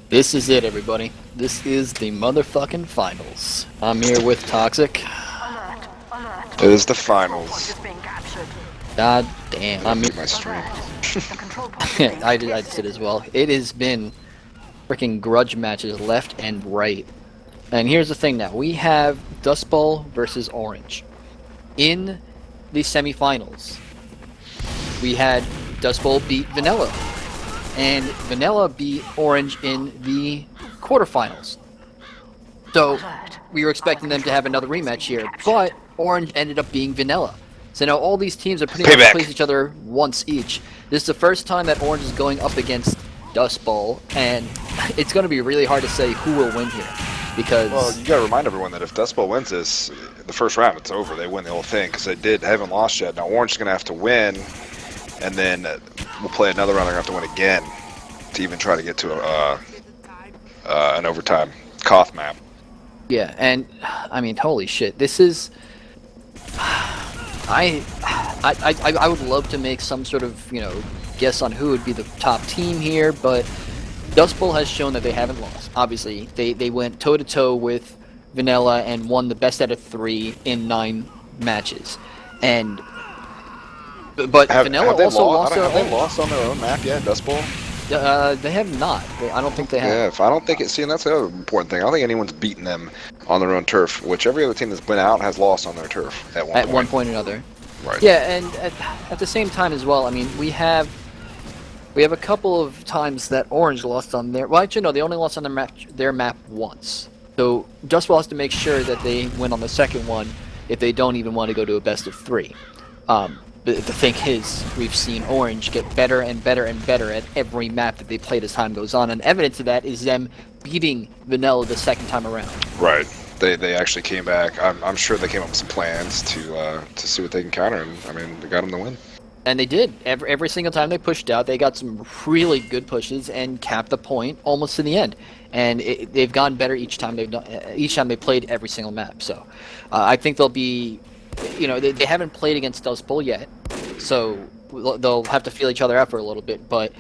This is it, everybody. This is the motherfucking finals. I'm here with Toxic. It is the finals. God damn. I'm Mute my stream. I did as well. It has been freaking grudge matches left and right. And here's the thing now. We have Dustbowl versus Orange. In the semifinals, we had Dustbowl beat Vanilla. And Vanilla beat Orange in the quarterfinals. So we were expecting them to have another rematch here, but Orange ended up being Vanilla. So now all these teams are pretty much placed each other once each. This is the first time that Orange is going up against Dustbowl, and it's going to be really hard to say who will win here. Because well, you gotta remind everyone that if Dustbowl wins this, the first round, it's over. They win the whole thing because they haven't lost yet. Now Orange is gonna have to win, and then we'll play another round. They're gonna have to win again to even try to get to an overtime Koth map. Yeah, and I mean, holy shit, this is. I would love to make some sort of guess on who would be the top team here, but Dustbowl has shown that they haven't lost. Obviously, they went toe-to-toe with Vanilla and won the best out of 3 in 9 matches. And but Vanilla also lost. Have they lost on their own map yet, Dustbowl? They have not. I don't think they have. Yeah, if I don't think it. See, and that's the other important thing. I don't think anyone's beaten them on their own turf. Which every other team that's been out has lost on their turf at one point or another. Right. Yeah, and at the same time as well. I mean, we have a couple of times that Orange lost on their. Well, actually, no, they only lost on their map once. So Dustbowl has to make sure that they win on the second one if they don't even want to go to a best of 3. But the thing is, we've seen Orange get better and better and better at every map that they played as time goes on, and evidence of that is them beating Vanilla the second time around. Right. They actually came back. I'm sure they came up with some plans to see what they can counter, and I mean, they got them to win. And they did. Every single time they pushed out, they got some really good pushes and capped the point almost to the end. And they've gotten better each time they played every single map. So I think they'll be. They haven't played against Dustbowl yet, so they'll have to feel each other out for a little bit, but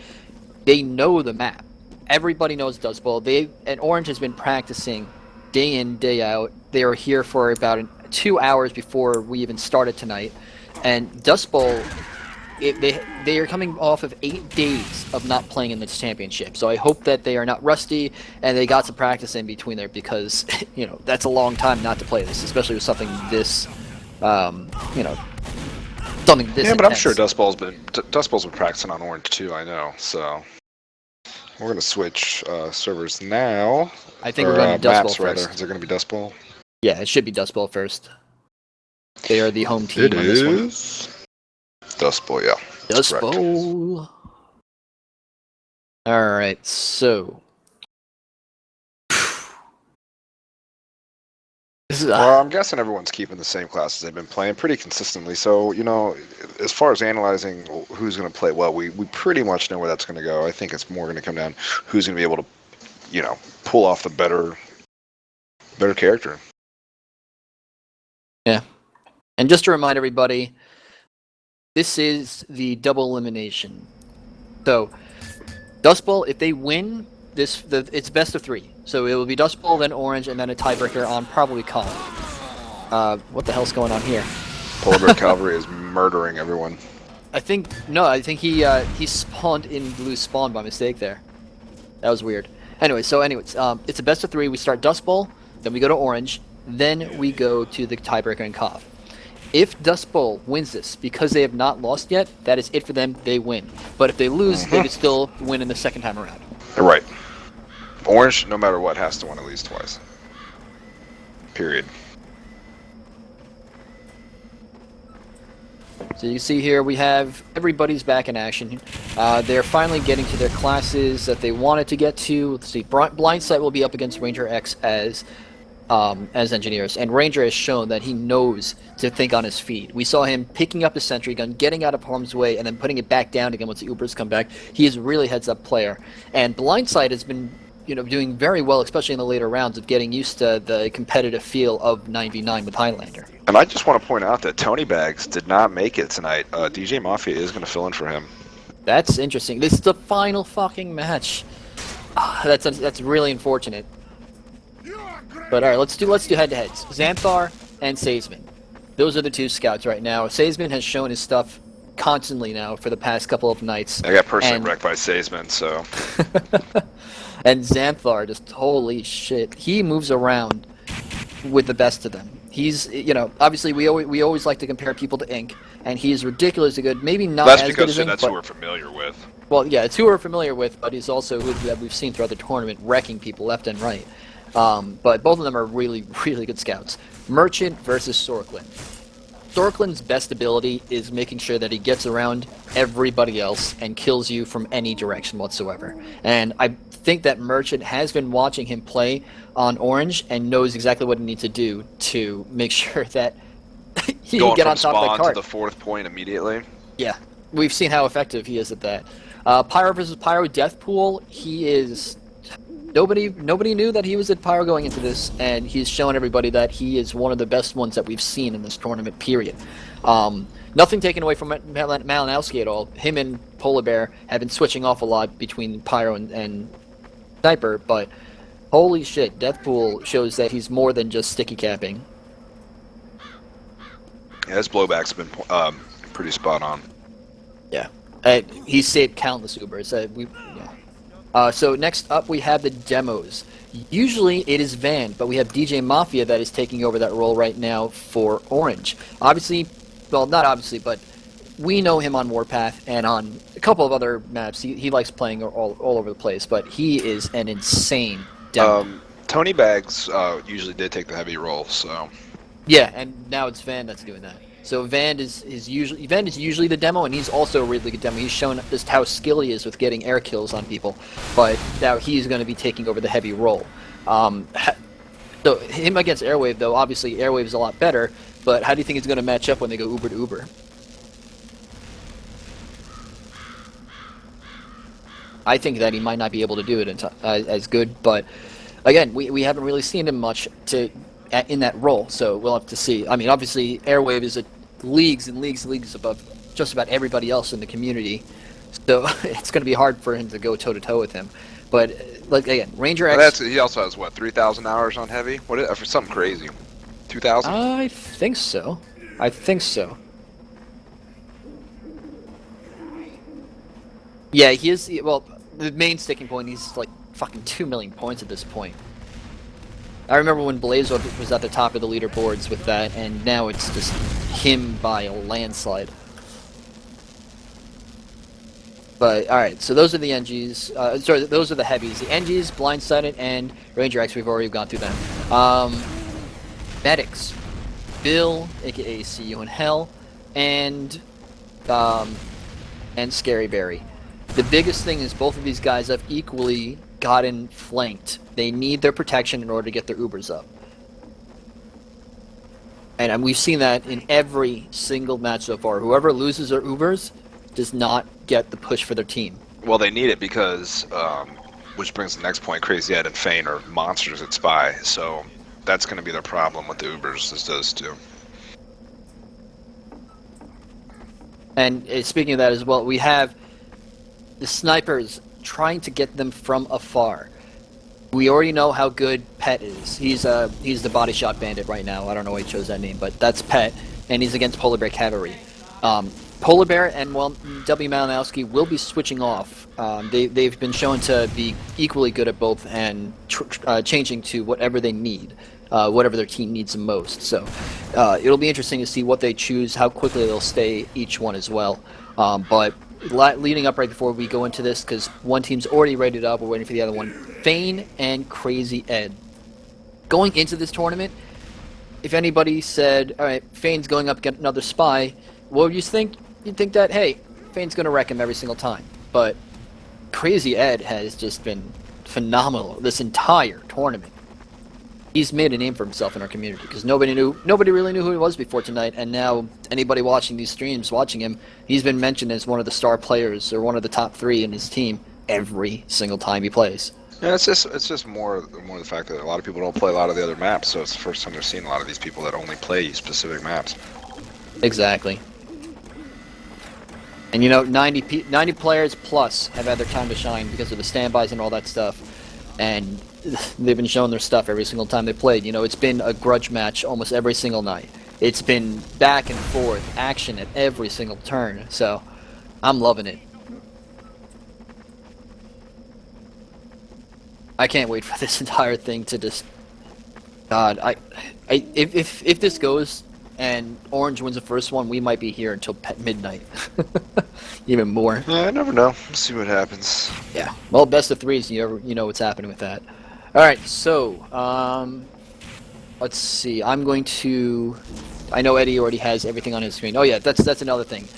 they know the map. Everybody knows Dustbowl. And Orange has been practicing day in, day out. They were here for about 2 hours before we even started tonight. And Dustbowl, they are coming off of 8 days of not playing in this championship. So I hope that they are not rusty and they got some practice in between there because, that's a long time not to play this, especially with something this... something this yeah, but intense. I'm sure Dustbowl's been practicing on Orange too. I know. So we're gonna switch servers now. I think we're going to Dustbowl first. Rather. Is it gonna be Dustbowl? Yeah, it should be Dustbowl first. They are the home team on this one. It is Dustbowl, yeah. Dustbowl. All right, so. Well, I'm guessing everyone's keeping the same classes they've been playing pretty consistently. So, as far as analyzing who's going to play well, we pretty much know where that's going to go. I think it's more going to come down who's going to be able to, pull off the better character. Yeah. And just to remind everybody, this is the double elimination. So, Dustbowl, if they win, it's best of 3. So it will be Dustbowl, then Orange, and then a tiebreaker on probably Koth. What the hell's going on here? Polar Bear Cavalry is murdering everyone. I think he spawned in blue spawn by mistake there. That was weird. Anyways, it's a best of 3. We start Dustbowl, then we go to Orange, then we go to the tiebreaker and Koth. If Dustbowl wins this, because they have not lost yet, that is it for them. They win. But if they lose, they could still win in the second time around. Right. Orange, no matter what, has to win at least twice. Period. So you see here we have everybody's back in action. They're finally getting to their classes that they wanted to get to. Let's see, Blindsight will be up against Ranger X as engineers, and Ranger has shown that he knows to think on his feet. We saw him picking up his sentry gun, getting out of harm's way, and then putting it back down again once the Ubers come back. He is really heads-up player, and Blindsight has been doing very well, especially in the later rounds, of getting used to the competitive feel of 9v9 with Highlander. And I just want to point out that Tony Bags did not make it tonight. DJ Mafia is going to fill in for him. That's interesting. This is the final fucking match. That's really unfortunate. But all right, let's do head-to-heads. Xanthar and Sazeman. Those are the two scouts right now. Sazeman has shown his stuff constantly now for the past couple of nights. I got personally wrecked by Sazeman, so. And Xanthar, just holy shit, he moves around with the best of them. He's, obviously we always like to compare people to Ink, and he's ridiculously good. Maybe not That's as good as because Ink, that's who we're familiar with. Well, yeah, it's who we're familiar with, but he's also who that we've seen throughout the tournament, wrecking people left and right. But both of them are really, really good scouts. Merchant versus Sorklin. Sorklin's best ability is making sure that he gets around everybody else and kills you from any direction whatsoever. And I think that Merchant has been watching him play on Orange and knows exactly what he needs to do to make sure that he can get on top of that card. To the fourth point immediately. Yeah, we've seen how effective he is at that. Pyro versus Pyro Deathpool, he is... Nobody knew that he was at Pyro going into this, and he's shown everybody that he is one of the best ones that we've seen in this tournament, period. Nothing taken away from Malinowski at all. Him and Polar Bear have been switching off a lot between Pyro and Sniper, but holy shit, Deathpool shows that he's more than just sticky capping. Yeah, his blowback's been pretty spot on. Yeah. He's saved countless Ubers. So next up we have the demos. Usually it is Van, but we have DJ Mafia that is taking over that role right now for Orange. Obviously, well, not obviously, but we know him on Warpath and on a couple of other maps. He likes playing all over the place, but he is an insane demo. Tony Bags usually did take the heavy role, so... Yeah, and now it's Van that's doing that. So Van is usually the demo, and he's also a really good demo. He's shown just how skilled he is with getting air kills on people, but now he's going to be taking over the heavy role. So him against Airwave, though, obviously Airwave is a lot better, but how do you think it's going to match up when they go Uber to Uber? I think that he might not be able to do it as good, but again, we haven't really seen him much in that role, so we'll have to see. I mean, obviously, Airwave is leagues and leagues and leagues above just about everybody else in the community, so it's going to be hard for him to go toe-to-toe with him. But, again, Ranger X... he also has, 3,000 hours on heavy? For something crazy. 2,000? I think so. Yeah, he is... Well, the main sticking point, he's, fucking 2 million points at this point. I remember when Blaze was at the top of the leaderboards with that, and now it's just him by a landslide. But, alright, so those are the NGs. Sorry, those are the heavies. The NGs, Blindsided, and Ranger X, we've already gone through them. Medics. Bill, aka See You in Hell, and Scary Barry. The biggest thing is both of these guys have equally gotten flanked. They need their protection in order to get their Ubers up. And we've seen that in every single match so far. Whoever loses their Ubers does not get the push for their team. Well, they need it because, which brings the next point, Crazy Ed and Fane are monsters at Spy, so that's going to be their problem with the Ubers, is those two. And speaking of that as well, we have the snipers trying to get them from afar. We already know how good Pet is. He's the body shot bandit right now. I don't know why he chose that name, but that's Pet, and he's against Polar Bear Cavalry. Polar Bear and W. Malinowski will be switching off. They've been shown to be equally good at both and changing to whatever they need, whatever their team needs the most. So it'll be interesting to see what they choose, how quickly they'll stay each one as well. But leading up right before we go into this, because one team's already rated up, we're waiting for the other one. Fane and Crazy Ed. Going into this tournament, if anybody said, all right, Fane's going up against another Spy, what would you think? You'd think that, hey, Fane's going to wreck him every single time. But Crazy Ed has just been phenomenal this entire tournament. He's made a name for himself in our community because nobody really knew who he was before tonight, and now anybody watching these streams, watching him, he's been mentioned as one of the star players or one of the top 3 in his team every single time he plays. Yeah, it's just more the fact that a lot of people don't play a lot of the other maps, so it's the first time they're seeing a lot of these people that only play specific maps. Exactly. And 90 players plus have had their time to shine because of the standbys and all that stuff. And they've been showing their stuff every single time they played. It's been a grudge match almost every single night. It's been back and forth, action at every single turn. So, I'm loving it. I can't wait for this entire thing to just... God, if this goes and Orange wins the first one, we might be here until midnight. Even more. Yeah, I never know. We'll see what happens. Yeah. Well, best of threes, you know what's happening with that. Alright, so, let's see. I'm going to... I know Eddie already has everything on his screen. Oh yeah, that's another thing.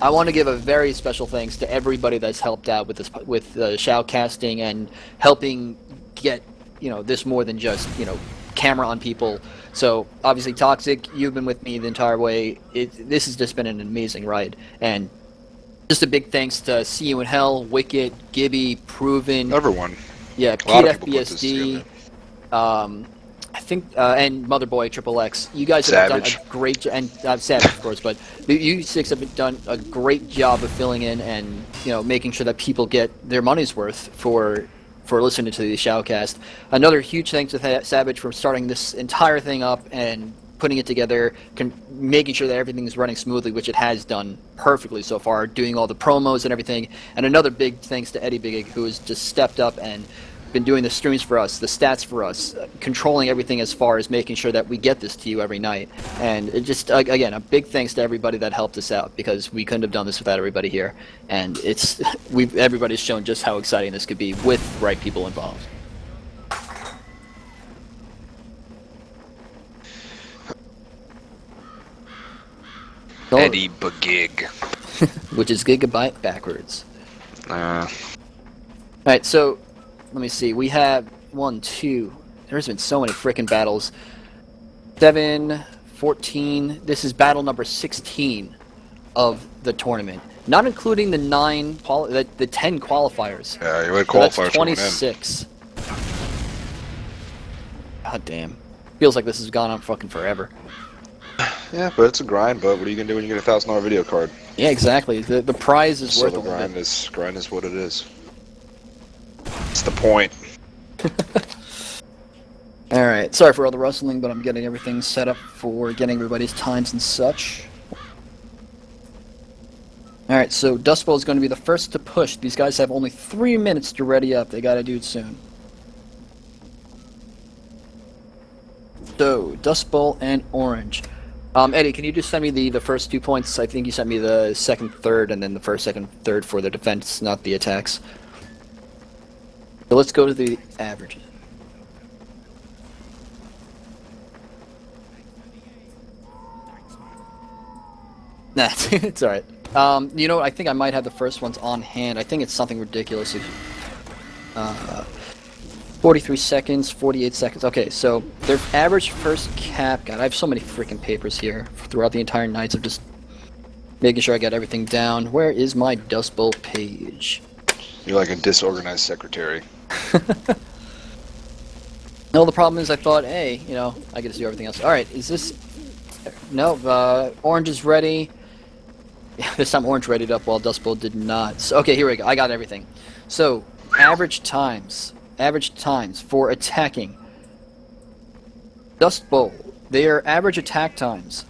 I want to give a very special thanks to everybody that's helped out with this, with shoutcasting and helping get, this more than just, camera on people. So obviously, Toxic, you've been with me the entire way. This has just been an amazing ride, and just a big thanks to See You in Hell, Wicked, Gibby, Proven, Everyone. Yeah, Pete FBSD, I think, and Motherboy Triple X. You guys have done a great job, and Savage, of course, but you six have done a great job of filling in and making sure that people get their money's worth for listening to the shoutcast. Another huge thanks to Savage for starting this entire thing up and putting it together, making sure that everything is running smoothly, which it has done perfectly so far, doing all the promos and everything. And another big thanks to Eddie Big, who has just stepped up and been doing the streams for us, the stats for us, controlling everything as far as making sure that we get this to you every night. And it just, again, a big thanks to everybody that helped us out, because we couldn't have done this without everybody here. And everybody's shown just how exciting this could be with the right people involved. Eddie Bagig. Which is gigabyte backwards. Alright, so let me see. We have 1, 2. There's been so many frickin' battles. 7, 14. This is battle number 16 of the tournament, not including the 10 qualifiers. Yeah, you had qualifiers. So that's 26. God damn. Feels like this has gone on fucking forever. Yeah, but it's a grind. But what are you gonna do when you get a $1,000 video card? Yeah, exactly. The prize is worth the it. Grind is what it is. It's the point. Alright, sorry for all the rustling, but I'm getting everything set up for getting everybody's times and such. Alright, so Dustbowl is going to be the first to push. These guys have only 3 minutes to ready up. They gotta do it soon. So, Dustbowl and Orange. Eddie, can you just send me the first 2 points? I think you sent me the second, third, and then the first, second, third for the defense, not the attacks. So let's go to the averages. Nah, it's alright. I think I might have the first ones on hand. I think it's something ridiculous. 43 seconds, 48 seconds. Okay, so their average first cap... God, I have so many freaking papers here throughout the entire nights of just making sure I got everything down. Where is my Dust Bowl page? You're like a disorganized secretary. No, the problem is I thought, hey, I get to do everything else. Alright, is this... No, Orange is ready. Yeah, this time Orange readied up while Dust Bowl did not. So, okay, here we go. I got everything. So, average times for attacking. Dust Bowl, their average attack times.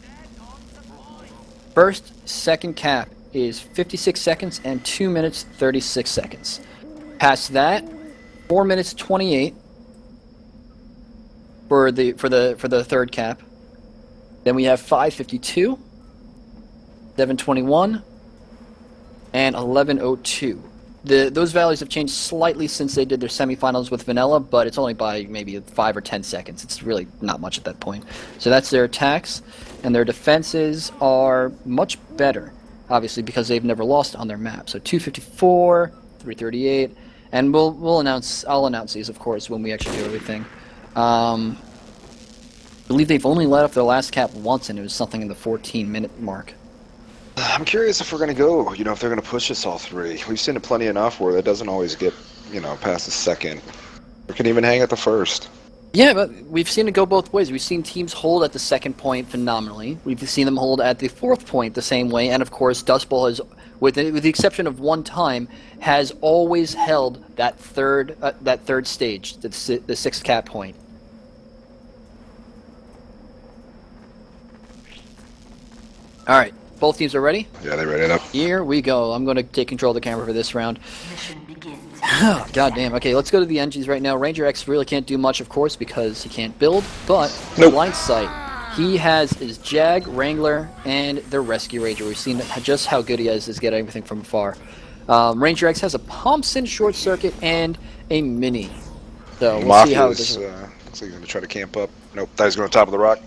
First, second cap is 56 seconds and 2 minutes 36 seconds. Past that, 4 minutes 28 for the third cap. Then we have 5:52, 7:21, and 11:02. Those values have changed slightly since they did their semifinals with Vanilla, but it's only by maybe 5 or 10 seconds. It's really not much at that point. So that's their attacks, and their defenses are much better, obviously, because they've never lost on their map. So 254, 338, and I'll announce these, of course, when we actually do everything. I believe they've only let off their last cap once, and it was something in the 14-minute mark. I'm curious if we're going to go, if they're going to push us all three. We've seen it plenty enough where that doesn't always get, past the second. We can even hang at the first. Yeah, but we've seen it go both ways. We've seen teams hold at the second point phenomenally. We've seen them hold at the fourth point the same way, and of course, Dustbowl has, with the exception of one time, has always held that third stage, the sixth cap point. All right, both teams are ready. Yeah, they ready it up. Here we go. I'm going to take control of the camera for this round. Mission begins. God damn. Okay, let's go to the engines right now. Ranger X really can't do much, of course, because he can't build, but Nope. Blind Sight, he has his Jag, Wrangler, and the Rescue Ranger. We've seen just how good he is getting everything from afar. Ranger X has a Thompson Short Circuit and a Mini. So we'll see how it Mafia's, does. looks like he's going to try to camp up. Nope, thought he's going to top of the rock.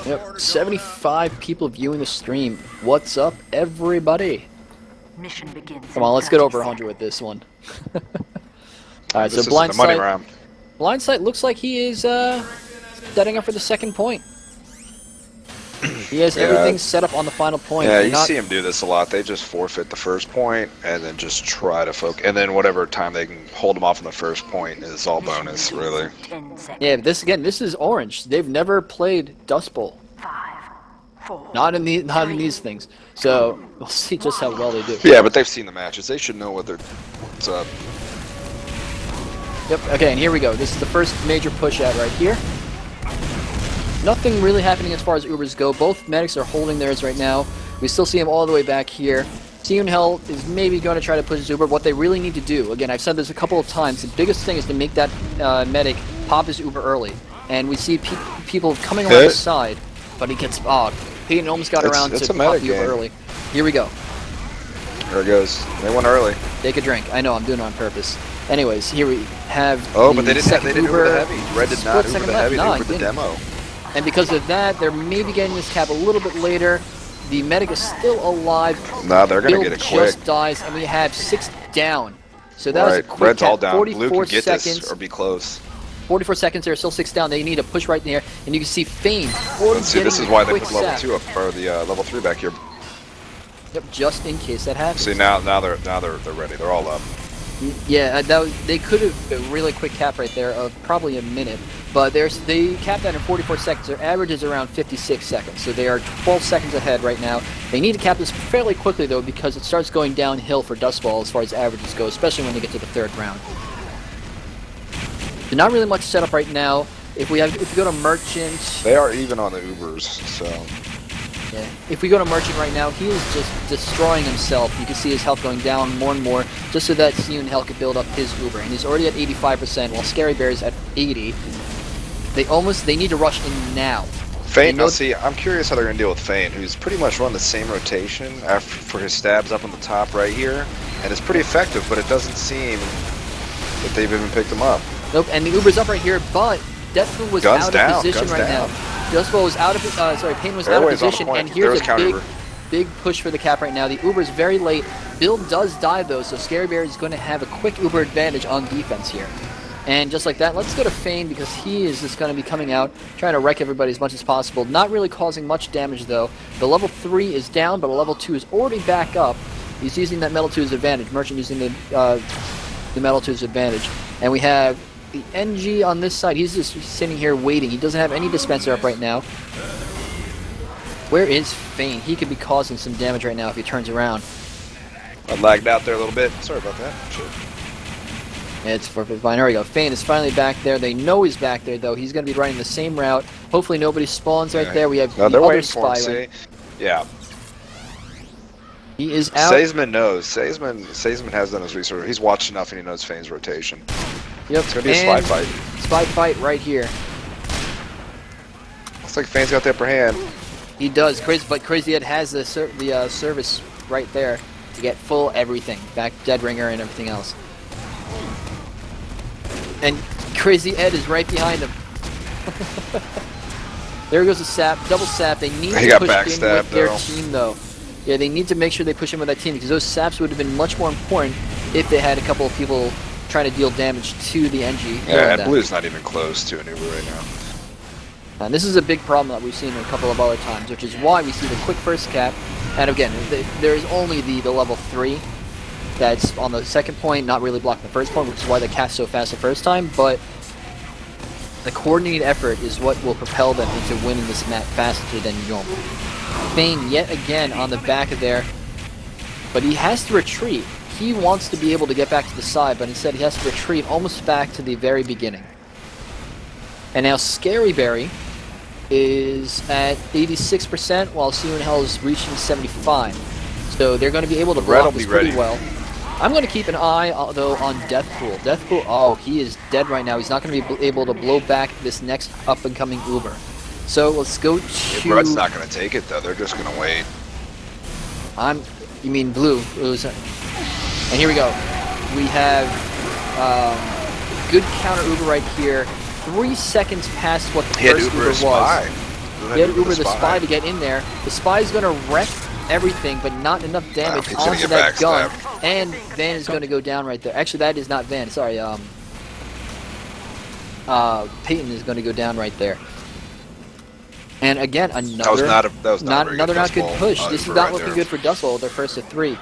Yep, 75 people viewing the stream. What's up, everybody? Mission begins. Come on, let's get over 100 with this one. Alright, This so Blind isn't a money Sight. round. Blind Sight looks like he is setting up for the second point. He has Yeah. everything set up on the final point. Yeah, They're you not- see him do this a lot. They just forfeit the first point and then just try to focus. And then whatever time they can hold them off on the first point is all bonus, really. 10 seconds. Yeah, this is Orange. They've never played Dust Bowl. 5, 4. Not in these things. So we'll see just how well they do. Yeah, but they've seen the matches. They should know what's up. Yep. Okay, and here we go. This is the first major push out right here. Nothing really happening as far as Ubers go. Both medics are holding theirs right now. We still see him all the way back here. Seon Hell is maybe going to try to push his Uber. What they really need to do, again, I've said this a couple of times, the biggest thing is to make that medic pop his Uber early. And we see people coming around the side, but he gets... Oh, Peyton almost got around it's to a pop medic the Uber game. early. Here we go. There it goes. They went early. Take a drink. I know, I'm doing it on purpose. Anyways, here we have Oh, but they didn't second Uber the heavy. Red did not split Uber second the left. heavy. No, They he Ubered the didn't. demo. And because of that, they're maybe getting this cap a little bit later. The medic is still alive. Nah, they're going to Bill get it quick. just dies, and we have 6 down. So that was a Right, quick Red's cap. all down. Blue can 44 get seconds. this or be close. 44 seconds. There, still 6 down. They need a push right there, and you can see Fane. Let's see, this is why they put level sap. 2 up, or the level 3 back here. Yep, just in case that happens. See, now they're ready. They're all up. Yeah, they could have a really quick cap right there of probably a minute, but they capped that in 44 seconds. Their average is around 56 seconds, so they are 12 seconds ahead right now. They need to cap this fairly quickly though, because it starts going downhill for Dustbowl as far as averages go, especially when they get to the third round. So not really much set up right now. If we go to Merchant, They are even on the Ubers, so yeah. If we go to Merchant right now, he is just destroying himself. You can see his health going down more and more, just so that Seon Hell could build up his Uber. And he's already at 85%, while Scary Bear is at 80. They need to rush in now. Fane. They know- Now, see, I'm curious how they're going to deal with Fane, who's pretty much run the same rotation for his stabs up on the top right here, and it's pretty effective. But it doesn't seem that they've even picked him up. Nope, and the Uber's up right here, but Deathpool was Guns out down, of position guns right down. now. Dustbowl was out of Payne was out of Airway's on the position, point. and There here's was a counter big, Uber. big push for the cap right now. The Uber's very late. Bill does die though, so Scary Bear is going to have a quick Uber advantage on defense here. And just like that, let's go to Fane because he is just going to be coming out, trying to wreck everybody as much as possible. Not really causing much damage though. The level 3 is down, but a level 2 is already back up. He's using that metal to his advantage. Merchant using the metal to his advantage. And we have the NG on this side. He's just sitting here waiting. He doesn't have any dispenser up right now. Where is Fane? He could be causing some damage right now if he turns around. I lagged out there a little bit. Sorry about that. Shit. It's perfect fine. There we go. Fane is finally back there. They know he's back there, though. He's going to be running the same route. Hopefully nobody spawns right there. We have No, the they're other waiting for spy. him. See, yeah. He is out. Seisman knows. Seisman has done his research. He's watched enough and he knows Fane's rotation. Yep. It's gonna be a spy and fight. Spy fight right here. Looks like Fane's got the upper hand. He does. Crazy Ed has the service right there to get full everything. Back Dead Ringer and everything else. And Crazy Ed is right behind him. There goes the sap, double sap. They need He to got push in backstabbed, with their though. team, though. Yeah, they need to make sure they push in with that team because those saps would have been much more important if they had a couple of people trying to deal damage to the NG. Yeah, and that. Blue's not even close to an Uber right now. And this is a big problem that we've seen a couple of other times, which is why we see the quick first cap. And again, there is only the level 3 that's on the second point, not really blocking the first point, which is why they cast so fast the first time. But The coordinated effort is what will propel them into winning this map faster than normal. Fane yet again on the back of there, but he has to retreat. He wants to be able to get back to the side, but instead he has to retreat almost back to the very beginning. And now Scary Berry is at 86%, while See You in Hell is reaching 75%. So they're going to be able to block this pretty well. I'm going to keep an eye, though, on Deathpool. Deathpool, oh, he is dead right now. He's not going to be able to blow back this next up-and-coming Uber. So let's go to... Red's not going to take it, though. They're just going to wait. You mean Blue. And here we go. We have good counter Uber right here. 3 seconds past what the first Uber was. He had Uber the Spy to get in there. The Spy's going to wreck everything, but not enough damage onto that gun. And Van is going to go down right there. Actually, that is not Van. Sorry, Peyton is going to go down right there. And again, another not good push. This is not looking good for Dustbowl. They're first to 3.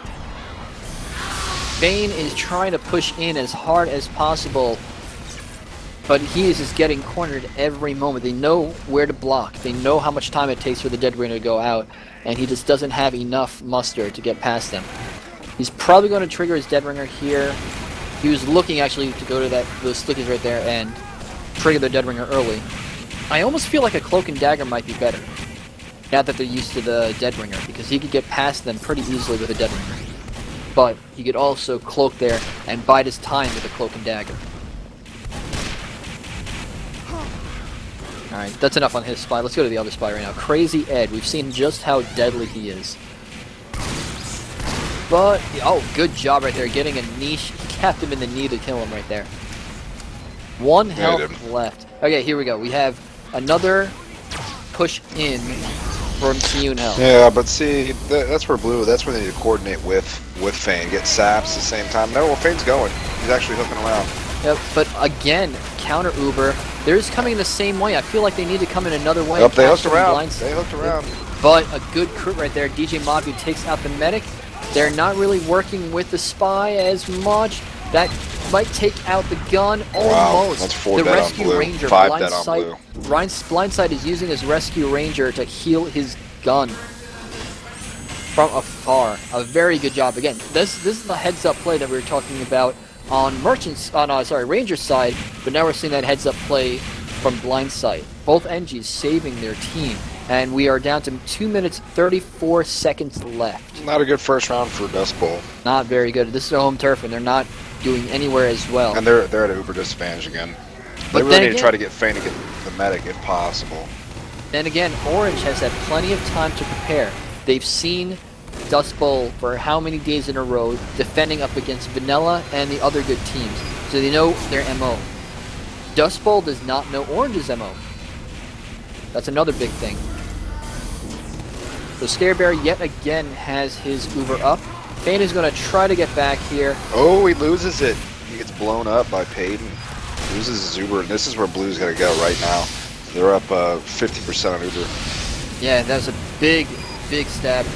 Bane is trying to push in as hard as possible, but he is just getting cornered every moment. They know where to block. They know how much time it takes for the Dead Ringer to go out, and he just doesn't have enough muster to get past them. He's probably going to trigger his Dead Ringer here. He was looking actually to go to those slickies right there and trigger the Dead Ringer early. I almost feel like a Cloak and Dagger might be better, now that they're used to the Dead Ringer, because he could get past them pretty easily with a Dead Ringer. But he could also cloak there and bide his time with a Cloak and Dagger. Alright, that's enough on his Spy. Let's go to the other Spy right now. Crazy Ed. We've seen just how deadly he is. But, oh, good job right there. Getting a niche. He capped him in the knee to kill him right there. 1 health left. Okay, here we go. We have another push in from See You in Hell. Yeah, but see, that's where Blue, that's where they need to coordinate with Fane. Get saps at the same time. No, well, Fane's going. He's actually hooking around. Yep, but again, counter Uber. They're just coming the same way. I feel like they need to come in another way. Yep, they hooked around. They hooked around. But a good crit right there. DJ Modby takes out the medic. They're not really working with the Spy as much. That might take out the gun almost. That's 4 the dead rescue on Blue. ranger, 5 dead on Blue. Blindside is using his rescue ranger to heal his gun from afar. A very good job. Again, this is the heads-up play that we were talking about on Ranger's side, but now we're seeing that heads-up play from Blindside. Both NGs saving their team, and we are down to 2 minutes 34 seconds left. Not a good first round for Dustbowl. Not very good. This is their home turf, and they're not doing anywhere as well. And they're at an Uber disadvantage again. They really need to try to get Fane to get the medic if possible. Then again, Orange has had plenty of time to prepare. They've seen Dustbowl for how many days in a row defending up against Vanilla and the other good teams, so they know their MO. Dustbowl does not know Orange's MO. That's another big thing. So Scarebear yet again has his Uber up. Fane is going to try to get back here. Oh, he loses it. He gets blown up by Payton. Loses his Uber, and this is where Blue's got to go right now. They're up 50% on Uber. Yeah, that was a big stab.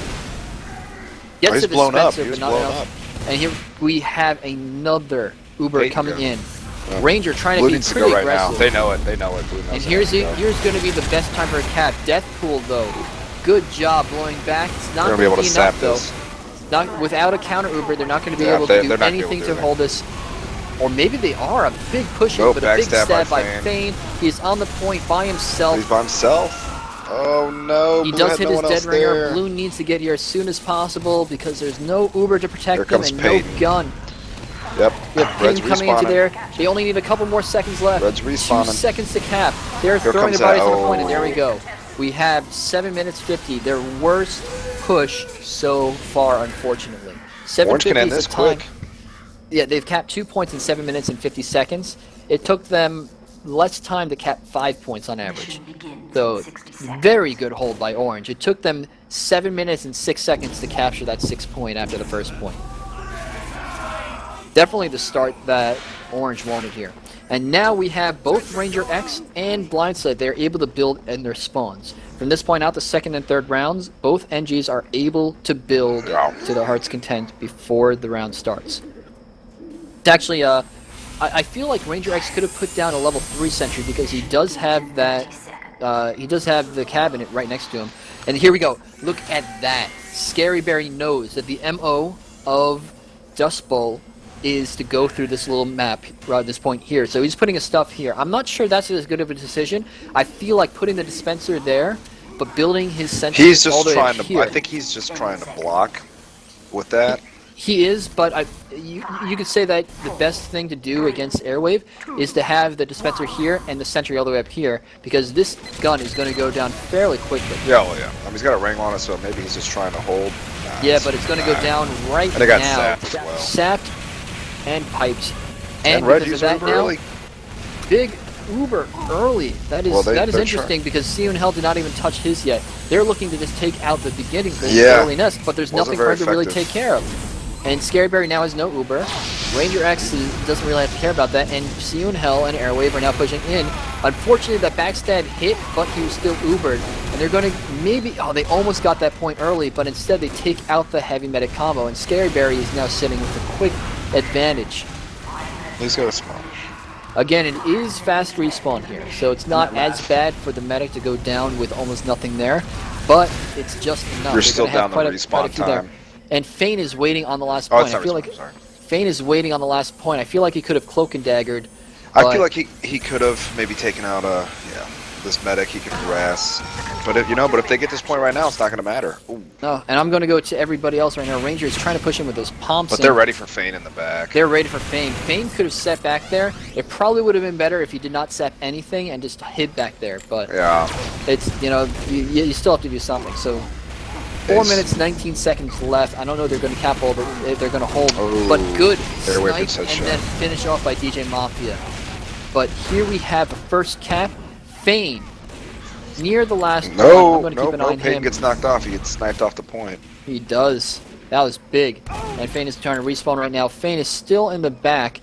Gets he's the blown up. dispenser, He was but not blown enough. up. And here we have another Uber Payton coming goes. in. Yeah. Ranger trying Blue to be needs to pretty go right aggressive. now. They know it. They know it. Blue knows And it. here's going to be the best time for a cap. Deathpool though, good job blowing back. It's not They're gonna going be to able be to enough sap though. this. Not without a counter Uber, they're not going to be able to do anything to hold this. Or maybe they are. A big push, but a big stab by Fane. He's on the point by himself. He's by himself. Oh no! He does hit his Dead Ringer. Blue needs to get here as soon as possible because there's no Uber to protect them and no gun. Yep. Red's coming into there. They only need a couple more seconds left. Red's respawning. 2 seconds to cap. They're throwing their bodies on the point, and there we go. We have 7 minutes 50. Their worst push so far, unfortunately. 7:50 is the time. Quick. Yeah, they've capped 2 points in 7 minutes and 50 seconds. It took them less time to cap 5 points on average. So, very good hold by Orange. It took them 7 minutes and 6 seconds to capture that 6 point after the first point. Definitely the start that Orange wanted here. And now we have both Ranger X and Blindside. They're able to build in their spawns. From this point out, the second and third rounds, both NGs are able to build to their heart's content before the round starts. It's actually I feel like Ranger X could have put down a level 3 sentry because he does have that. He does have the cabinet right next to him. And here we go. Look at that. Scary Barry knows that the MO of Dustbowl is to go through this little map at this point here. So he's putting his stuff here. I'm not sure that's as good of a decision. I feel like putting the dispenser there, but building his sentry He's all just the way trying here. to. I think he's just trying to block with that. He is, but you could say that the best thing to do against Airwave is to have the dispenser here and the sentry all the way up here, because this gun is going to go down fairly quickly. Yeah, well, yeah. I mean, he's got a ring on it, so maybe he's just trying to hold. Nah, Yeah, but it's going to go down right And it got now. sapped as well. Sapped and piped. And Red because of used that Uber now, early. big Uber early. That is Well, that is they're interesting because Sea and Hell did not even touch his yet. They're looking to just take out the beginning of the Yeah. early nest, but there's Wasn't nothing for him very to really effective. take care of. And Scary Barry now has no Uber. Ranger X doesn't really have to care about that, and See You in Hell and Airwave are now pushing in. Unfortunately, that backstab hit, but he was still Ubered. And they're going to maybe... Oh, they almost got that point early, but instead they take out the heavy medic combo, and Scary Barry is now sitting with a quick advantage. He's got a small. Again, it is fast respawn here, so it's not as bad for the medic to go down with almost nothing there, but it's just enough. You're They're still gonna have down the quite a respawn few there. time. And Fane is waiting on the last Oh, point. it's I not feel respawn, like sorry. Fane is waiting on the last point. I feel like he could have cloak and daggered. I but- feel like he could have maybe taken out this medic. He could harass, but if they get this point right now, it's not going to matter. Ooh. No, and I'm going to go to everybody else right now. Ranger is trying to push him with those pumps. But they're ready for Fane in the back. They're ready for Fane. Fane could have set back there. It probably would have been better if he did not set anything and just hid back there. But Yeah. it's you still have to do something. So 4 Yes. minutes 19 seconds left. I don't know if they're going to cap all, but they're going to hold. Oh, but good Airwave snipe gets and headshot. then finish off by DJ Mafia. But here we have the first cap. Fane near the last point. I'm No, going to keep an eye no. on Peyton him. gets knocked off. He gets sniped off the point. He does. That was big. And Fane is trying to respawn right now. Fane is still in the back,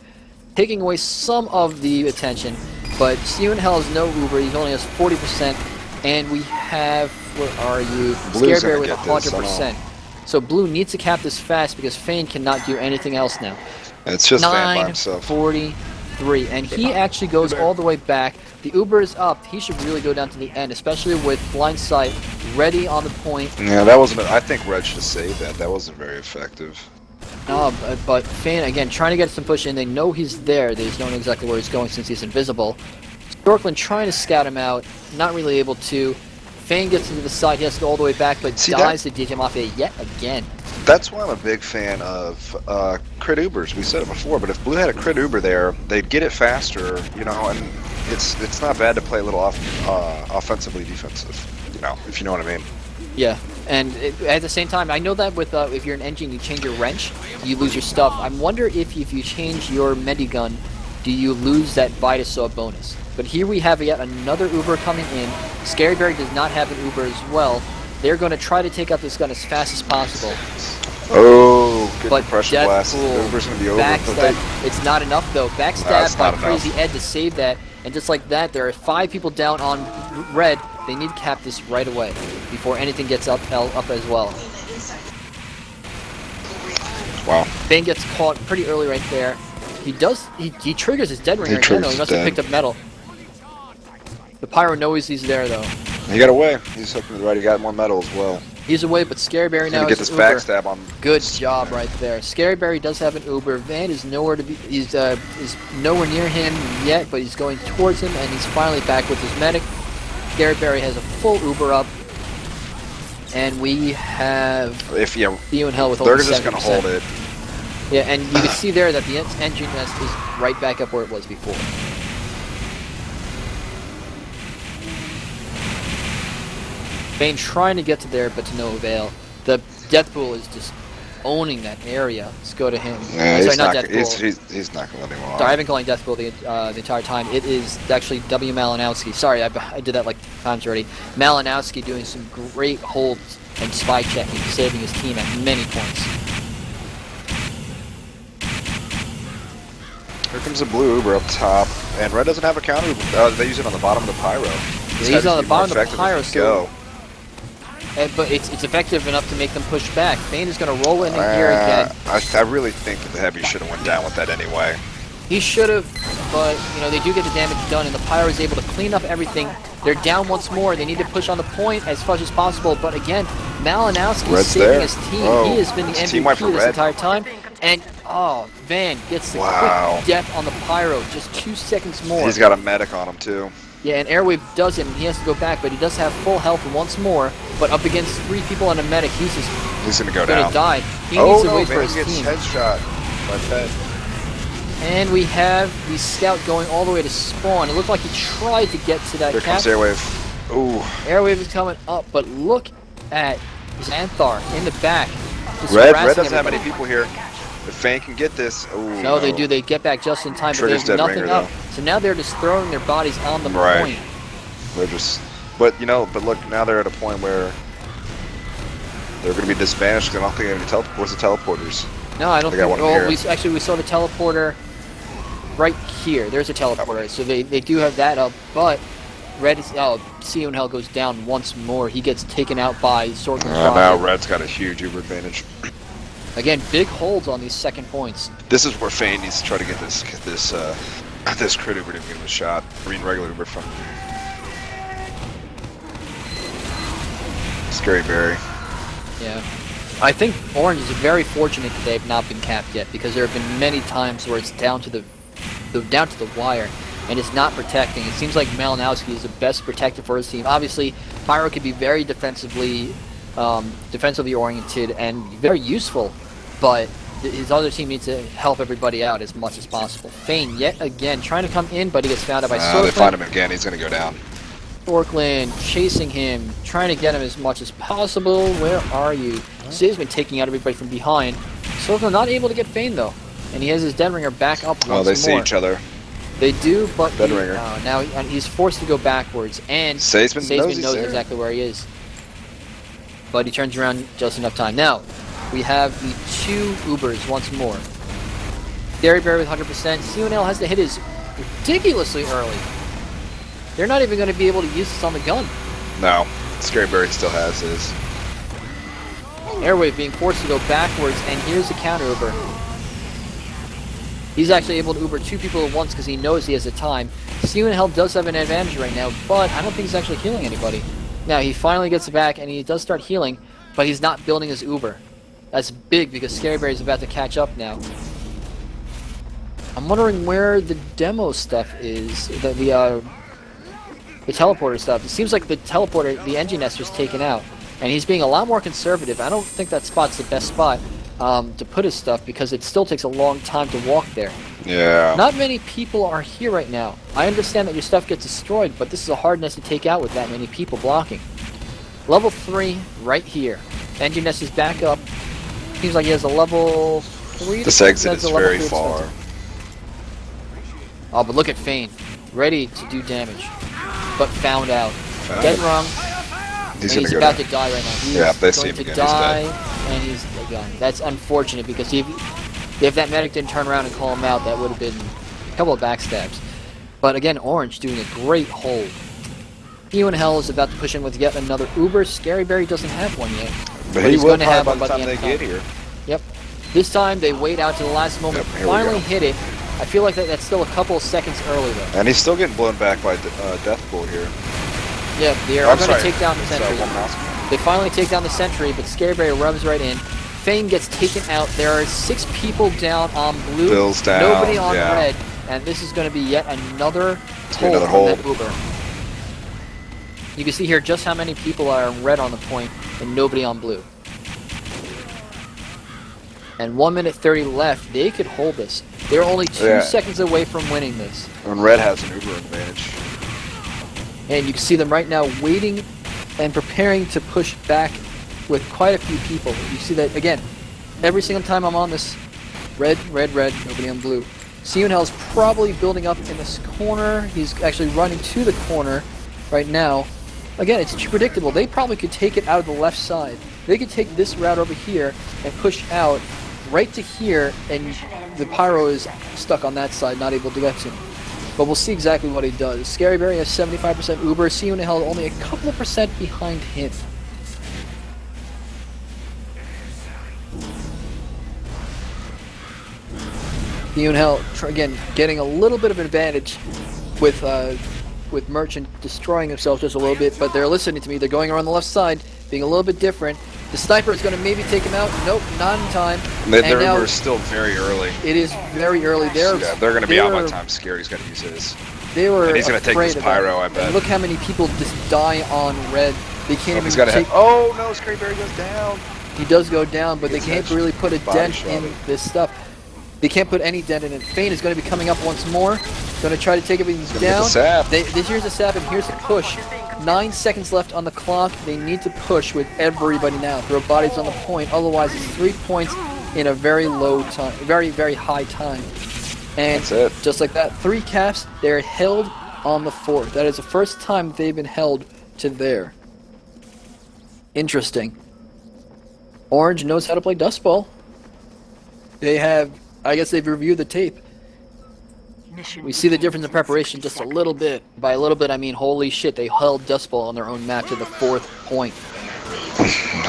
taking away some of the attention. But Steven Hell has no Uber. He only has 40%. And we have, where are you? Blue's Scare Bear gonna with get this, 100%. So Blue needs to cap this fast because Fane cannot do anything else now. It's just Fane by himself. 9:43, and he actually goes all the way back. The Uber is up. He should really go down to the end, especially with blind sight ready on the point. Yeah, that wasn't. I think Red should have saved that. That wasn't very effective. But Fane, again, trying to get some push in. They know he's there. They just don't know exactly where he's going since he's invisible. Storkland trying to scout him out, not really able to. Fane gets into the side. He has to go all the way back, but See, dies to DJ Mafia yet again. That's why I'm a big fan of crit Ubers. We said it before, but if Blue had a crit Uber there, they'd get it faster, and it's not bad to play a little offensively defensive, if you know what I mean. Yeah, and at the same time, I know that with if you're an engine, you change your wrench, you lose your stuff. I wonder if you change your Medigun, do you lose that Vitasaw bonus? But here we have yet another Uber coming in. Scary Barry does not have an Uber as well. They're going to try to take out this gun as fast as possible. Oh, good But compression blast. Deathpool, Uber's going to be over. backstab, it's not enough though. Backstab That's by not Crazy enough. Ed to save that. And just like that, there are 5 people down on red. They need to cap this right away before anything gets up as well. Wow. Bane gets caught pretty early right there. He triggers his dead ring He right there. No, triggers he must his have picked dead. up metal. The Pyro knows he's there though. He got away. He's hooking to the right. He got more metal as well. He's away, but Scary Barry He's now going to get is this Uber. backstab on. Good job right there. Scary Barry does have an Uber. Van is nowhere to be. He's is nowhere near him yet, but he's going towards him, and he's finally back with his medic. Scary Barry has a full Uber up, and we have Theo in Hell with They're only just going to hold 70%. it. Yeah, and you can see there that the engine nest is right back up where it was before. Bane trying to get to there, but to no avail. The Deathpool is just owning that area. Let's go to him. Yeah, Sorry, he's not not. Deathpool. He's not going to let him on. Sorry, I've been calling Deathpool the entire time. It is actually W. Malinowski. Sorry, I did that like times already. Malinowski doing some great holds and spy checking, saving his team at many points. Here comes a blue Uber up top, and Red doesn't have a counter. They use it on the bottom of the Pyro. He's on the bottom of the Pyro, so but it's effective enough to make them push back. Bane is going to roll in here again. I really think that the Heavy should have went down with that anyway. He should have, but you know they do get the damage done, and the Pyro is able to clean up everything. They're down once more. They need to push on the point as much as possible. But again, Malinowski is saving his team. Oh, He has been the team wiped for MVP this Red. entire time. And oh, Van gets the Wow. quick death on the Pyro. Just 2 seconds more. He's got a medic on him too. Yeah, and Airwave does him. He has to go back, but he does have full health once more. But up against 3 people on a medic, he's just He's gonna go gonna down. die. He Oh needs to no, wait for Van his gets team. headshot by Pet. And we have the scout going all the way to spawn. It looked like he tried to get to that Here cap. comes Airwave. Ooh. Airwave is coming up, but look at Xanthar in the back. Just Red harassing doesn't have everybody. many people here. If Fang can get this, ooh, No, they do. They get back just in time, but Trigger's there's dead nothing ringer, up. though. So now they're just throwing their bodies on the Right. point. They're just, but you know, but look, now they're at a point where they're going to be disadvantaged. 'Cause I don't think they have any teleporters. Where's the teleporters? No, I don't They got think. one Well, here. we saw the teleporter right here. There's a teleporter, so they do have that up. But Red is See and Hell goes down once more. He gets taken out by Sorkin. Now Red's got a huge Uber advantage. Again, big holds on these second points. This is where Fane needs to try to get this this crit Uber to give him a shot. Green regular Uber from Scary Berry. Yeah. I think Orange is very fortunate that they have not been capped yet, because there have been many times where it's down to the wire and it's not protecting. It seems like Malinowski is the best protector for his team. Obviously, Pyro can be very defensively oriented and very useful, but his other team needs to help everybody out as much as possible. Fane, yet again, trying to come in, but he gets found out by They find him Sorkland. again. He's going to go down. Sorkland chasing him, trying to get him as much as possible. Where are you? Sid's been taking out everybody from behind. Sorkland not able to get Fane though, and he has his Dead Ringer back up Oh, once they see more. each other. They do, but Dead Ringer. now he's forced to go backwards, and Seisman knows he's knows there. exactly where he is. But he turns around just enough time. Now, we have the 2 Ubers once more. Scary Berry with 100%. CUNL has to hit his ridiculously early. They're not even going to be able to use this on the gun. No, Scary Berry still has his. Airwave being forced to go backwards, and here's the counter Uber. He's actually able to Uber 2 people at once because he knows he has the time. CUNL does have an advantage right now, but I don't think he's actually healing anybody. Now, he finally gets back, and he does start healing, but he's not building his Uber. That's big, because Scary Berry is about to catch up now. I'm wondering where the demo stuff is, the teleporter stuff. It seems like the teleporter, the engine nest was taken out, and he's being a lot more conservative. I don't think that spot's the best spot to put his stuff, because it still takes a long time to walk there. Yeah. Not many people are here right now. I understand that your stuff gets destroyed, but this is a hard nest to take out with that many people blocking. Level 3, right here. Engine nest is back up. Seems like he has a level 3. This exit That's is a level very 3 far. expensive. Oh, but look at Fane. Ready to do damage. But found out. Dead wrong. He's And going to go about down. to die right now. He Yeah, is they see going him to again. He's die, dead. and he's gone. That's unfortunate, because if that medic didn't turn around and call him out, that would have been a couple of backstabs. But again, Orange doing a great hold. CUNL is about to push in with yet another Uber. Scary Berry doesn't have one yet. But he's he will going to probably have by one the by time the they end of get time. here. Yep. This time they wait out to the last moment, Yep, here we finally go. hit it. I feel like that's still a couple of seconds early though. And he's still getting blown back by Dustbowl here. Yeah, they are I'm going to sorry. take down the sentry. One mouse. They finally take down the sentry, but Scary Berry rubs right in. Fane gets taken out. There are 6 people down on blue. Bill's down, Nobody on yeah. red. And this is going to be yet another be hold another from that hold. Uber. You can see here just how many people are red on the point and nobody on blue. And 1 minute 30 left. They could hold this. They're only 2 seconds away from winning this. And Red has an Uber advantage. And you can see them right now waiting and preparing to push back with quite a few people. You see that, again, every single time I'm on this, red, nobody on blue. CUNL is probably building up in this corner. He's actually running to the corner right now. Again, it's too predictable. They probably could take it out of the left side. They could take this route over here and push out right to here, and the Pyro is stuck on that side, not able to get to him. But we'll see exactly what he does. Scary Berry has 75% Uber. CUNL only a couple of percent behind him. Ian Hell, again, getting a little bit of an advantage with Merchant destroying himself just a little bit, but they're listening to me. They're going around the left side, being a little bit different. The sniper is going to maybe take him out. Nope, not in time. Their Uber is still very early. It is very early. They're going to be out by the time Scary's going to use his. They were and he's going to take this pyro, I bet. And look how many people just die on red. They can't even he's got take... Oh, no, Scaryberry goes down. He does go down, but they can't really put a dent in this stuff. They can't put any dent in it. Fane is going to be coming up once more. Going to try to take everything down. Here's the sap and here's the push. 9 seconds left on the clock. They need to push with everybody now. Throw bodies on the point. Otherwise, it's 3 points in a very low time, very, very high time. And that's it. Just like that, 3 caps. They're held on the 4th. That is the first time they've been held to there. Interesting. Orange knows how to play Dustbowl. They have, I guess they've reviewed the tape. We see the difference in preparation just a little bit. By a little bit, I mean, holy shit, they held Dustbowl on their own map to the 4th point.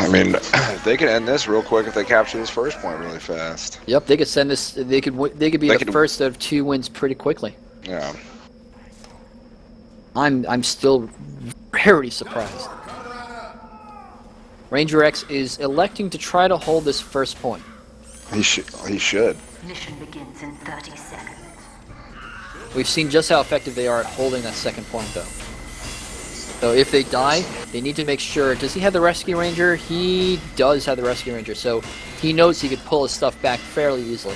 I mean, they could end this real quick if they capture this first point really fast. Yep, they could send this. They could be the first of 2 wins pretty quickly. Yeah. I'm still very surprised. Ranger X is electing to try to hold this first point. He should. Mission begins in 30 seconds. We've seen just how effective they are at holding that second point, though. So if they die, they need to make sure... Does he have the Rescue Ranger? He does have the Rescue Ranger, so he knows he could pull his stuff back fairly easily.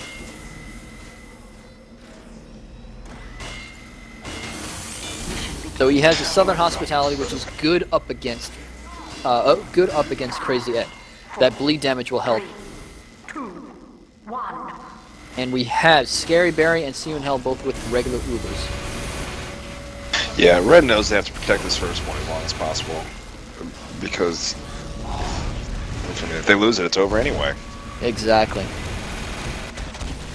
So he has the Southern Hospitality, which is good up against Crazy Ed. That bleed damage will help. 3, 2, 1. And we have Scaryberry and See You in Hell both with regular Ubers. Yeah, Red knows they have to protect this first point as long as possible. Because if they lose it, it's over anyway. Exactly.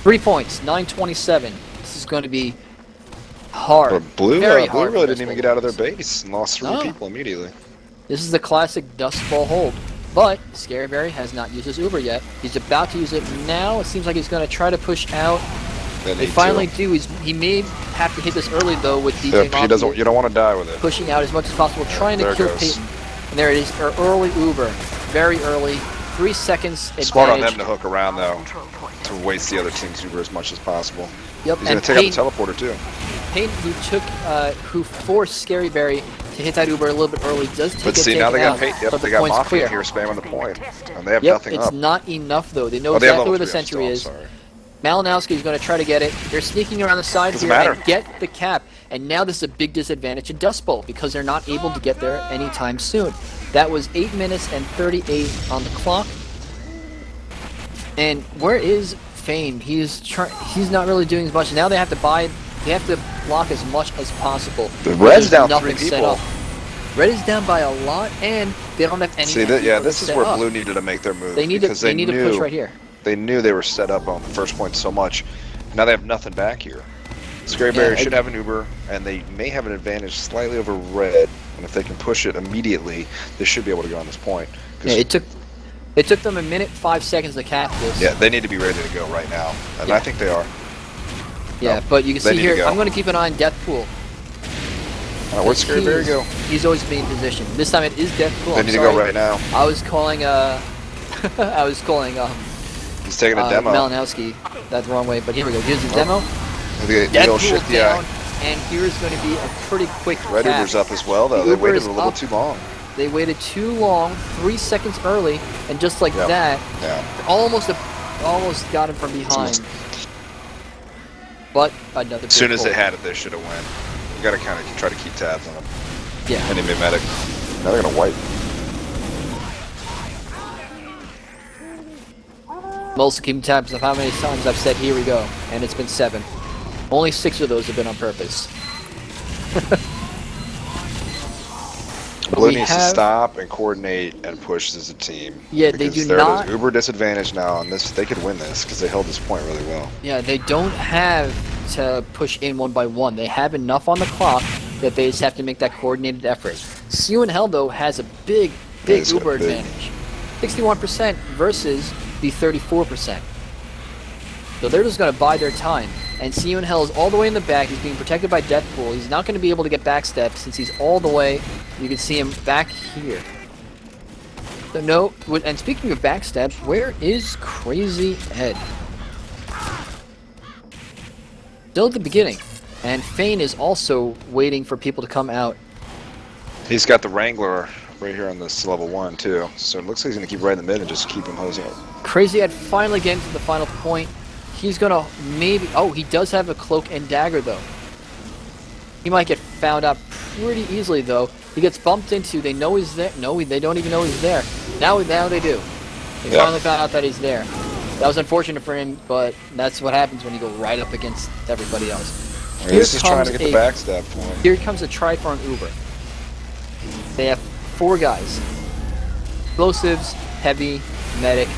3 points, 9:27. This is going to be hard. But Blue really didn't even get out of their base and lost 3 people immediately. This is the classic Dustbowl hold. But Scaryberry has not used his Uber yet. He's about to use it now. It seems like he's going to try to push out. They finally do. He may have to hit this early though with DJ. He doesn't. You don't want to die with it. Pushing out as much as possible, trying to kill Peyton. And there it is. Early Uber, very early. 3 seconds advantage. Smart on them to hook around though, to waste the other team's Uber as much as possible. Yep. He's going to take out the teleporter too. Peyton, who forced Scaryberry to hit that Uber a little bit early, does take But see, now they got Peyton. Yep, they got Mafia here spamming the point, and they have nothing it's up. not enough though. They know exactly where the sentry is. Sorry. Malinowski is going to try to get it. They're sneaking around the side here and get the cap. And now this is a big disadvantage in Dustbowl because they're not able to get there anytime soon. That was 8 minutes and 38 on the clock. And where is Fame? He's not really doing as much. Now they have to block as much as possible. The Red's down 3 people. Red is down by a lot, and they don't have any. See, this is where Blue needed to make their move. They need to push right here. They knew they were set up on the first point so much. Now they have nothing back here. Scaryberry should have an Uber, and they may have an advantage slightly over Red. And if they can push it immediately, they should be able to go on this point. Yeah, it took them 1 minute 5 seconds to cap this. Yeah, they need to be ready to go right now, and I think they are. Yeah, but you can see here. I'm going to keep an eye on Deathpool. Where'd Scaryberry go? He's always been in position. This time it is Deathpool. They need to go right now. I was calling He's taking a demo. Malinowski. That's the wrong way, but here we go. Here's the demo. Deathpool down, and here's going to be a pretty quick Red cap. Uber's up as well, though. They waited a little too long. They waited too long, 3 seconds early, and just like that, almost got him from behind. But another. As soon as they had it, they should have won. You got to kind of try to keep tabs on them. Yeah. Any mimetic. Now they're gonna wipe. I'm also keeping tabs of how many times I've said "here we go," and it's been 7. Only 6 of those have been on purpose. Blue needs to stop and coordinate and push as a team. Yeah, they do not. Uber disadvantage now on this. They could win this because they held this point really well. Yeah, they don't have to push in 1 by 1. They have enough on the clock that they just have to make that coordinated effort. See You in Hell, though, has a big Uber advantage. 61% versus the 34%. So they're just going to bide their time. And See You in Hell is all the way in the back. He's being protected by Dustbowl. He's not going to be able to get backstep since he's all the way. You can see him back here. So no, and speaking of backsteps, where is Crazy Ed? Still at the beginning. And Fane is also waiting for people to come out. He's got the Wrangler right here on this level 1 too. So it looks like he's gonna keep right in the mid and just keep him hosing it. Crazy Ed finally getting to the final point. He's gonna maybe... Oh, he does have a cloak and dagger though. He might get found out pretty easily though. He gets bumped into. They know he's there. No, they don't even know he's there. Now they do. They finally found out that he's there. That was unfortunate for him, but that's what happens when you go right up against everybody else. He's just trying to get the backstab for him. Here comes a Triforn Uber. They have 4 guys. Explosives, heavy, medic,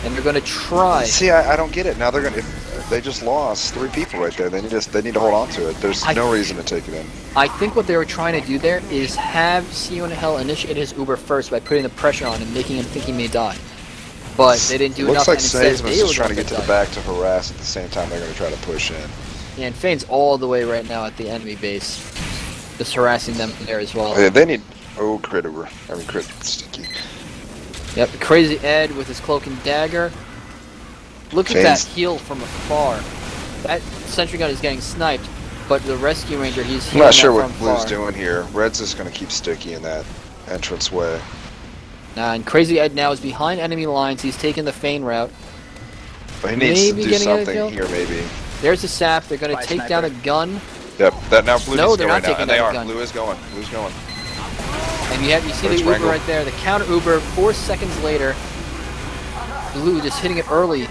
and they're going to try. See, I don't get it. Now they're going to... They just lost 3 people right there. They need to hold on to it. There's no reason to take it in. I think what they were trying to do there is have See You in Hell initiate his Uber first by putting the pressure on and making him think he may die. But they didn't do enough. Looks like and Sazeman's just trying to get to the back to harass at the same time they're going to try to push in. Yeah, and Fane's all the way right now at the enemy base. Just harassing them there as well. Yeah, they need... Oh, crit Uber. I mean, crit sticky. Yep, Crazy Ed with his cloak and dagger. Look at that heal from afar. That sentry gun is getting sniped, but the rescue ranger, he's I'm healing not sure that what from Blue's far. doing here. Red's just going to keep sticky in that entrance way. And Crazy Ed now is behind enemy lines. He's taking the Fane route. But he needs Maybe to do getting a something kill? here, maybe. There's the sap. They're going to take down a gun. Yep, that now Blue No, needs to they're go not right now, taking and they down are. a gun. Blue is going. Blue's going. And you see There's the Uber Wrangle. right there. The counter Uber, 4 seconds later. Blue just hitting it early.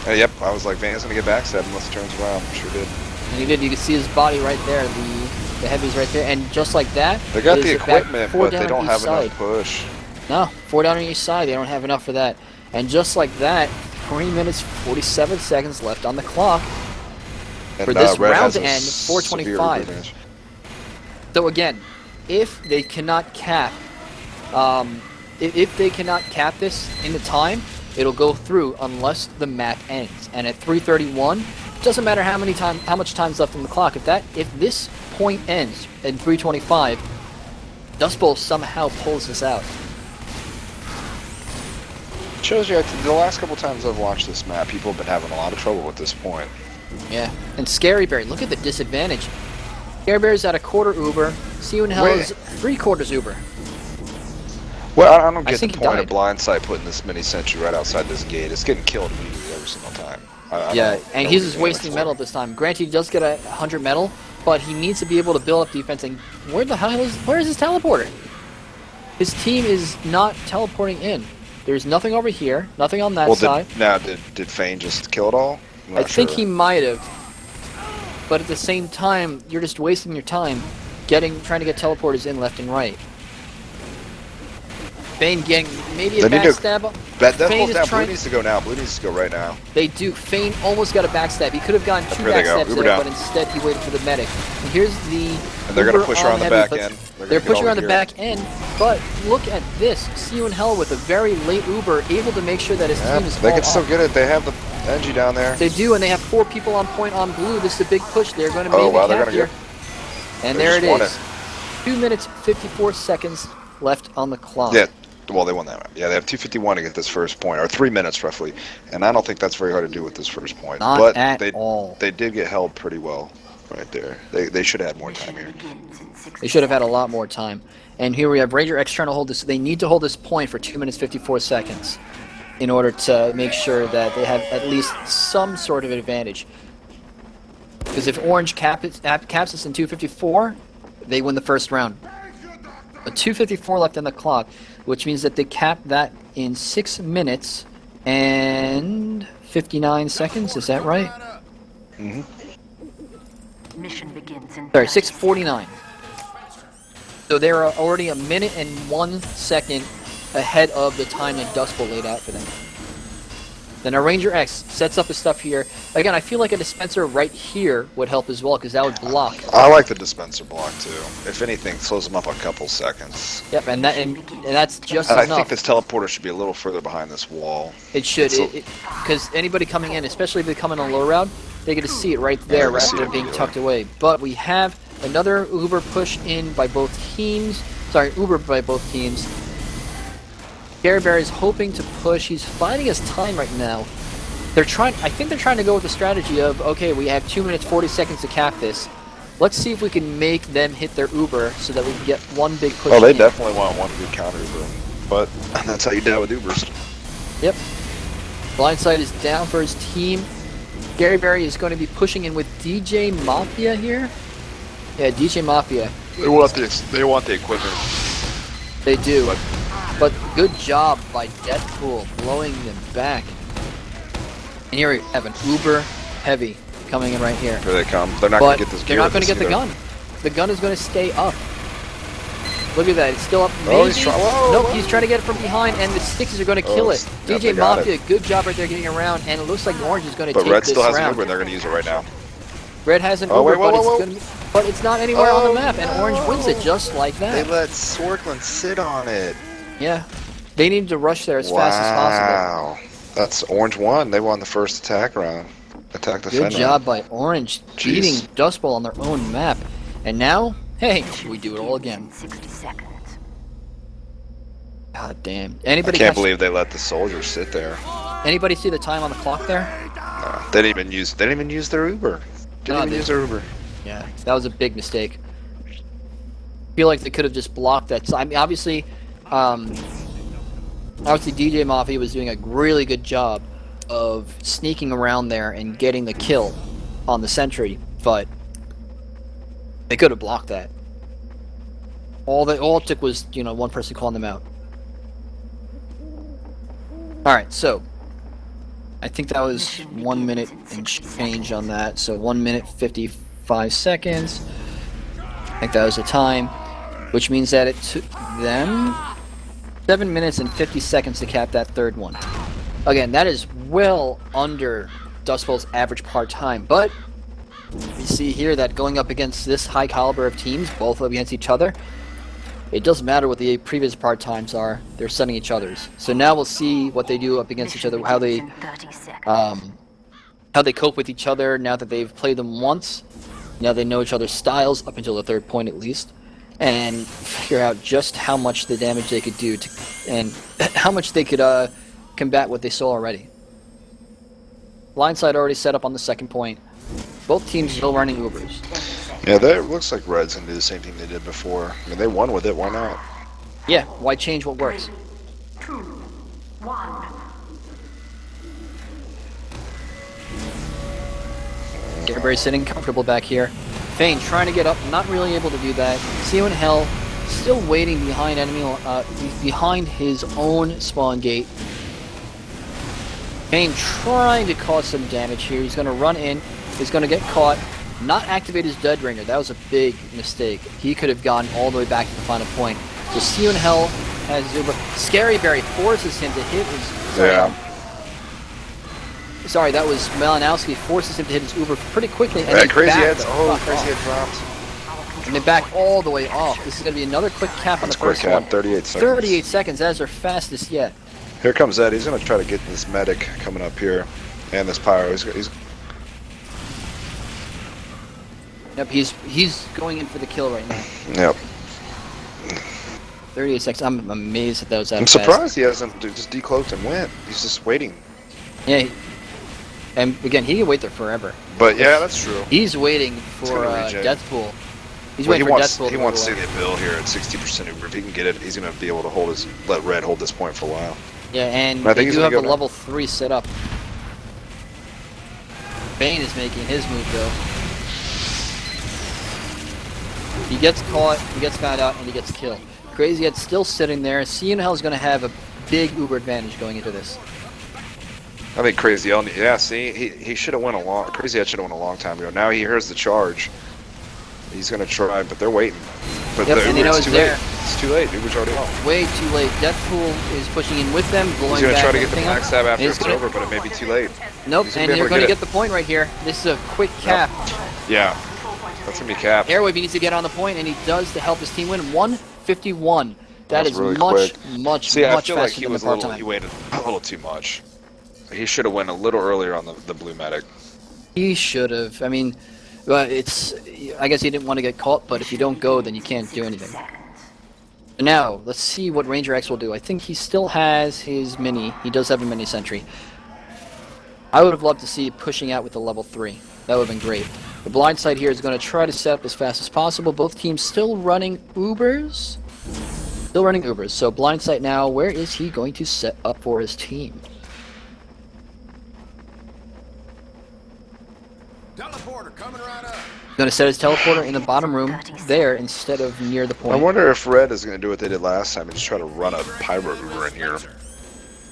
Yep, I was like, Van's going to get backstab unless he turns around. Sure did. And he did. You can see his body right there. The heavy's right there. And just like that, They got it the is back equipment, 4 but down they on don't each have side. enough push. No, 4 down on each side. They don't have enough for that. And just like that, 3 minutes, 47 seconds left on the clock And, for this Red round has a to end, severe 4:25. advantage. So again, if they cannot cap, if they cannot cap this in the time, it'll go through unless the map ends. And at 3:31, doesn't matter how much time's left on the clock. If this point ends in 3:25, Dustbowl somehow pulls this out. Shows you, the last couple times I've watched this map, people have been having a lot of trouble at this point. Yeah, and Scary Berry, look at the disadvantage. Scary Berry's at a quarter Uber. See You in Hell is 3/4 Uber. Well, I don't get the think he point of died. blindside putting this mini sentry right outside this gate. It's getting killed immediately every single time. I Yeah, don't and know he's what just doing wasting for. metal at this time. Granted, he does get 100 metal, but he needs to be able to build up defense. And where is his teleporter? His team is not teleporting in. There's nothing over here, nothing on that side. Did Fane just kill it all? I'm I not think sure. he might have, but at the same time, you're just wasting your time trying to get teleporters in left and right. Fane getting maybe a They need to- backstab. That's Fane almost is down. trying- Blue needs to go now. Blue needs to go right now. They do. Fane almost got a backstab. He could have gotten 2 Here they go. backstabs Uber there, down. but instead he waited for the medic. And here's the. And they're gonna Uber push around the heavy, back but end. They're They're gonna get pushing over around the here. back end, but look at this. See You in Hell with a very late Uber, able to make sure that his Yeah, team is they all can still up. get it. They have the Engie down there. They do, and they have 4 people on point on Blue. This is a big push. They're going to make Oh, wow, a they're cap gonna here. get... And they there it just won is. 2 minutes, 54 seconds left on the clock. Yeah, well, they won that map. Yeah, they have 2:51 to get this first point, or 3 minutes roughly. And I don't think that's very hard to do with this first point. Not but at they, all. They did get held pretty well right there. They should have had more time here. Begins in 60 They should have had a lot more time. And here we have Ranger X trying to hold this. They need to hold this point for 2 minutes, 54 seconds in order to make sure that they have at least some sort of advantage. Because if Orange caps this in 2:54, they win the first round. But 2:54 left on the clock, which means that they cap that in 6 minutes and 59 seconds. Is that right? Mm-hmm. Mission begins in Sorry, 30 6:49. So they're already a minute and 1 second ahead of the time that Dustbowl laid out for them. Then a Ranger X sets up his stuff here. Again, I feel like a dispenser right here would help as well, because that would block. I like the dispenser block too. If anything, slows them up a couple seconds. Yep, and that's just And I enough. think this teleporter should be a little further behind this wall. It should, So- because anybody coming in, especially if they come in on low route, they get to see it right there, they rather see than it, being yeah. tucked away. But we have another Uber push in by both teams. Sorry, Uber by both teams. Gary Bear is hoping to push. He's finding his time right now. I think they're trying to go with the strategy of, okay, we have 2 minutes 40 seconds to cap this. Let's see if we can make them hit their Uber so that we can get one big push. Well, they in. definitely want one good counter Uber, but that's how you deal with Ubers. Yep. Blindside is down for his team. Gary Berry is going to be pushing in with DJ Mafia here. Yeah, DJ Mafia. They want the equipment. They do. But good job by Deathpool blowing them back. And here we have an Uber heavy coming in right here. Here they come. They're not But going to get this they're gear not going to with get the this gun. The gun is going to stay up. Look at that. It's still up. Oh, Maybe. he's whoa, Nope, whoa. he's trying to get it from behind, and the Stixies are going to kill it. yeah, they DJ got Mafia, it. good job right there getting around, and it looks like Orange is going to But take Red this still has an round. Uber and they're going to use it right now. Red has an Oh, Uber, wait, whoa, but, whoa, it's gonna be, but it's not anywhere on the map, and Orange wins it just like They that. let Swarkland sit on it. Yeah. They need to rush there as fast as possible. Wow. That's Orange won. They won the first attack round. Attack Good defend job round. by Orange, Jeez. beating Dustbowl on their own map. And now, hey, we do it all again. 60 seconds. God damn. I Anybody can't catch- believe they let the soldiers sit there. Anybody see the time on the clock there? No, they didn't even use their Uber. Didn't No, even they- use their Uber. Yeah, that was a big mistake. Feel like they could have just blocked that. So, I mean, obviously DJ Mafia was doing a really good job of sneaking around there and getting the kill on the sentry, but they could have blocked that. All it took was, one person calling them out. Alright, so I think that was 1 minute and change on that. So 1 minute 55 seconds. I think that was the time, which means that it took them 7 minutes and 50 seconds to cap that third one. Again, that is well under Dustbowl's average par time, but you see here that going up against this high caliber of teams, both up against each other, it doesn't matter what the previous par times are, they're setting each other's. So now we'll see what they do up against each other, how they Mission begins in 30 seconds. cope with each other now that they've played them once. Now they know each other's styles up until the third point at least, and figure out just how much the damage they could do and how much they could combat what they saw already. Blindside already set up on the second point. Both teams still running Ubers. Yeah, that looks like Red's gonna do the same thing they did before. I mean, they won with it. Why not? Yeah, why change what works? 2, 1. Everybody's sitting comfortable back here. Fane trying to get up, not really able to do that. Seo in Hell still waiting behind behind his own spawn gate. Fane trying to cause some damage here. He's going to run in. He's going to get caught. Not activate his Dead Ringer. That was a big mistake. He could have gone all the way back to the final point. So Seo in Hell has Uber. Scary Berry forces him to hit his. Sorry, that was Malinowski forces him to hit his Uber pretty quickly, and Yeah, they Crazy back Head's. the Oh, fuck Crazy off. Head dropped. And they back all the way off. This is going to be another quick cap on That's the first quick cap, one. 38 seconds. 38 seconds. That is their fastest yet. Here comes Ed. He's gonna try to get this medic coming up here, and this pyro. He's Yep, he's going in for the kill right now. yep. 38 seconds. I'm amazed that was that I'm fast. surprised he hasn't just decloaked and went. He's just waiting. Yeah. And again, he can wait there forever. But yeah, that's true. He's waiting for gonna reject. Deathpool. He's Well, he waiting for wants Deathpool. he wants to see the bill here at 60% Uber. If he can get it, he's gonna be able to let Red hold this point for a while. Yeah, and I think they he's do gonna have go a down. level 3 set up. Bane is making his move though. He gets caught, he gets found out, and he gets killed. Crazy Head's still sitting there. Seeing Hell is going to have a big Uber advantage going into this. I think Crazy L. Yeah, see, he should have went Crazy Head should have went a long time ago. Now he hears the charge. He's gonna try, but they're waiting. But Yep, the and Uber, you know it's it's too there. late. It's too late. Uber's already off. Way too late. Deathpool is pushing in with them, blowing He's going to back try to get the everything up. backstab after He's it's gonna- over, but it may be too late. Nope, He's gonna and be able they're to going to get get the point right here. This is a quick cap. Yeah. That's going to be capped. Airwave needs to get on the point, and he does to help his team win. 151. That That's is really much, quick. much, See, I much feel like faster he than was the a little, part-time. he waited a little too much. He should have went a little earlier on the blue medic. He should have. I mean, it's. I guess he didn't want to get caught, but if you don't go, then you can't do anything. Now, let's see what Ranger X will do. I think he still has his mini. He does have a mini sentry. I would have loved to see it pushing out with the level 3. That would have been great. The blind side here is going to try to set up as fast as possible. Both teams still running Ubers. Still running Ubers. So blind sight now, where is he going to set up for his team? Teleporter coming right up. Going to set his teleporter in the bottom room there instead of near the I point. wonder if Red is going to do what they did last time and just try to run a Pyro Uber in here.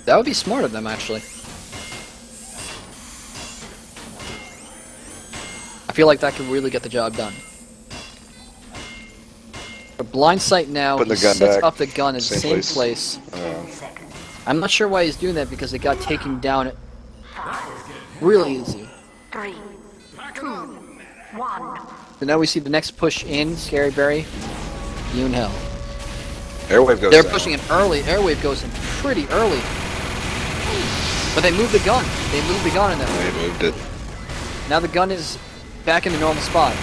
That would be smart of them, actually. I feel like that could really get the job done. The blind sight now, Put he the gun sets back. up the gun in the same Same place. place. I'm not sure why he's doing that because it got taken down really easy. 3, 2, 1. So now we see the next push in, Scary Berry, you in hell. Airwave goes They're down. pushing in early, Airwave goes in pretty early. But they moved the gun. They moved the gun in there. They moved it. Now the gun is back in the normal spot.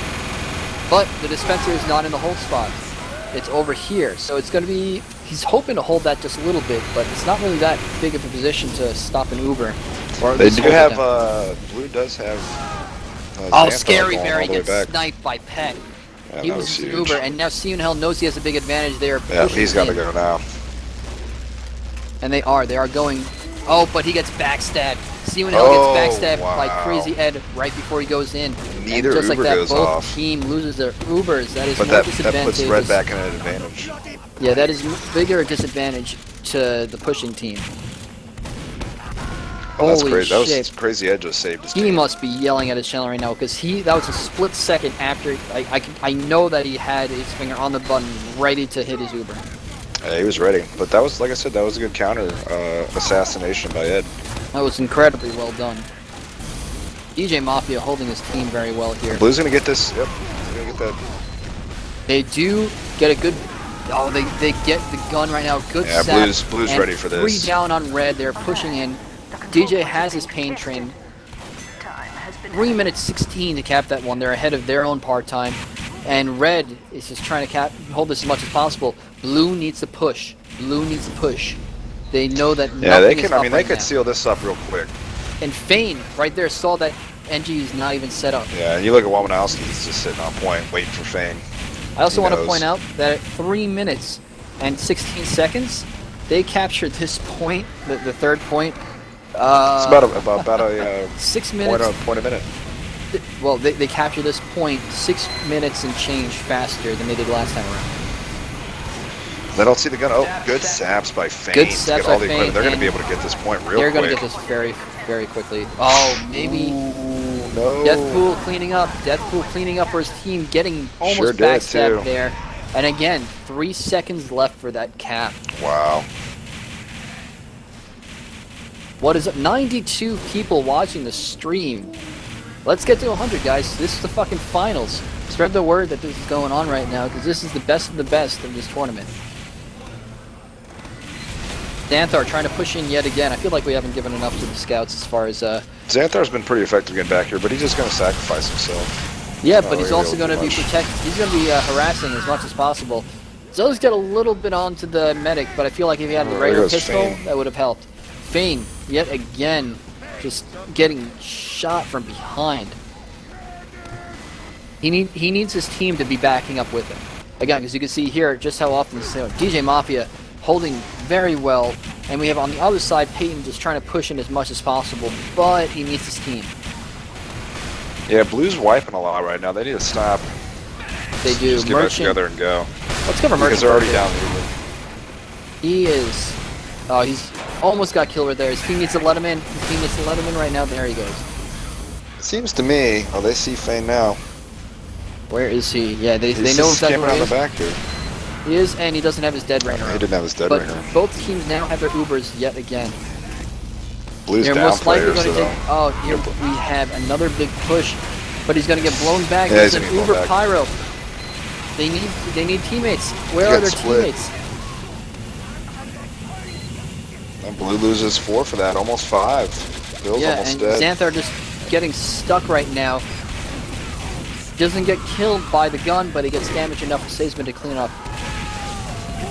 But the dispenser is not in the hold spot. It's over here. So it's going to be... He's hoping to hold that just a little bit, but it's not really that big of a position to stop an Uber. Or at They least do hold it have, down. Blue does have... Oh, Xanthar Scary going Berry all the way gets back. sniped by Peck. Yeah, He that was huge. Uber, and now See and Hell knows he has a big advantage there. Yeah, he's got to go now. And they are going... Oh, but he gets backstabbed. See and Hell Oh, gets backstabbed by wow. Crazy Ed right before he goes in. Neither and just Uber like that, goes both off. team loses their Ubers. That is But more that disadvantageous. puts Red back in an advantage. Yeah, that is bigger disadvantage to the pushing team. Oh, that's Holy crazy. That shit. was Crazy Ed just saved his He team. must be yelling at his channel right now because that was a split second after. I know that he had his finger on the button ready to hit his Uber. Yeah, he was ready. But that was, like I said, that was a good counter assassination by Ed. That was incredibly well done. DJ Mafia holding his team very well here. Blue's gonna get this. Yep, he's gonna get that. They do get a good. Oh, they get the gun right now. Good Yeah, sap, Blue's and ready for this. 3 down on Red. They're pushing in. DJ has his pain train. 3 minutes 16 to cap that one. They're ahead of their own part time. And Red is just trying to hold this as much as possible. Blue needs to push. Blue needs to push. They know that Yeah, they nothing is can. I up mean, right they could now. seal this up real quick. And Fane, right there, saw that NG is not even set up. Yeah, and you look at Wamanowski, he's just sitting on point, waiting for Fane. I also He want to knows. point out that at 3 minutes and 16 seconds, they captured this point, the third point. It's about a 6 minutes. point a minute. Well, they captured this point 6 minutes and change faster than they did last time around. They don't see the gun. Oh, good saps by Fane. Good to saps get all by the equipment. Fane, They're going to and be able to get this point real They're quick. going to get this very, very quickly. Oh, maybe No. Deathpool cleaning up. Deathpool cleaning up for his team, getting almost Sure did, backstabbed too. there. And again, 3 seconds left for that cap. Wow. What is it? 92 people watching the stream. Let's get to 100, guys. This is the fucking finals. Spread the word that this is going on right now, because this is the best of this tournament. Xanthar trying to push in yet again. I feel like we haven't given enough to the scouts as far as... Xanthar's been pretty effective getting back here, but he's just going to sacrifice himself. Yeah, Oh, but he's he also will going to do be much. protecting. He's going to be harassing as much as possible. Zoe's got a little bit onto the medic, but I feel like if he had the Oh, there regular goes pistol, Fane. that would have helped. Fane, yet again, just getting shot from behind. He needs his team to be backing up with him. Again, because you can see here just how often DJ Mafia holding very well, and we have on the other side Peyton just trying to push in as much as possible, but he needs his team. Yeah, Blue's wiping a lot right now. They need to stop. They do. Just get back Merchant, together and go. let's cover Merchant. Because they're already first. down the Uber. He is. Oh, he's almost got killed right there. His team needs to let him in. His team needs to let him in right now. There he goes. It seems to me, oh, they see Fane now. Where is he? Yeah, they He's know just exactly skimming where on he the is. back here. He is, and he doesn't have his dead ringer. He didn't have his dead But ringer. both teams now have their Ubers yet again. Blue's They're down most likely players, going to so take. Oh, here we have another big push, but he's going to get blown back. Yeah, There's he's an gonna get blown Uber back. Pyro. They need teammates. Where He are got their split. teammates? and Blue loses 4 for that, almost 5. Bill's Yeah, almost and dead. Xanthar just getting stuck right now. Doesn't get killed by the gun, but he gets damage enough for Sazeman to clean up.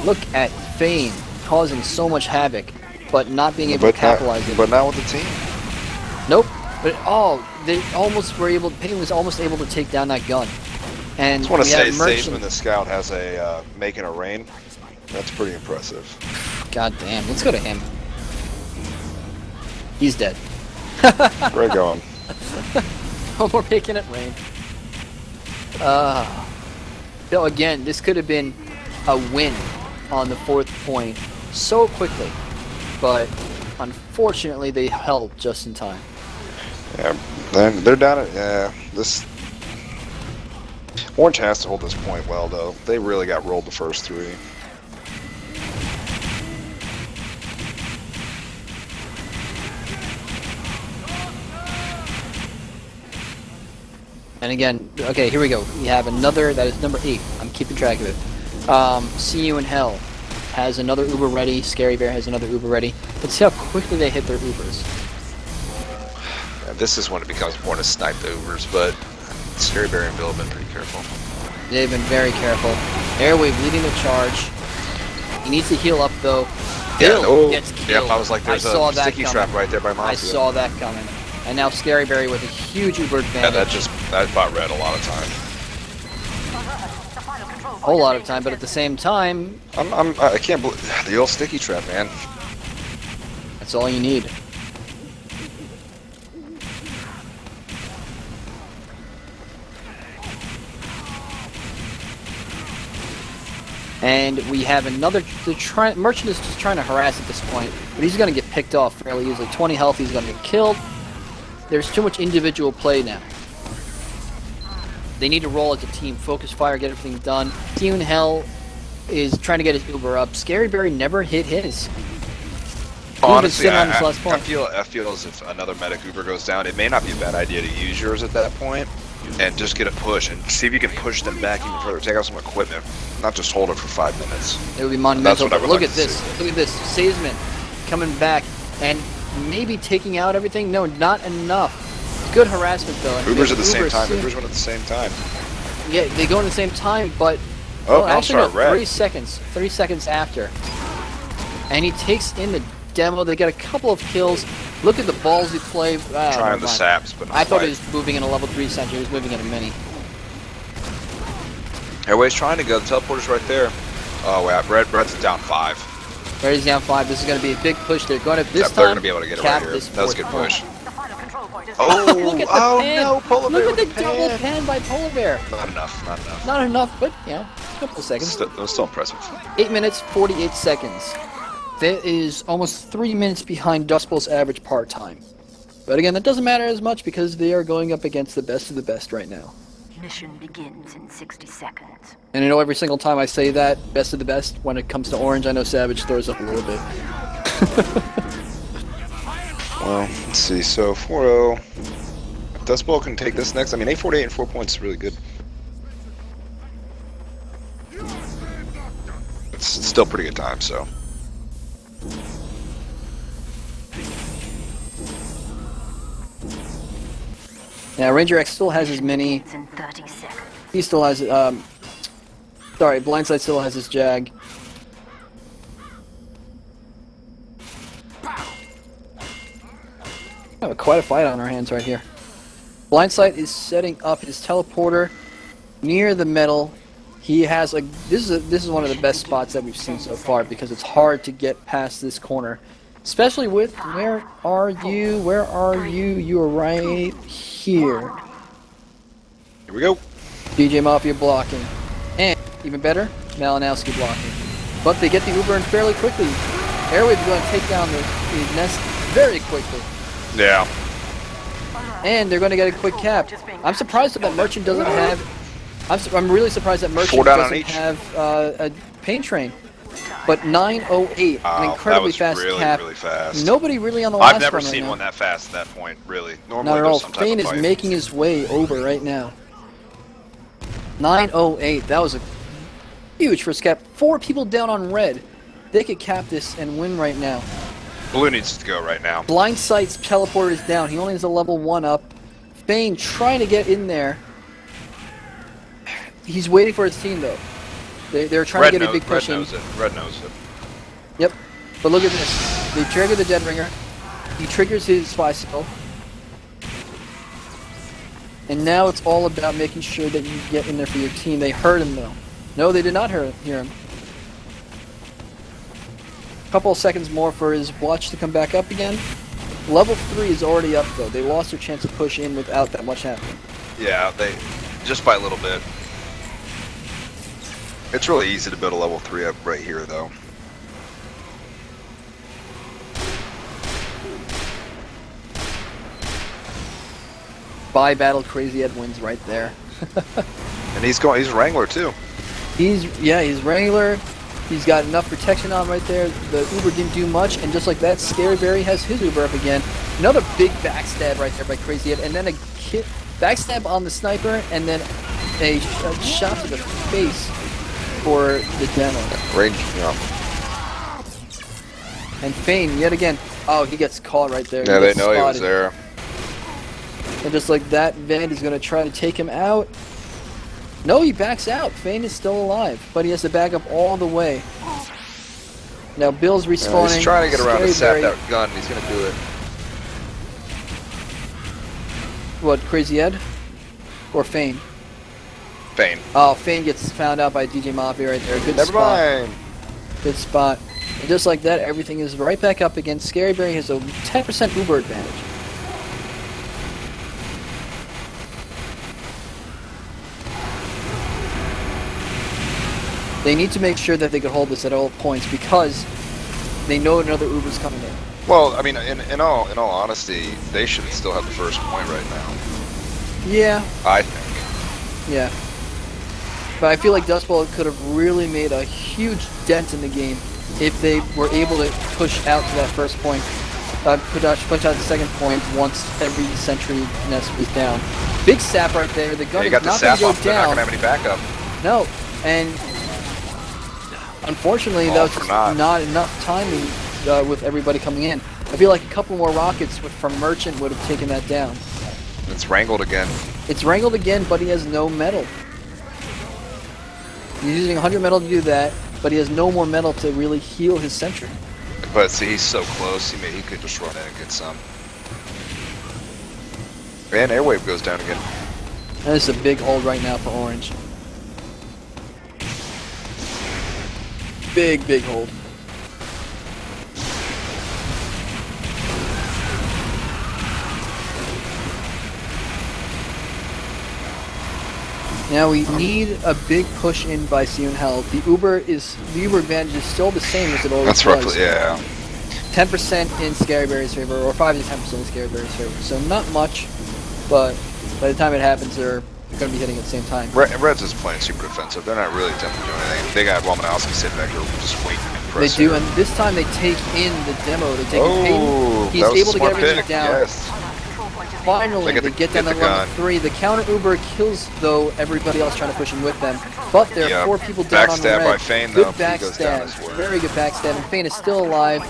Look at Fane causing so much havoc, but not being able to capitalize it. But not with the team. Nope. But they almost were able. Payne was almost able to take down that gun. And I just want to we say, have Merchant. Sazeman, the scout, has a making a rain. That's pretty impressive. God damn. Let's go to him. He's dead. Great going. We're making it rain. So again, this could have been a win on the 4th point so quickly, but unfortunately they held just in time. Yeah, they're down at this. Orange has to hold this point well, though. They really got rolled the first 3. And again, okay, here we go. We have another, that is number 8. I'm keeping track of it. See You in Hell has another Uber ready. Scary Bear has another Uber ready. Let's see how quickly they hit their Ubers. Yeah, this is when it becomes important to snipe the Ubers, but Scary Bear and Bill have been pretty careful. They've been very careful. Airwave leading the charge. He needs to heal up though. Bill gets killed. Yep, I was like, there's saw a that sticky coming. trap right there by Mafia. I saw that coming. And now Scary Berry with a huge Uber Yeah, advantage. that bought Red a lot of time. A whole lot of time, but at the same time, I can't believe the old sticky trap, man. that's all you need. And we have another. Merchant is just trying to harass at this point, but he's going to get picked off fairly easily. 20 health, he's going to get killed. There's too much individual play now. They need to roll as a team, focus fire, get everything done. Team in Hell is trying to get his Uber up. Scary Berry never hit his. Honestly, on this last I point. feel as if another medic Uber goes down, it may not be a bad idea to use yours at that point and just get a push and see if you can push them back even further. Take out some equipment, not just hold it for 5 minutes. It would be monumental. That's what I would Look like at to this. see. Look at this. Sazeman coming back and maybe taking out everything. No, not enough. Good harassment though. And Ubers at the same Ubers time. soon- Ubers went at the same time. Yeah, they go at the same time, but Oh, I'm actually sorry, no, Red. 3 seconds. 3 seconds after. And he takes in the demo. They get a couple of kills. Look at the ballsy play. Trying never the mind. saps, but I thought he he was moving in a level 3 center. He was moving in a mini. Everybody's trying to go. The teleporter's right there. Oh, wow. Red's down 5. Reddy's down 5. This is going to be a big push. They're going to this Yep, they're time gonna be able to get it cap right here. this That was a good 4th point. push. The final control point is Oh, Look at the oh pan. no, Polar Bear Look at with the double pan by Polar Bear. Not enough, not enough. Not enough, but yeah, a couple of seconds. That was still impressive. 8 minutes, 48 seconds. That is almost 3 minutes behind Dustbowl's average part time. But again, that doesn't matter as much because they are going up against the best of the best right now. mission begins in 60 seconds. And you know, every single time I say that, best of the best, when it comes to Orange, I know Savage throws up a little bit. Well, let's see. So 4-0. Dustbowl can take this next. I mean, 848 and 4 points is really good. It's still pretty good time, so. Now, Ranger X still has his mini. It's in 30 seconds. He still has, sorry, Blindside still has his Jag. We have quite a fight on our hands right here. Blindside is setting up his teleporter near the middle. He has a this is one of the best spots that we've seen so far because it's hard to get past this corner, especially with where are you? Where are you? You are right here. Here we go. DJ Mafia blocking, and even better, Malinowski blocking. But they get the Uber in fairly quickly. Airwave's going to take down the nest very quickly. Yeah. And they're going to get a quick cap. I'm surprised that Merchant doesn't have. I'm really surprised that Merchant 4 down on doesn't each. have Pain Train. But 9:08, Wow, an incredibly that was fast really, cap. really fast. Nobody really on the last I've never run right seen now. one that fast at that point, really. Normally Not at there's all. some type Fane of is fight. making his way over right now. 9:08. That was a huge first cap. 4 people down on red. They could cap this and win right now. Blue needs to go right now. Blind Sight's teleporter is down. He only has a level 1 up. Fane trying to get in there. He's waiting for his team though. They're trying to get a big push in. Red knows it. Yep. But look at this. They trigger the Dead Ringer. He triggers his bicycle. And now it's all about making sure that you get in there for your team. They heard him though. No, they did not hear him. A couple of seconds more for his watch to come back up again. Level 3 is already up though. They lost their chance to push in without that much happening. Yeah, they just by a little bit. It's really easy to build a level 3 up right here, though. By battle, Crazy Ed wins right there. And he's a Wrangler too. He's Wrangler. He's got enough protection on right there. The Uber didn't do much, and just like that, Scary Barry has his Uber up again. Another big backstab right there by Crazy Ed, and then a backstab on the sniper, and then a shot to the face for the demo. Range, yeah. And Fane, yet again, oh, he gets caught right there. Yeah, He they gets know he was spotted. there. And just like that, Van is going to try to take him out. No, he backs out. Fane is still alive, but he has to back up all the way. Now Bill's respawning. He's trying to get around to Scary sap Barry- that gun. He's gonna do it. What, Crazy Ed? Or Fane? Fane. Oh, Fane gets found out by DJ Mafia right there. Good Never spot. mind. Good spot. And just like that, everything is right back up again. Scary Barry has a 10% Uber advantage. They need to make sure that they can hold this at all points because they know another Uber's coming in. Well, I mean, in all honesty, they should still have the first point right now. Yeah, I think. yeah. But I feel like Dustbowl could have really made a huge dent in the game if they were able to push out to that first point. Push out the second point once every sentry nest was down. Big sap right there. The Yeah, gun you is got the not going sap to go off. They're not down. gonna have any backup. No, and unfortunately, All that was for just naught. not enough timing with everybody coming in. I feel like a couple more rockets from Merchant would have taken that down. It's wrangled again. It's wrangled again, but he has no metal. He's using 100 metal to do that, but he has no more metal to really heal his sentry. But see, he's so close. He could just run in and get some. And airwave goes down again. And this is a big hold right now for Orange. Big, big hold. Now we need a big push in by Sion Hell. The Uber advantage is still the same as it always That's was. roughly, yeah. 10% in Scary Barry's favor, or 5 to 10% in Scary Barry's favor. So not much, but by the time it happens, they're going to be hitting at the same time. Reds is playing super defensive. They're not really attempting to do anything. They got Romanowski sitting back here just waiting and They pressing. do, and this time they take in the demo. They take in Oh, Peyton. He's that was able a to get smart everything pick. down. Yes. Finally, They they get get down the to level gun. 3. The counter Uber kills, though, everybody else trying to push in with them. But there are Yeah. 4 people down on Backstab red. by Fane, Good though. He goes down backstab. as well. Very good backstab. And Fane is still alive.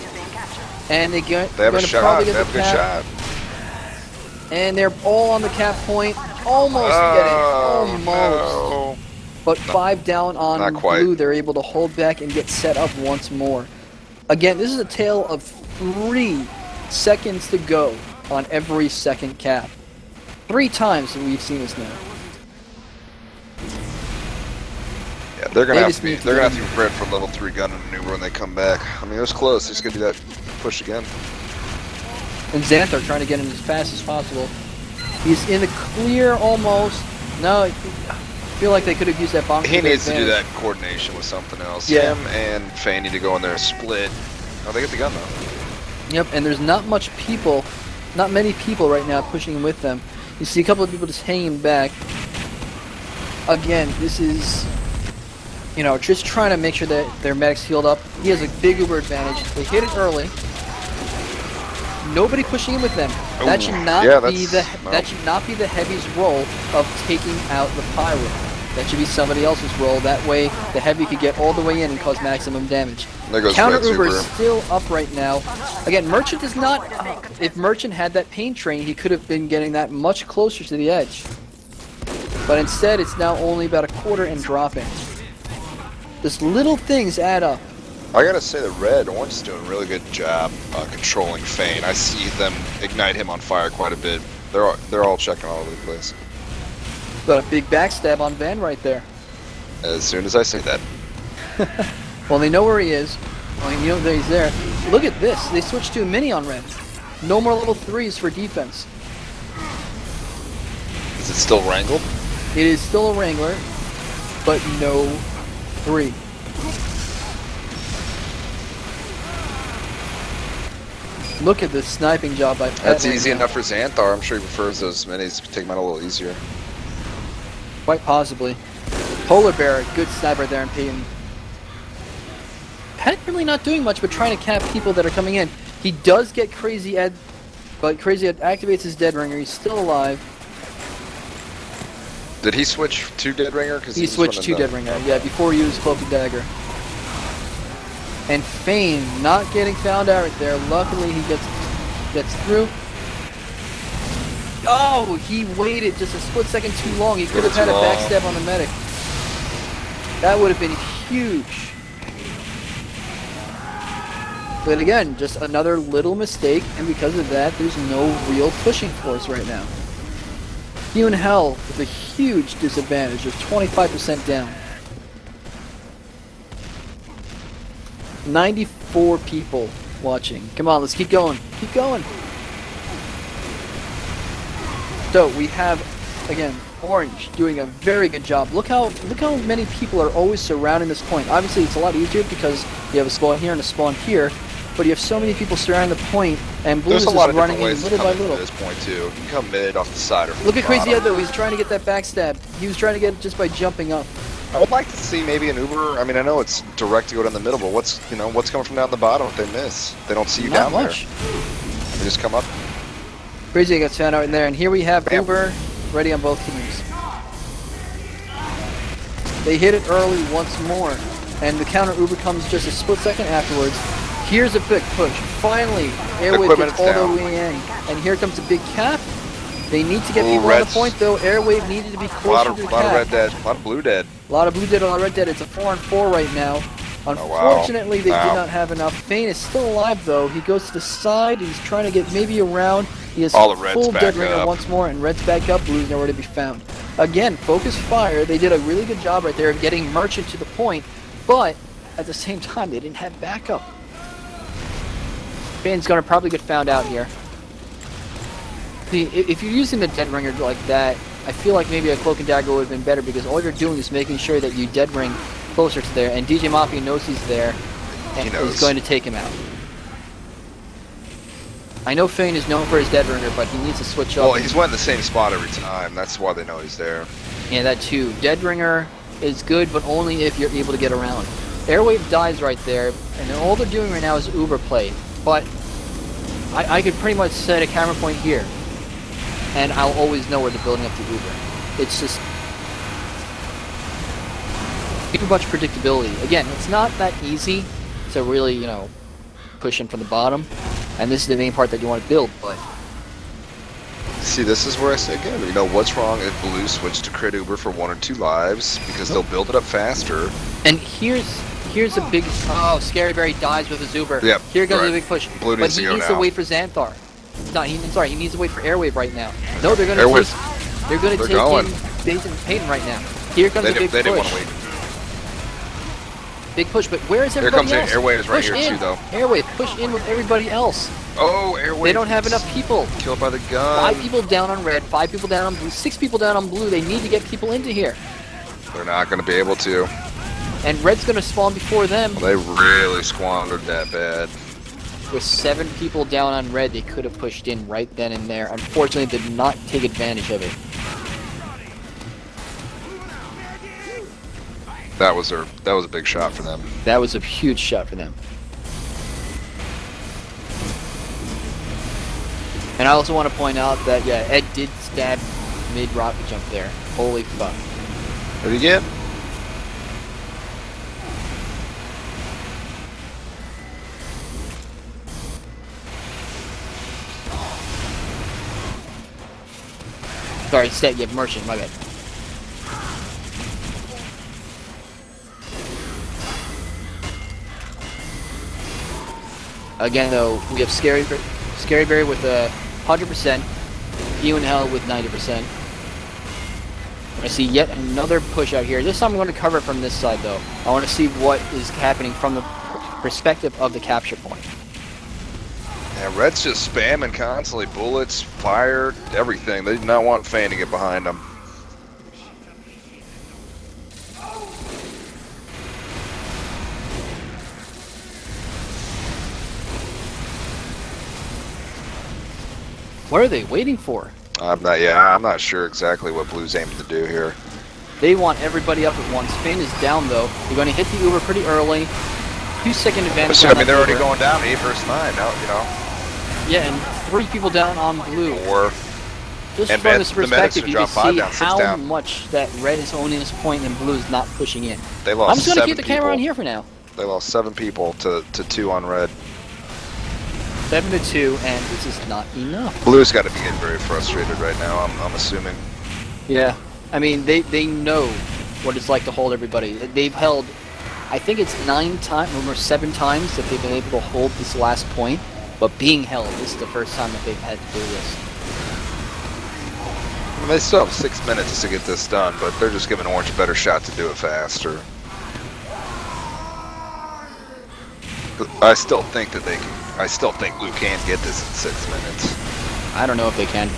And they're They have going a to shot. probably They get have a the good cap. shot. And they're all on the cap point. Almost get it. Almost. No. But 5 down on Not quite. blue, they're able to hold back and get set up once more. Again, this is a tale of 3 seconds to go on every second cap. 3 times that we've seen this now. Yeah, they're gonna They have just to be. need to They're gonna get have to be prepared for level 3 gun and maneuver when they come back. I mean, it was close. He's gonna do that push again. And Xanthar trying to get in as fast as possible. He's in the clear almost. No, I feel like they could have used that bomb. He their needs to do advantage. that in coordination with something else. Yeah. Him and Fane need to go in there and split. Oh, they get the gun though. Yep, and there's not many people right now pushing with them. You see a couple of people just hanging back. Again, this is you know, just trying to make sure that their medics healed up. He has a big Uber advantage. They hit it early. Nobody pushing in with them. That should not be that should not be the heavy's role of taking out the pyro. That should be somebody else's role. That way, the heavy could get all the way in and cause maximum damage. There goes Counter Red's Uber Uber. is still up right now. Again, Merchant does not. If Merchant had that pain train, he could have been getting that much closer to the edge. But instead, it's now only about a quarter and dropping. Just little things add up. I gotta say that Red Orange is doing a really good job controlling Fane. I see them ignite him on fire quite a bit. They're all checking all over the place. Got a big backstab on Van right there. As soon as I say that. Well, they know where he is. Well, you know that he's there. Look at this. They switched to a mini on Red. No more level 3s for defense. Is it still Wrangled? It is still a Wrangler, but no 3. Look at this sniping job by Pet. That's right easy now. enough for Xanthar. I'm sure he prefers those minis. Take him out a little easier. Quite possibly. Polar Bear, good sniper there in Peyton. Pet really not doing much but trying to cap people that are coming in. He does get Crazy Ed, but Crazy Ed activates his Dead Ringer. He's still alive. Did he switch to Dead Ringer? He switched to Dead Ringer, yeah, before he used Cloak and Dagger. And Fane not getting found out right there. Luckily he gets through. Oh, he waited just a split second too long. He could have had a backstab on the medic. That would have been huge. But again, just another little mistake, and because of that, there's no real pushing force right now. Human Hell with a huge disadvantage of 25% down. 94 people watching. Come on, let's keep going. Keep going. So we have, again, Orange doing a very good job. Look how many people are always surrounding this point. Obviously, it's a lot easier because you have a spawn here and a spawn here, but you have so many people surrounding the point, and Blue is just running in little by little. At this point too, you can come mid off the side or from Look the at Crazy Ed bottom. though. He's trying to get that backstab. He was trying to get it just by jumping up. I would like to see maybe an Uber. I mean, I know it's direct to go down the middle, but what's coming from down the bottom if they miss? They don't see you Not down much. there. They just come up. Crazy Ed gets found out in there, and here we have Bam. Uber ready on both teams. They hit it early once more, and the counter Uber comes just a split second afterwards. Here's a big push. Finally, Airwave Equipment gets is all down. the way in, and here comes a big cap. They need to get Ooh, people on the Red's- point though. Airwave needed to be A closer lot to of the red cap. dead, a lot of blue dead. A lot of blue dead, a lot of red dead. It's a 4-on-4 right now. Oh, wow. Unfortunately, they Wow. did not have enough. Fane is still alive though. He goes to the side. He's trying to get maybe around. He has All the Reds full back dead ringer up. once more, and Red's back up. Blue's nowhere to be found. Again, focus fire. They did a really good job right there of getting Merchant to the point, but at the same time, they didn't have backup. Fane's gonna probably get found out here. See, if you're using the dead ringer like that, I feel like maybe a Cloak and Dagger would have been better because all you're doing is making sure that you dead ring closer to there, and DJ Mafia knows he's there, and He knows. is going to take him out. I know Fane is known for his dead ringer, but he needs to switch up. Well, he's went in the same spot every time. That's why they know he's there. Yeah, that too. Dead ringer is good, but only if you're able to get around. Airwave dies right there, and then all they're doing right now is Uber play. But I could pretty much set a camera point here, and I'll always know where they're building up the Uber. It's just too much predictability. Again, it's not that easy to really, you know, push in from the bottom, and this is the main part that you want to build, but See, this is where I say again, you know, what's wrong if Blue switched to crit Uber for 1 or 2 lives because they'll build it up faster. and here's a big Scary Berry dies with his Uber. Yep, Here goes right. the big push. Blue But needs he to go needs to now. wait for Xanthar. No, he needs to wait for Airwave right now. No, they're gonna Airwave. they're gonna They're take going. in Peyton right now. Here comes They the big didn't want push. to wait. Big push, but where is Here everybody comes else? Airwave is right Push here in. too, though. Airwave, push in with everybody else. Oh, Airwave. They don't have enough people. Killed by the gun. 5 people down on red, 5 people down on blue, 6 people down on blue. They need to get people into here. They're not going to be able to. And red's gonna spawn before them. They really squandered that bad. With 7 people down on red, they could have pushed in right then and there. Unfortunately, they did not take advantage of it. That was a big shot for them. That was a huge shot for them. And I also want to point out that, yeah, Ed did stab mid-rocket jump there. Holy fuck. What did he get? Sorry, yeah, merchant, my bad. Again, though, we have Scary Berry with 100%, You in Hell with 90%. I see yet another push out here. This time I'm going to cover it from this side, though. I want to see what is happening from the perspective of the capture point. Yeah, Red's just spamming constantly. Bullets, fire, everything. They do not want Fan to get behind them. What are they waiting for? I'm not sure exactly what Blue's aiming to do here. They want everybody up at once. Finn is down, though. You're going to hit the Uber pretty early. 2-second advantage. So, on I mean, that they're already Uber. going down 8 versus 9 now, you know. Yeah, and 3 people down on Blue. Or Just and from med- this the medics perspective, are you can dropped 5 see down, 6 how down. much that Red is owning this point and Blue is not pushing in. They lost I'm just going to 7 keep the camera people. on here for now. They lost 7 people to 2 on Red. 7-2, and this is not enough. Blue's got to be getting very frustrated right now, I'm assuming. Yeah, I mean, they know what it's like to hold everybody. They've held, I think it's 9 times, or 7 times that they've been able to hold this last point, but being held, this is the first time that they've had to do this. I mean, they still have 6 minutes to get this done, but they're just giving Orange a better shot to do it faster. I still think that I still think Blue can get this in 6 minutes. I don't know if they can.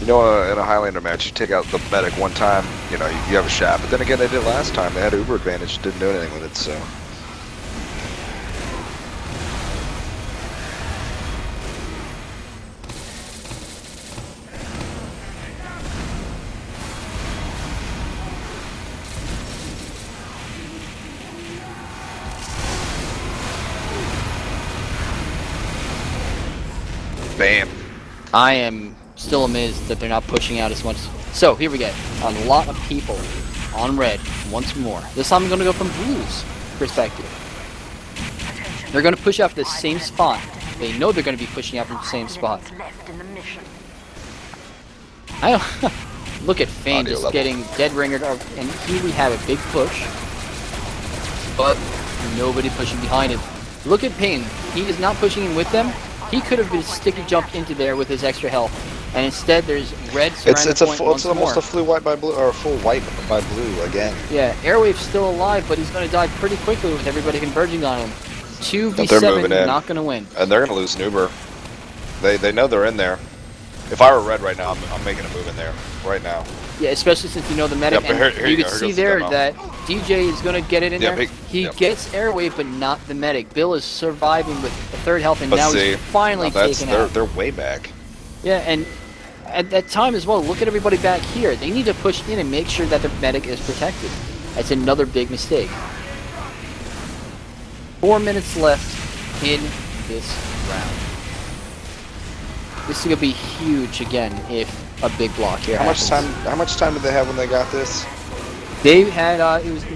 You know, in a Highlander match, you take out the medic one time, you know, you have a shot. But then again, they did it last time. They had Uber advantage, didn't do anything with it, so. Bam. I am still amazed that they're not pushing out as much. So here we get a lot of people on Red once more. This time I'm going to go from Blue's perspective. They're going to push out the same spot. They know they're going to be pushing out from the same spot. Left in the mission. I don't look at Fane Audio just level. getting dead ringered, and here we have a big push, but nobody pushing behind him. Look at Payne. He is not pushing in with them. He could have been sticky jumped into there with his extra health, and instead there's Red surrounding It's the point once almost more. a full wipe by Blue, or a full wipe by Blue again. Yeah, Airwave's still alive, but he's going to die pretty quickly with everybody converging on him. But they're 2v7, moving in. not going to win. And they're going to lose an Uber. They know they're in there. If I were Red right now, I'm making a move in there right now. Yeah, especially since you know the medic, Yep, and here you you can go, see here goes the there demo. that DJ is going to get it in Yep, there. he- He yep. gets Airwave, but not the medic. Bill is surviving with a 3rd health, and But now see, he's finally now that's, taken out. they're way back. Yeah, and at that time as well, look at everybody back here. They need to push in and make sure that their medic is protected. That's another big mistake. 4 minutes left in this round. This is going to be huge again if a big block here How happens. much time did they have when they got this? They had, it was 9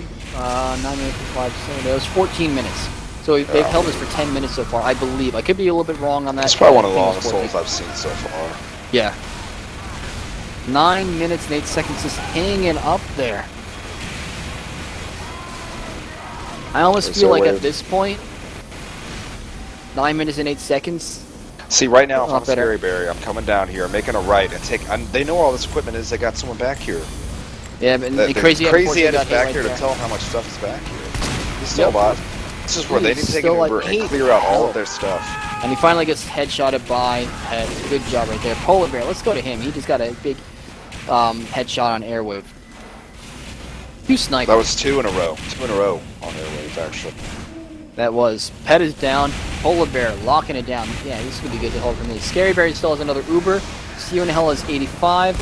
minutes, 5, 7, it was 14 minutes. So they've held this for 10 minutes so far, I believe. I could be a little bit wrong on that. It's probably but one of the I think it longest was holds 14. I've seen so far. Yeah. 9 minutes and 8 seconds just hanging up there. I almost It's feel so like weird. at this point, 9 minutes and 8 seconds. See, right now, if Lot I'm better. Scary Barry, I'm coming down here, making a right, and they know where all this equipment is. They got someone back here. Yeah, but The Crazy Crazy unfortunately Ed is got hit back right here there. to tell them how much stuff is back here. He's still Yep. alive. This is where they need He's to take an still Uber like and 8. clear out all Oh. of their stuff. And he finally gets headshotted by Head. Good job right there. Polar Bear, let's go to him. He just got a big headshot on Airwave. 2 snipers. That was 2 in a row. 2 in a row on their wave, actually. That was. Pet is down. Polar Bear locking it down. Yeah, this is going to be good to hold for me. Scary Bear still has another Uber. CU and Hell is 85.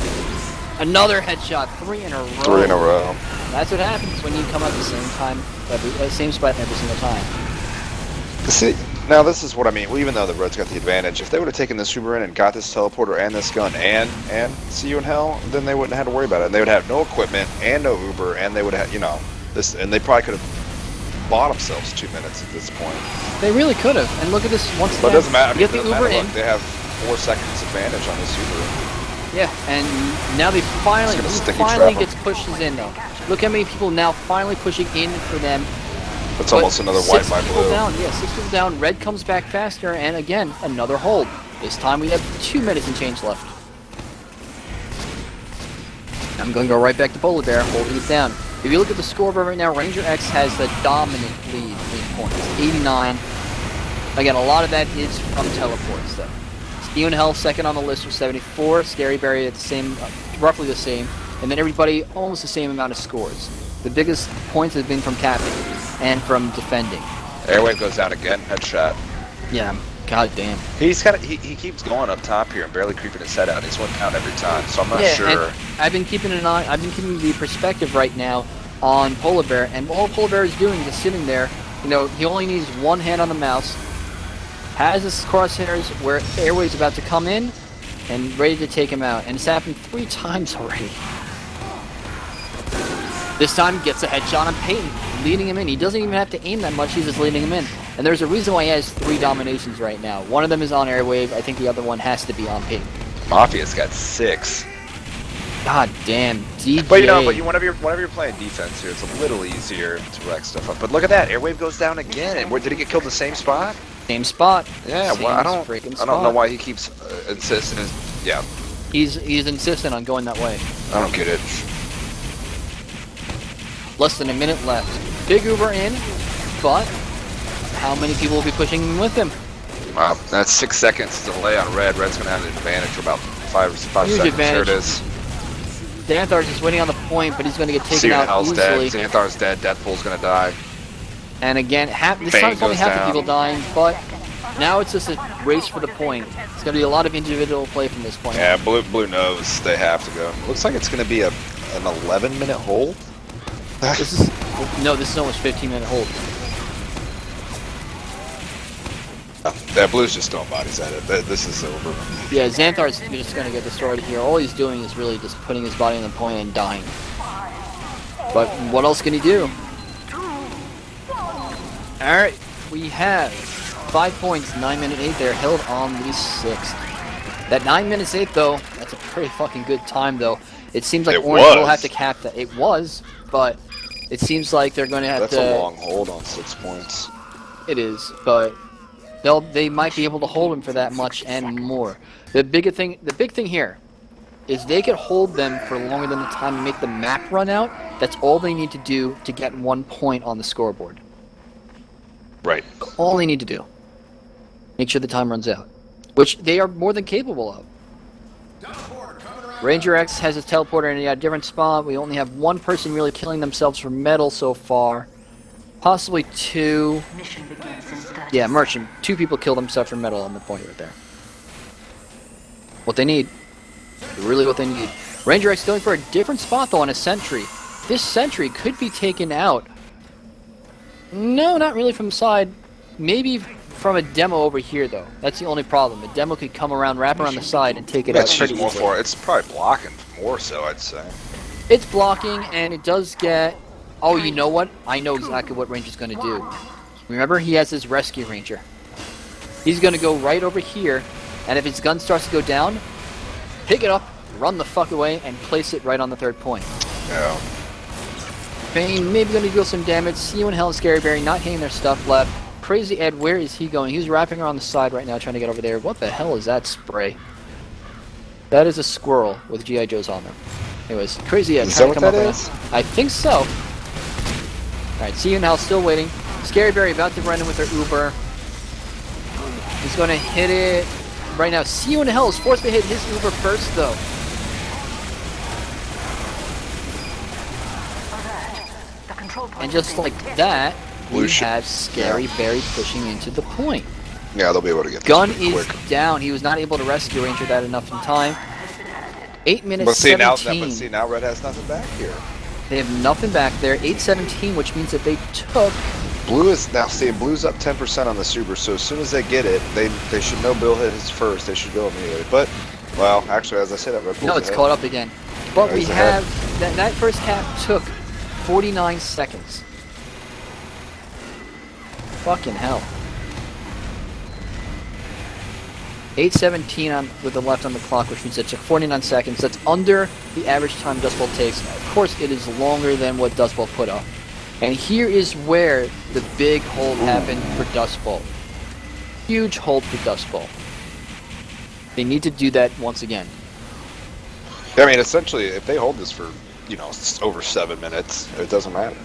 Another headshot, 3 in a row. 3 in a row. That's what happens when you come at the same time, same spot every single time. See, now this is what I mean. Well, even though the Reds got the advantage, if they would have taken this Uber in and got this teleporter and this gun and see you in hell, then they wouldn't have had to worry about it. And they would have no equipment and no Uber, and they would have, you know, this, and they probably could have bought themselves 2 minutes at this point. They really could have. And look at this once again. But it doesn't matter. I mean, You get the it doesn't Uber matter. in. Look, they have 4 seconds advantage on this Uber. Yeah, and now they finally, It's gonna sticky finally trap 'em. gets pushes in though. Look how many people now finally pushing in for them. It's But almost another white 6 by people blue. down. Yeah, 6 people down. Red comes back faster, and again, another hold. This time we have 2 minutes and change left. I'm going to go right back to Polar Bear, holding it down. If you look at the scoreboard right now, Ranger X has the dominant lead in points, 89. Again, a lot of that is from teleports, though. Steven Hell second on the list with 74. Scary Barry at the same, roughly the same, and then everybody almost the same amount of scores. The biggest points have been from capping and from defending. Airwave goes down again. Headshot. Yeah, god damn. He's kind of he keeps going up top here and barely creeping his head out. He's 1 pound every time, so I'm not Yeah, sure. and I've been keeping an eye. I've been keeping the perspective right now on Polar Bear, and all Polar Bear is doing is just sitting there. You know, he only needs one hand on the mouse. Has his crosshairs where Airwave's about to come in, and ready to take him out. And it's happened 3 times already. This time gets a headshot on Peyton, leading him in. He doesn't even have to aim that much. He's just leading him in. And there's a reason why he has 3 dominations right now. One of them is on Airwave. I think the other one has to be on Peyton. Mafia's got 6. God damn, DJ. But you know, whenever you're playing defense here, it's a little easier to rack stuff up. But look at that, Airwave goes down again. And where did he get killed in the same spot? Same spot. Yeah, Same well, I don't freaking know spot. why he keeps insisting. Yeah, He's insistent on going that way. I don't get it. Less than a minute left. Big Uber in, but how many people will be pushing with him? Wow, that's 6 seconds delay on Red. Red's gonna have an advantage for about 5 Huge seconds. advantage. There it is. Xanthar's just waiting on the point, but he's going to get taken Steven out Hell's easily. dead. Xanthar's dead. Deathpool's gonna die. And again, this Bang time it's only goes half the down. people dying, but now it's just a race for the point. It's going to be a lot of individual play from this point. Yeah, blue knows they have to go. Looks like it's gonna be an 11-minute hold. This is almost 15-minute hold. That blue's just throwing bodies at it. This is over. Yeah, Xanthar's just going to get destroyed here. All he's doing is really just putting his body on the point and dying. But what else can he do? Alright, we have 5 points, 9 minute 8 there, held on the 6th. That 9 minutes 8 though, that's a pretty fucking good time though. It seems like It Orange will was. have to cap that. It was, but it seems like they're going to have That's to... a long hold on 6 points. It is, but they might be able to hold him for that much and more. The big thing here is they could hold them for longer than the time to make the map run out. That's all they need to do to get 1 point on the scoreboard. Right. All they need to do. Make sure the time runs out, which they are more than capable of. Ranger X has his teleporter in a different spot. We only have 1 person really killing themselves for metal so far. Possibly 2. Mission begins in 30 Yeah, Merchant. 2 people killed themselves for metal on the point right there. What they need. Really what they need. Ranger X going for a different spot though on a sentry. This sentry could be taken out. No, not really from the side. Maybe from a demo over here though. That's the only problem. A demo could come around, wrap around the side, and take it out That's pretty more easily. for it. It's probably blocking more so, I'd say. It's blocking, and it does get... Oh, you know what? I know exactly what Ranger's going to do. Remember, he has his Rescue Ranger. He's going to go right over here, and if his gun starts to go down, pick it up, run the fuck away, and place it right on the 3rd point. Yeah. Bane maybe going to deal some damage. See you in Hell and Scary Barry not hitting their stuff left. Crazy Ed, where is he going? He's wrapping around the side right now, trying to get over there. What the hell is that spray? That is a squirrel with G.I. Joes on them. Anyways, Crazy Ed Is trying that to come what that up is? around. I think so. Alright, see you now, still waiting. Scary Barry about to run in with their Uber. He's going to hit it right now. See you in Hell is forced to hit his Uber first, though. The control point And has just been like detected. that, we Lucian. have Scary Barry pushing into the point. Yeah, they'll be able to get this Gun pretty is quick. down. He was not able to rescue Ranger that enough in time. 8 minutes But see, now, 17. but see, now Red has nothing back here. They have nothing back there. 8:17, which means that they took. Blue is now. See, Blue's up 10% on the super. So as soon as they get it, they should know Bill hit his first. They should go immediately. But well, actually, as I said, that Red Bull's No, it's ahead. caught up again. But Yeah, we he's ahead. have that first cap took 49 seconds. Fucking hell. 8:17 on with the left on the clock, which means it took 49 seconds. That's under the average time Dustbowl takes. Of course, it is longer than what Dustbowl put up. And here is where the big hold happened for Dustbowl. Huge hold for Dustbowl. They need to do that once again. I mean, essentially, if they hold this for over 7 minutes, it doesn't matter.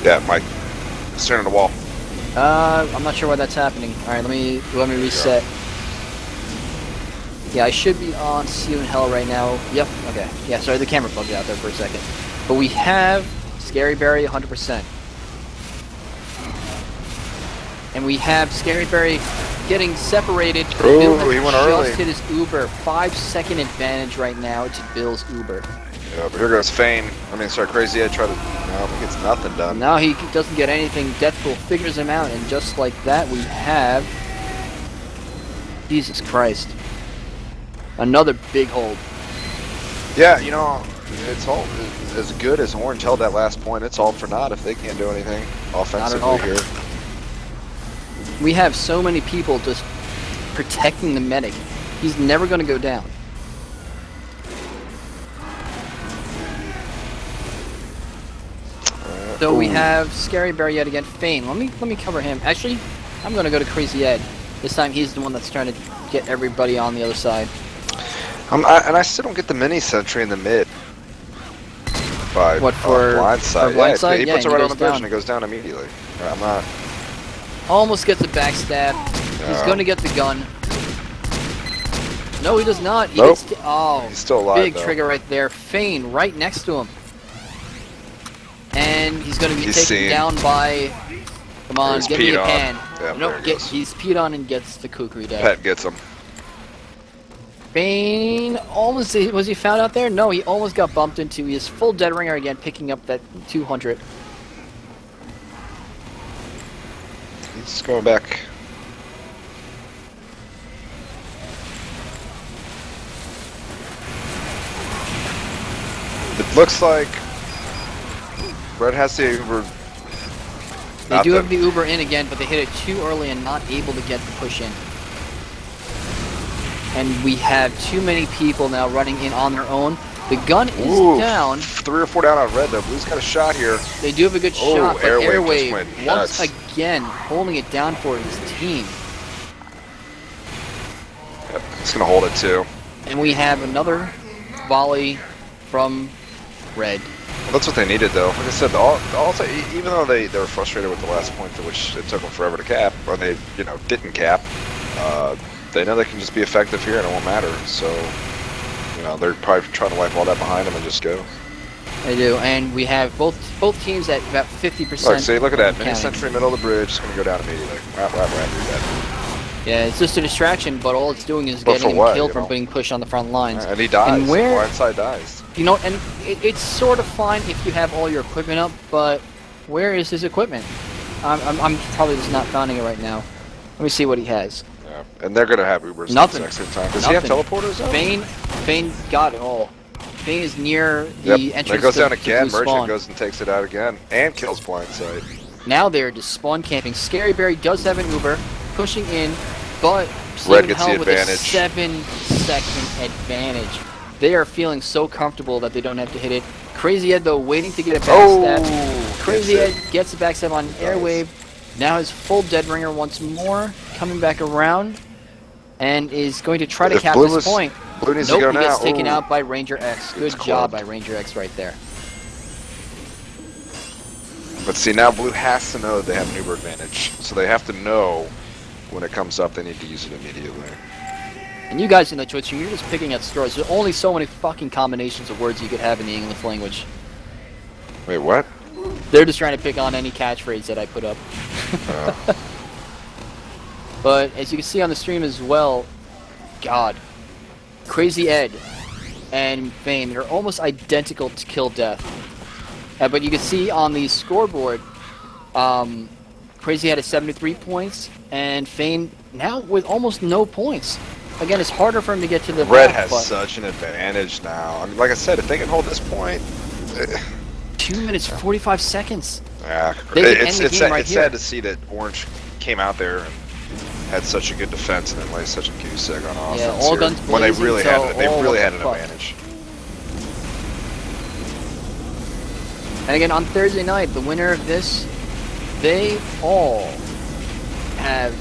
Yeah, Mike, it's turning the wall. I'm not sure why that's happening. All right, let me reset. Yeah, I should be on See You in Hell right now. Yep. Okay. Yeah. Sorry, the camera bugged out there for a second. But we have Scary Barry 100%, and we have Scary Barry getting separated. Ooh, Bill he went just early. hit his Uber. 5-second advantage right now to Bill's Uber. Yeah, but here goes Fane. I mean, sorry, Crazy Ed tried to. No, he gets nothing done. Now he doesn't get anything. Deathpool figures him out, and just like that, we have Jesus Christ. Another big hold. Yeah, it's all as good as Orange held that last point. It's all for naught if they can't do anything offensively all. here. We have so many people just protecting the medic. He's never going to go down. So we have Scary Bear yet again. Fane. Let me cover him. Actually, I'm going to go to Crazy Ed. This time he's the one that's trying to get everybody on the other side. And I still don't get the mini sentry in the mid. By What, for blindside? blindside? He Yeah, puts it he right on goes the bridge down. and it goes down immediately. I'm not. Almost gets a backstab. He's No. going to get the gun. No, he does not. He Nope. gets oh, He's still alive, big though. trigger right there. Fane right next to him. And he's going to be He's taken seen. down by... Come on, He's get me peed a on. pan. Yeah, Nope, there he goes. he's peed on and gets the kukri dead. Pet gets him. Fane almost... Was he found out there? No, he almost got bumped into. He is full dead ringer again, picking up that 200. He's going back. It looks like Red has the Uber. They do have the Uber in again, but they hit it too early and not able to get the push in. And we have too many people now running in on their own. The gun is down. 3 or 4 down on Red, though. Blue's got a shot here. They do have a good Oh, shot, but Airwave just went Airwave nuts. once again holding it down for his team. Yep, he's going to hold it, too. And we have another volley from Red. Well, that's what they needed, though. Like I said, also, even though they were frustrated with the last point, to which it took them forever to cap, or they, didn't cap, they know they can just be effective here and it won't matter. So, they're probably trying to wipe all that behind them and just go. They do, and we have both teams at about 50%. Like, see, look at that. Mini counting. sentry middle of the bridge. It's going to go down immediately. Wrap, you're dead. Yeah, it's just a distraction, but all it's doing is But getting for him what, killed you from know? being pushed on the front lines. And he dies. And where- Blindside dies. And it's sort of fine if you have all your equipment up, but where is his equipment? I'm probably just not finding it right now. Let me see what he has. Yeah. And they're going to have Ubers Nothing. next time. Does he have Nothing. teleporters, though? Fane got it all. Fane is near the Yep. entrance There goes to, down to again. Blue Merchant Spawn. goes and takes it out again. And kills Blindside. Now they're just spawn camping. Scary Barry does have an Uber, pushing in, but Red gets the Hell with a advantage. 7-second advantage. They are feeling so comfortable that they don't have to hit it. Crazy Ed, though, waiting to get a backstab. Oh, Crazy Ed gets gets a backstab on Airwave. Now his full dead ringer once more, coming back around, and is going to try to If cap Blue this was- point. Blue needs Nope, to go he now. gets taken Ooh. out by Ranger X. Good It's job clubbed. by Ranger X right there. But see, now Blue has to know that they have an Uber advantage. So they have to know when it comes up, they need to use it immediately. And you guys in the Twitch stream, you're just picking at straws. There's only so many fucking combinations of words you could have in the English language. Wait, what? They're just trying to pick on any catchphrase that I put up. But as you can see on the stream as well, God, Crazy Ed and Fame, they're almost identical to kill death. But you can see on the scoreboard, Crazy Ed has 73 points, and Fame now with almost no points. Again, it's harder for him to get to the Red back, has but such an advantage now. I mean, like I said, if they can hold this point, 2 minutes 45 seconds. yeah, They could it's end the game right it's here. sad to see that Orange came out there and had such a good defense and then laid such a goose egg on offense. Yeah, all here, guns when they blazing, really so had it, they all really what had the an fuck. advantage. And again, on Thursday night, the winner of this, they all have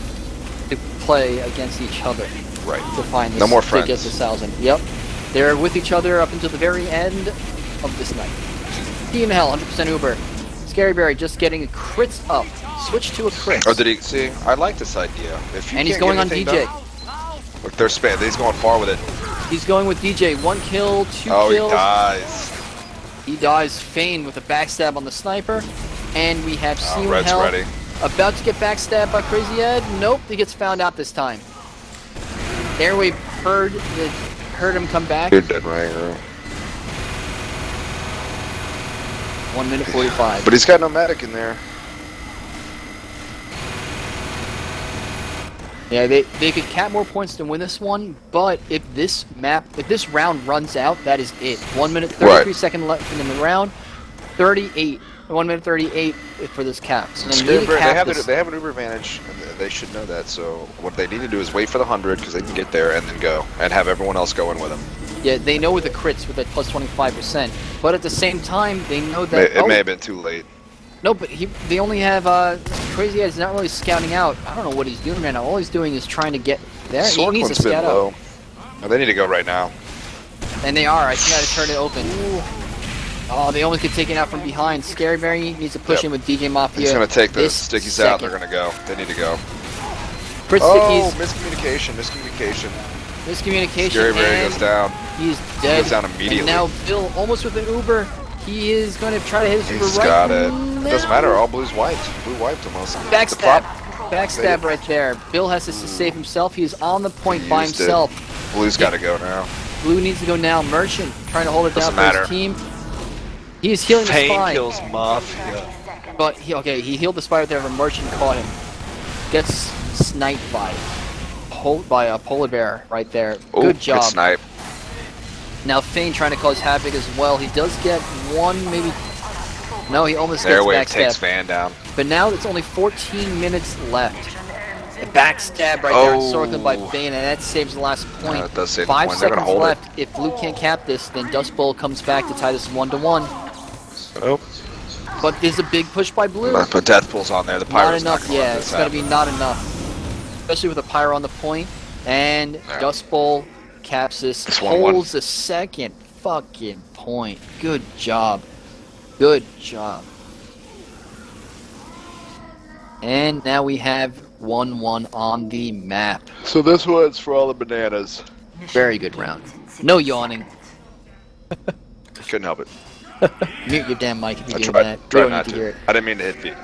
to play against each other Right. to find this. No more To friends. get the 1,000. Yep. They're with each other up until the very end of this night. Team Hell, 100% Uber. Scary Barry just getting a crits up. Switch to a crit. Oh, did he see? I like this idea. If you And he's can't going get on anything DJ. done- look, they're he's going far with it. He's going with DJ. 1 kill, 2 Oh, kills. he dies. He dies Fane with a backstab on the sniper. And we have Oh, Team Red's Hell ready. about to get backstabbed by Crazy Ed. Nope, he gets found out this time. Airwave heard him come back. You're dead right, bro. 1 minute 45. But he's got no medic in there. Yeah, they could cap more points to win this one, but if this round runs out, that is it. 1 minute 33 Right. second left in the round. 38. 1 minute 38 for this cap. So they need Scary to Barry, cap this. they have an Uber advantage, and they should know that. So what they need to do is wait for the 100 because they can get there and then go and have everyone else go in with them. Yeah, they know with the crits with that plus 25%, but at the same time, they know that. It may have been too late. No, but they only have Crazy Ed is not really scouting out. I don't know what he's doing right now. All he's doing is trying to get there. He needs to Sorklin's been scout low. out. Oh, they need to go right now. And they are. I think I gotta turn it open. Oh, they almost get taken out from behind. Scary Barry needs to push Yep. in with DJ Mafia. He's going to take the this stickies out. second. They're going to go. They need to go. Chris Oh, Stickies, miscommunication. miscommunication, Scary Barry and goes down. he's dead. Goes down immediately. And now Bill, almost with an Uber, he is going to try to hit his Uber He's right got it. now. Doesn't matter. All blue's wiped. Blue wiped almost. The Backstab. prop- Backstab right there. Bill has to save himself. He's on the point by used it. himself. Blue's got to go now. Blue needs to go now. Merchant trying to hold it down Doesn't for his matter. team. He is healing the Pain spy. kills Mafia. But he healed the spy right there. But Merchant caught him. Gets sniped by a polar bear right there. Ooh, Good job. snipe. Now Fane trying to cause havoc as well. He does get one, maybe. No, he almost gets Airwave takes backstab. Van down. But now it's only 14 minutes left. The backstab right there, Oh. Sorkin by Fane, and that saves the last point. Yeah, it does save the 5 point. They're gonna seconds hold it. left. If Blue can't cap this, then Dustbowl comes back to tie this 1-1. Oh. But there's a big push by Blue. But Death Pool's on there. The Not Pyro's enough, not gonna let yeah. this It's gonna be happen. not enough. Especially with a Pyro on the point. And Yeah. Dustbowl caps this, It's 1-1. holds the second fucking point. Good job. Good job. And now we have 1-1 on the map. So this one's for all the bananas. Very good round. No yawning. Couldn't help it. Mute your damn mic if you're I doing tried. that. We Tried don't not need to hear to. it. I didn't mean to hit feet.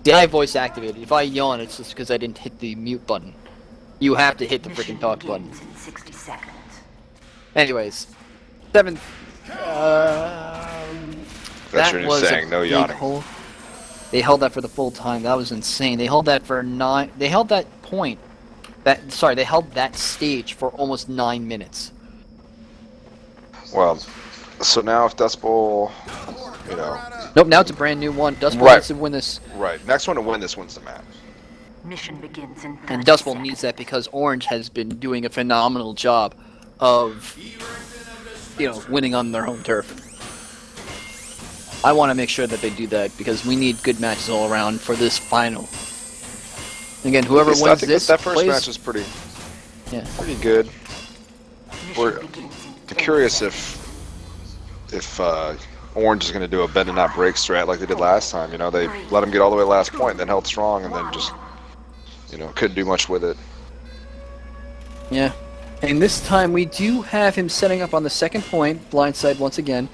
See, I voice activated. If I yawn, it's just because I didn't hit the mute button. You have to hit the freaking talk button. Begins in 60 seconds. Anyways, 7th. That's That what you're was a saying. No big yawning. hole. They held that for the full time. That was insane. They held that for 9. They held that point. They held that stage for almost 9 minutes. Well, so now if Dust Bowl, you know, Nope. Now it's a brand new one. Dustbowl Right. needs to win this, right. Next one to win this one's the map. Mission begins in 30 and Dustbowl seconds. needs that because Orange has been doing a phenomenal job of, winning on their home turf. I want to make sure that they do that because we need good matches all around for this final. Again, whoever I wins think this that first plays. match was pretty Yeah. good. Mission We're begins in 10 curious if Orange is going to do a bend and not break strat like they did last time. You know, they let them get all the way to the last point, then held strong, and then just, couldn't do much with it. Yeah. And this time we do have him setting up on the second point, blindside once again.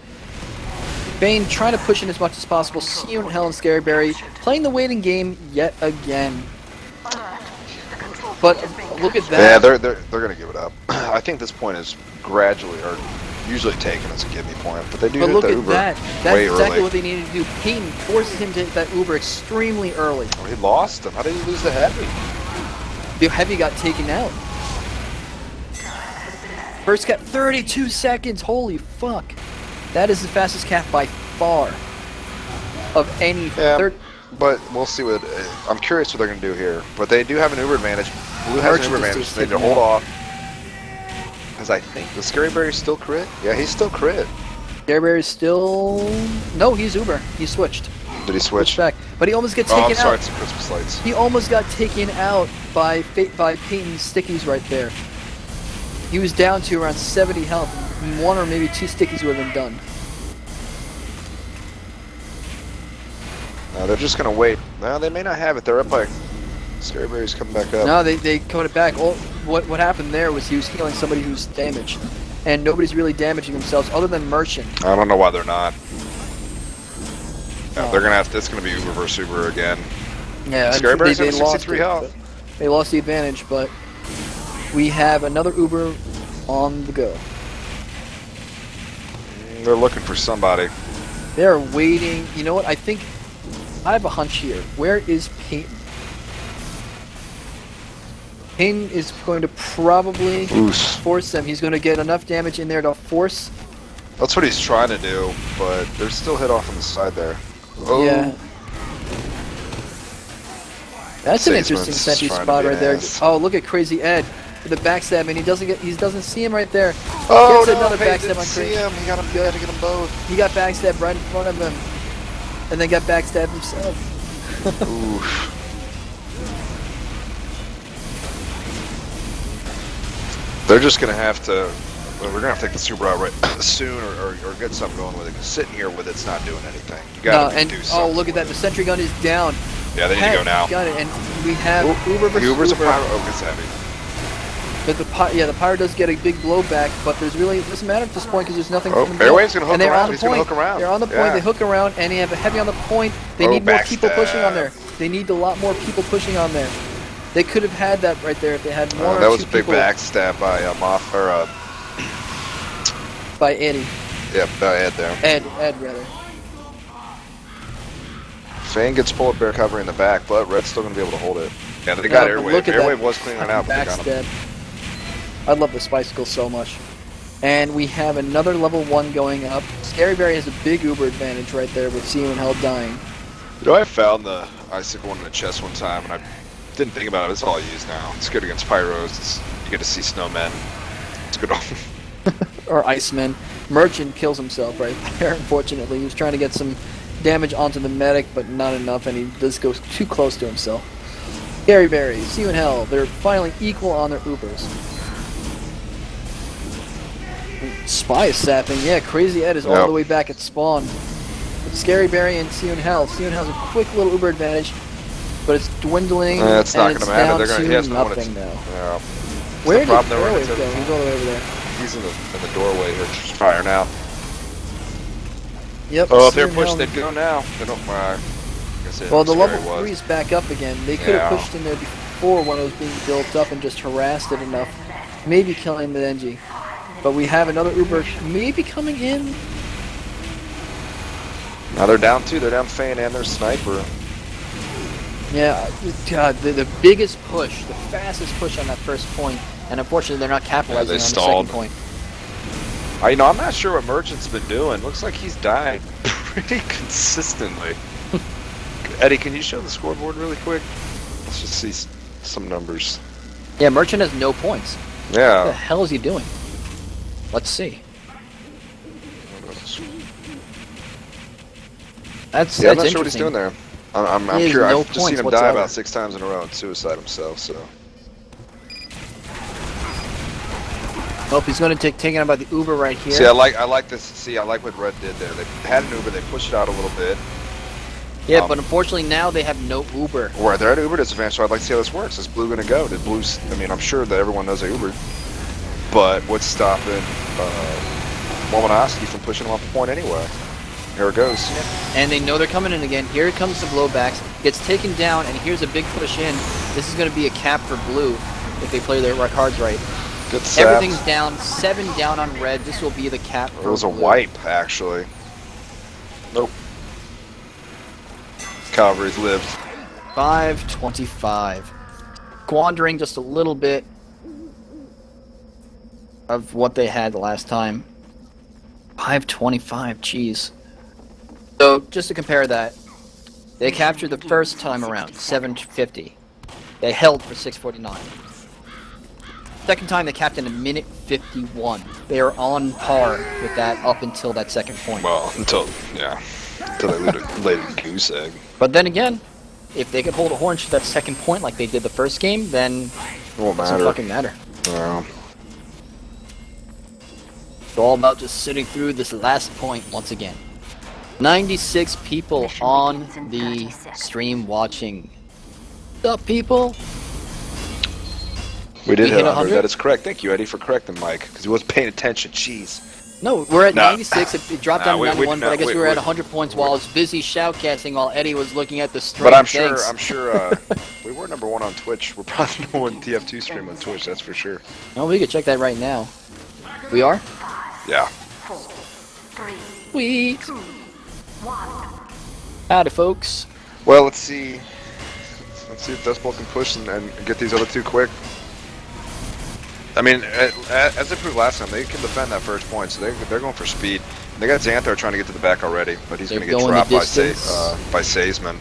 Bane trying to push in as much as possible. See you in Hell and Scary Barry playing the waiting game yet again. But look at Yeah, that. they're gonna give it up. I think this point is gradually or usually taken as a give me point, but they do But hit look the at Uber that. That's way exactly early. what they needed to do. Payton forces him to hit that Uber extremely early. Oh, he lost him. How did he lose the heavy? The heavy got taken out. First cap, 32 seconds. Holy fuck. That is the fastest cap by far of any Yeah, third. but we'll see what. I'm curious what they're gonna do here. But they do have an Uber advantage. Blue has an Merchant Uber is advantage. just They need to taking hold out. off. Because I think the Scary Berry's still crit. Yeah, he's still crit. Bear is still. No, he's Uber. He switched. Did he Switched switch? back. But he almost gets Oh, taken I'm sorry. out. It's the Christmas lights. He almost got taken out by Peyton's stickies right there. He was down to around 70 health. One or maybe two stickies would have been done. They're just gonna wait. No, they may not have it. They're up by. Scary Berry's coming back up. No, they caught it back. What happened there was he was healing somebody who's damaged. And nobody's really damaging themselves other than Merchant. I don't know why they're not. Oh. They're gonna have. It's gonna be Uber versus Uber again. Yeah, Scary Berry's they at lost 63 it, health. but they lost the advantage, but we have another Uber on the go. They're looking for somebody. They're waiting. You know what? I think I have a hunch here. Where is Peyton? Peyton is going to probably Loose. force them. He's going to get enough damage in there to force. That's what he's trying to do, but they're still hit off on the side there. Oh. Yeah. That's an Sageman's interesting sentry trying to spot be right an there. ass. Oh, look at Crazy Ed with the backstab, and he doesn't see him right there. Oh, Gets no, another Peyton backstab didn't on see Crazy. him. He got to get them both. He got backstabbed right in front of him, and then got backstabbed himself. Oof. They're just gonna have to. Well, we're gonna have to take the super out right soon, or get something going with it. Cause sitting here with it's not doing anything. You gotta And do oh, something. look at that! The sentry gun is down. Yeah, they need to go now. Got it, and we have Ooh, Uber versus Uber's Uber. a pyro. Oh, it's heavy. But the pyro does get a big blowback, but there's really it doesn't matter at this point because there's nothing. Oh, from the Airwave's gonna hook and they're around. on the He's gonna point. hook around. They're on the point. Yeah. They hook around, and they have a heavy on the point. They Oh, need more people pushing on backstab. there. They need a lot more people pushing on there. They could have had that right there if they had one or That two was a big people backstab by Moff or by Eddie. Ed there. Ed rather. Fang gets pulled bear cover in the back, but Red's still gonna be able to hold it. Yeah, they got Yeah, but Airwave. look at that Airwave was cleaning it out, but they got him. Backstab. I love the Spicicle so much. And we have another level 1 going up. Scary Berry has a big Uber advantage right there with Seeing Hell dying. You know, I found the icicle one in the chest one time, and I didn't think about it. It's all I use now. It's good against pyros. You get to see snowmen. It's good. Or Iceman. Merchant kills himself right there, unfortunately. He was trying to get some damage onto the medic, but not enough, and he does go too close to himself. Scary Berry, See You in Hell. They're finally equal on their Ubers. Spy is sapping. Yeah, Crazy Ed is all Yep. the way back at spawn. But Scary Berry and See You in Hell. See You in Hell's a quick little Uber advantage, but it's dwindling, It's not and gonna it's matter. down They're gonna. to He has no one. nothing now. Yeah. Where the did problem they're running Airwave go? into. He's all the way over there. He's in the doorway here, just firing out. Yep. Oh, if See You they're in pushing, Hell. they'd go now. They don't. I guess it Well, the Scary level was. 3 is back up again. They could have Yeah. pushed in there before when it was being built up and just harassed it enough. Maybe killing the Denji. But we have another Uber maybe coming in. Now they're down two. They're down Fane and their sniper. Yeah, God, the biggest push, the fastest push on that first point. And unfortunately, they're not capitalizing they on stalled. the second point. I'm not sure what Merchant's been doing. Looks like he's dying pretty consistently. Eddie, can you show the scoreboard really quick? Let's just see some numbers. Yeah, Merchant has no points. What the Yeah. hell is he doing? Let's see. That's Yeah, I'm not interesting. sure what he's doing there. I'm He has curious. no I've just seen points him whatsoever. die about 6 times in a row and suicide himself. So Nope, he's going to take taken out by the Uber right here. see, I like this. See, I like what Red did there. They had an Uber. They pushed it out a little bit. Yeah, but unfortunately now they have no Uber. Where they're at Uber disadvantage, so I'd like to see how this works. Is Blue going to go? Did Blue? I mean, I'm sure that everyone knows they Ubered, but what's stopping Momonoski from pushing him off the point anyway? Here it goes. And they know they're coming in again. Here comes the blowbacks. Gets taken down, and here's a big push in. This is going to be a cap for blue if they play their cards right. Good sap. Everything's down. 7 down on red. This will be the cap for It was a blue. wipe, actually. Nope. Calvary's lived. 5:25. Squandering just a little bit of what they had the last time. 5:25, jeez. So, just to compare that, they captured the first time around, 7:50. They held for 6:49. Second time, they capped in a minute 51. They are on par with that up until that second point. Well, until they laid a goose egg. But then again, if they could hold a horn to that second point like they did the first game, then It won't it doesn't matter. fucking matter. It's all about just sitting through this last point once again. 96 people Mission on begins in the 30 seconds. stream watching. What's up, people? We did We hit hit 100. 100? That is correct. Thank you, Eddie, for correcting Mike, because he wasn't paying attention. Jeez. No, we're at Nah. 96. It dropped down to we- 91, but I guess we were at we- 100 points while I was busy shoutcasting while Eddie was looking at the stream. But I'm Thanks. sure, we were number 1 on Twitch. We're probably number 1 TF2 stream on Twitch. That's for sure. Oh, we could check that right now. We are? Yeah. 4, 3, Sweet. 2, 1. Howdy, folks. Well, let's see. Let's see if Dustbowl can push and get these other two quick. I mean, as they proved last time, they can defend that first point, so they're going for speed. They got Xanthar trying to get to the back already, but he's They're going to get going the dropped by distance. Sazeman.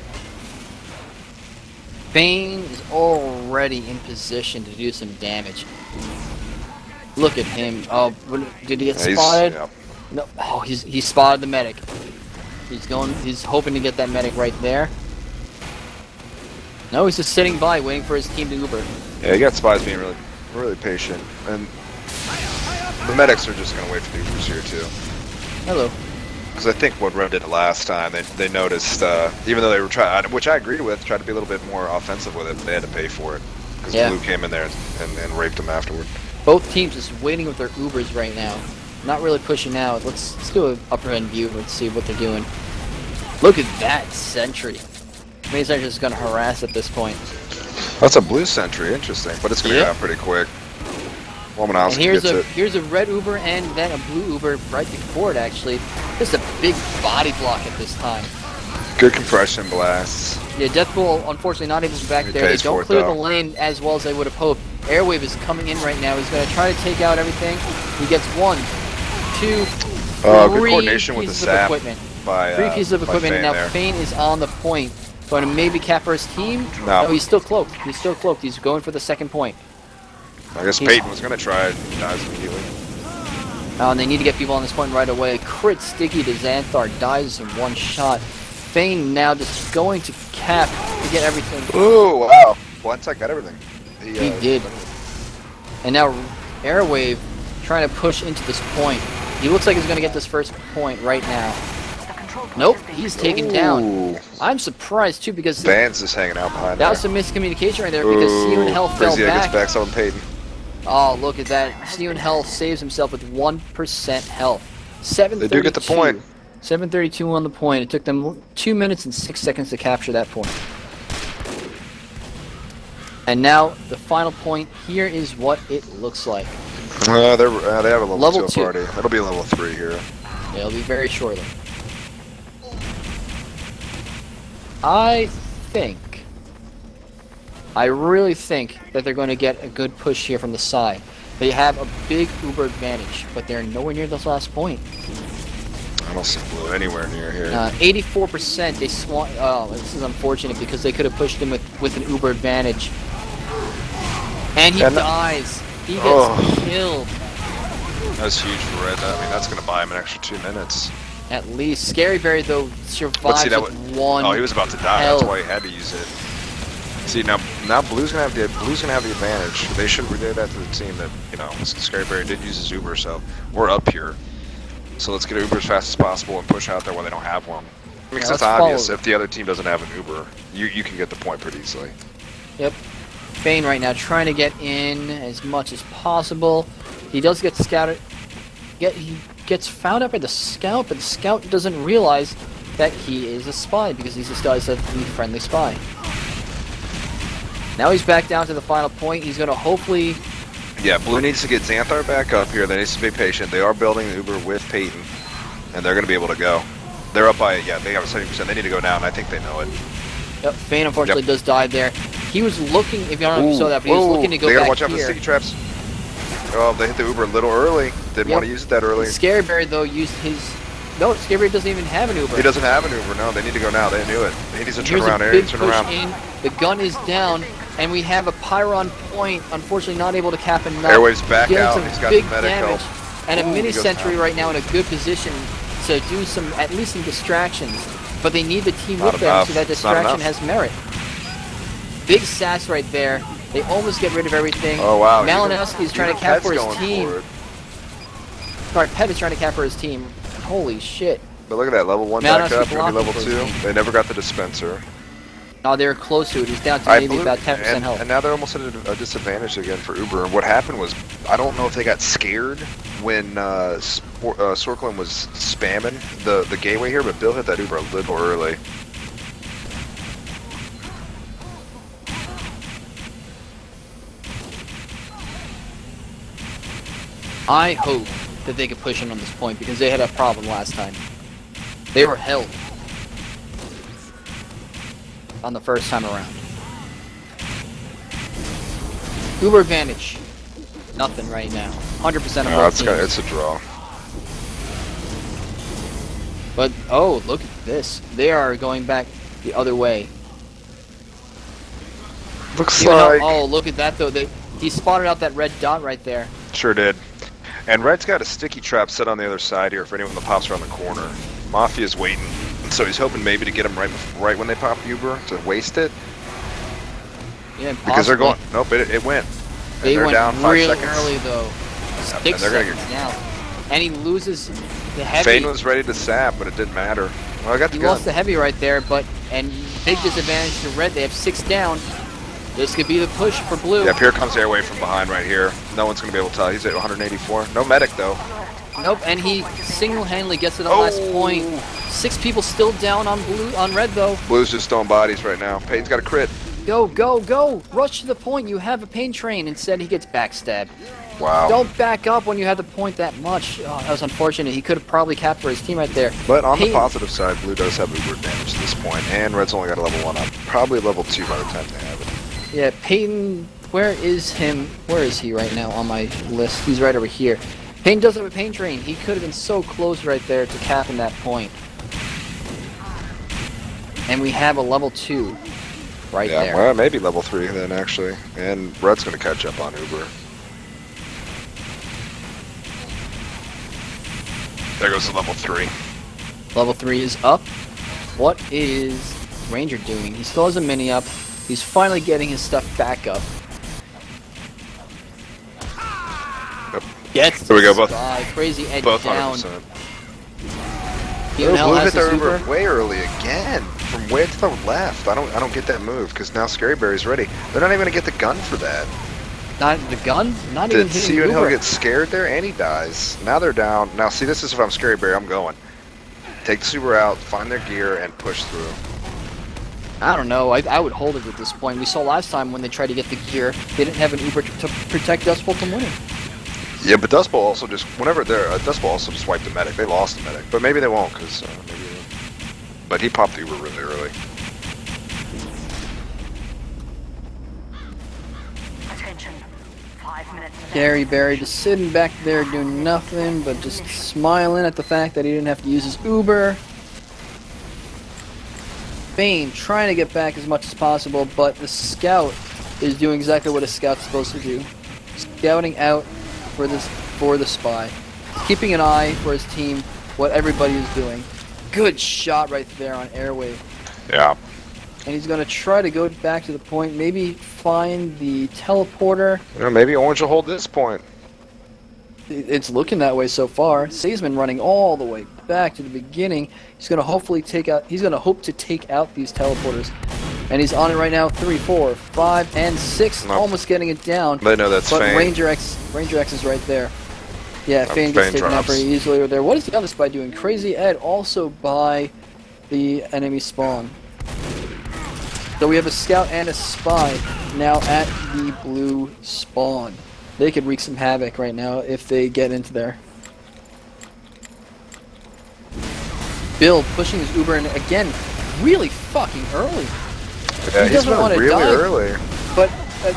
Bane is already in position to do some damage. Look at him. Oh, did he get spotted? Yeah. No. Oh, he spotted the medic. He's hoping to get that medic right there. No, he's just sitting by, waiting for his team to Uber. Yeah, you got spies being really patient, and the medics are just going to wait for the Ubers here too. Hello. Because I think what Rev did last time, they noticed, even though they were trying, which I agreed with, tried to be a little bit more offensive with it, they had to pay for it. Because Yeah. Blue came in there and raped them afterward. Both teams just waiting with their Ubers right now. Not really pushing out. Let's do an upper end view. Let's see what they're doing. Look at that sentry. Maybe they're just gonna harass at this point. That's a blue sentry, interesting, but it's going to Yeah. go out pretty quick. And Womanowski here's gets a it. here's a red Uber and then a blue Uber right before it actually. Just a big body block at this time. Good compression blasts. Yeah, Deathpool unfortunately not able to be back He there. They pays for don't it, clear the though. lane as well as they would have hoped. Airwave is coming in right now. He's gonna try to take out everything. He gets 1, 2, Good 3 coordination with the pieces of sap equipment. by 3 pieces of by equipment, and Fane now there. Fane is on the point. Going to maybe cap for his team? No. He's still cloaked. He's still cloaked. He's going for the second point. I guess he's- Peyton was going to try it. He dies immediately. And they need to get people on this point right away. Crit Sticky to Xanthar, dies in one shot. Fane now just going to cap to get everything. Ooh, wow. Blindside got everything. He did. And now Airwave trying to push into this point. He looks like he's going to get this first point right now. The control point Nope, has been he's reached. taken down. Ooh. I'm surprised too because Van's just hanging out behind that was there. some miscommunication right there because Snew and Hell fell Crazy gets back. back on Peyton. Oh, look at that. Snew and Hell saves himself with 1% health. 732. They do get the point. 732 on the point. It took them 2 minutes and 6 seconds to capture that point. And now the final point. Here is what it looks like. They have a level 2 2. party. That'll be a level 3 here. It'll be very shortly. I really think that they're going to get a good push here from the side. They have a big Uber advantage, but they're nowhere near this last point. I don't see Blue anywhere near here. 84%. They swan. Oh, this is unfortunate because they could have pushed him with an Uber advantage. And he And- dies. He gets Oh. killed. That's huge for Red. I mean, that's going to buy him an extra 2 minutes. At least Scary Berry though survives But see, that with would, one. oh, he was about to die. health. That's why he had to use it. See, now Blue's gonna have the advantage. They should relay that to the team that Scary Berry did use his Uber, so we're up here. So let's get an Uber as fast as possible and push out there when they don't have one. Because Yeah, it's let's obvious follow. if the other team doesn't have an Uber, you can get the point pretty easily. Yep. Fane right now trying to get in as much as possible. He does get scouted. He gets found out by the scout, but the scout doesn't realize that he is a spy because he's disguised as the friendly spy. Now he's back down to the final point. He's going to hopefully... Yeah, Blue needs to get Xanthar back up here. They need to be patient. They are building the Uber with Peyton, and they're going to be able to go. They're up by, yeah, they have 70%. They need to go now, and I think they know it. Yep, Fane unfortunately does die there. He was looking, if you don't know if you saw that, but he was looking to go they gotta back watch out for the here. sticky traps. Oh, they hit the Uber a little early. Didn't want to use it that early. Scaryberry, though, used his... No, Scaryberry doesn't even have an Uber. He doesn't have an Uber. No, they need to go now. They knew it. He needs to turn Here's around. a Area, big turn push around. in. The gun is down, and we have a Pyron point. Unfortunately, not able to cap enough. Airwaves back Dealing out. some He's got big the medic damage, help. and a Ooh, mini he goes sentry down. right now in a good position to do some, at least some distractions. But they need the team Not with them enough. so that It's not distraction enough. has merit. Big sass right there. They almost get rid of everything. Oh, wow. Malinowski is trying to cap for his team. For it. Sorry, Pet is trying to cap for his team. Holy shit. But look at that. Level 1 Malinowski back up. Gonna be level blocking for 2. his team. They never got the dispenser. Oh, they're close to it. He's down to I maybe believe- about 10% and, health. and now they're almost at a disadvantage again for Uber. And what happened was, I don't know if they got scared when Sorklin was spamming the gateway here, but Bill hit that Uber a little early. I hope that they could push in on this point because they had a problem last time. They were held on the first time around. Uber advantage. Nothing right now. 100% of No, both it's teams. a draw. But, oh, look at this. They are going back the other way. Looks Even though- like... oh, look at that, though. He spotted out that red dot right there. Sure did. And Red's got a sticky trap set on the other side here for anyone that pops around the corner. Mafia's waiting, so he's hoping maybe to get him right when they pop Uber to waste it. Yeah, Because they're possibly. going... Nope, it went. And They they're went down 5 real seconds. early, though. Yep, 6 and they're gonna seconds now. And he loses the heavy. Fane was ready to sap, but it didn't matter. Well, I got the He gun. lost the heavy right there, but and big disadvantage to Red. They have 6 down. This could be the push for Blue. Yep, here comes Airwave from behind right here. No one's going to be able to tell. He's at 184. No medic, though. Nope, and he single-handedly gets to the last point. 6 people still down on Red though. Blue's just throwing bodies right now. Peyton's got a crit. Go, go, go! Rush to the point. You have a pain train. Instead, he gets backstabbed. Wow. Don't back up when you have the point that much. Oh, that was unfortunate. He could have probably capped for his team right there. But on the Peyton- positive side, Blue does have Uber advantage at this point, and Red's only got a level 1 up. Probably level 2 by the time they have it. Yeah, Peyton, where is him? Where is he right now on my list? He's right over here. Peyton does have a pain train. He could have been so close right there to capping that point. And we have a level 2 right Yeah, there. well, maybe level 3 then, actually. And Red's going to catch up on Uber. There goes the level 3. Level 3 is up. What is Ranger doing? He still has a mini up. He's finally getting his stuff back up. Yep. Gets There we go, both- Spy. Crazy edge Both down. 100%. Even Blue has hit the their Uber super. way early again. From way to the left. I don't get that move, because now Scaryberry's ready. They're not even going to get the gun for that. Not the gun? Not even Did hitting see when Uber. he'll get scared there, and he dies. Now they're down. Now see, this is if I'm Scaryberry, I'm going. Take the super out, find their gear, and push through. I don't know. I would hold it at this point. We saw last time when they tried to get the gear, they didn't have an Uber to protect Dustbowl from winning. Yeah, but Dustbowl also just, whenever they're, Dustbowl also just wiped the medic. They lost the medic, but maybe they won't, because maybe. But he popped the Uber really early. Attention. 5 minutes. Gary Barry just sitting back there doing nothing but just smiling at the fact that he didn't have to use his Uber. Bane trying to get back as much as possible, but the scout is doing exactly what a scout's supposed to do. Scouting out for the spy. Keeping an eye for his team, what everybody is doing. Good shot right there on Airwave. Yeah. And he's going to try to go back to the point, maybe find the teleporter. You know, maybe Orange will hold this point. It's looking that way so far. Seisman running all the way back to the beginning. He's going to hopefully hope to take out these teleporters. And he's on it right now. 3, 4, 5, and 6. Nope. Almost getting it down. They know that's But Fane. Ranger X is right there. Yeah, Fane gets taken out drops. very easily there. What is the other spy doing? Crazy Ed also by the enemy spawn. So we have a scout and a spy now at the blue spawn. They could wreak some havoc right now if they get into there. Bill pushing his Uber in again, really fucking early. Yeah, He he's doesn't been wanna really die. early. But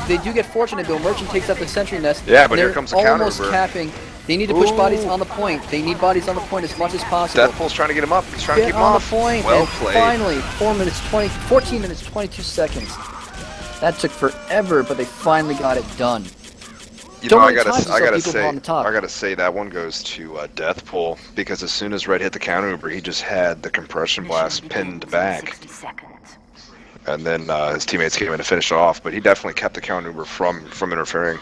they do get fortunate. Bill Merchant takes out the sentry nest. Yeah, but here They're comes the counter almost Uber. capping. They need to push bodies Ooh. on the point. They need bodies on the point as much as possible. Deathpool's trying to get him up. He's trying to Get keep him on off. the point, Well and played. finally, 14 minutes, 22 seconds. That took forever, but they finally got it done. You So know, I many times you saw people on the top. gotta say that one goes to Deathpool because as soon as Red hit the counter Uber, he just had the compression blast pinned back, 60 seconds. and then his teammates came in to finish it off. But he definitely kept the counter Uber from interfering.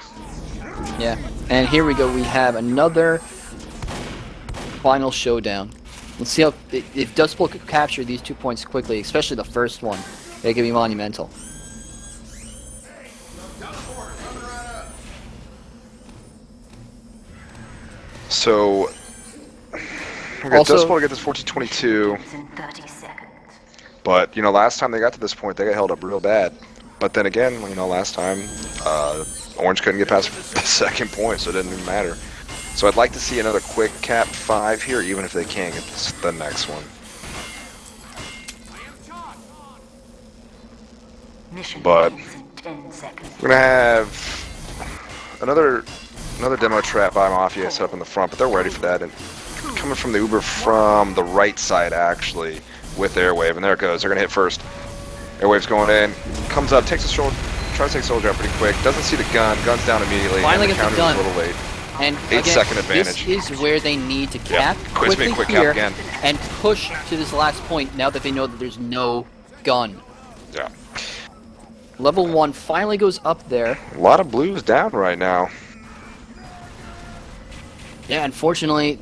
Yeah, and here we go. We have another final showdown. Let's see how if Dustbowl could capture these 2 points quickly, especially the first one. They could be monumental. So we got Also- Dustbowl to get this 14-22, In 30 seconds. but you know, last time they got to this point, they got held up real bad. But then again, you know, last time Orange couldn't get past the second point, so it didn't even matter. So I'd like to see another quick cap 5 here, even if they can't get the next one. Mission But- begins in 10 seconds. We're gonna have another demo trap by Mafia set up in the front, but they're ready for that. And coming from the Uber from the right side, actually, with Airwave, and there it goes. They're gonna hit first. Airwave's going in, comes up, takes a shoulder, tries to take soldier out pretty quick. Doesn't see the gun. Gun's down immediately. Finally and gets the counter's gun. a little late. And 8-second again, advantage. this is where they need to Yeah, cap quick quickly speed, quick cap here again. and push to this last point now that they know that there's no gun. Yeah. Level 1 finally goes up there. A lot of blues down right now. Yeah, unfortunately,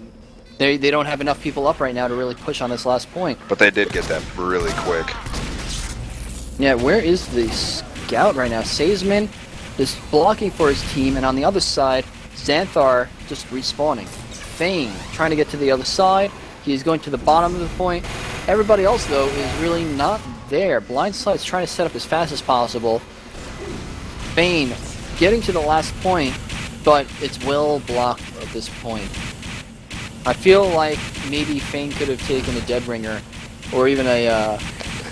they don't have enough people up right now to really push on this last point. But they did get that really quick. Yeah, where is the scout right now? Sazeman is blocking for his team, and on the other side, Xanthar just respawning. Fane trying to get to the other side. He's going to the bottom of the point. Everybody else, though, is really not there. Blindside's trying to set up as fast as possible. Fane getting to the last point, but it's well blocked at this point. I feel like maybe Fane could have taken a Dead Ringer, or even a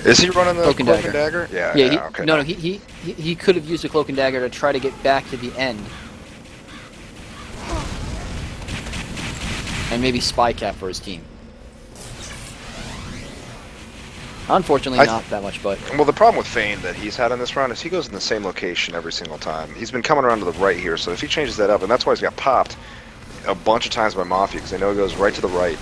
Is he running the Cloak and Cloak and Dagger? Yeah, okay. no, he could have used a Cloak and Dagger to try to get back to the end. And maybe Spy Cap for his team. Unfortunately, not that much, but Well, the problem with Fane that he's had in this round is he goes in the same location every single time. He's been coming around to the right here, so if he changes that up, and that's why he's got popped a bunch of times by Mafia, because they know he goes right to the right.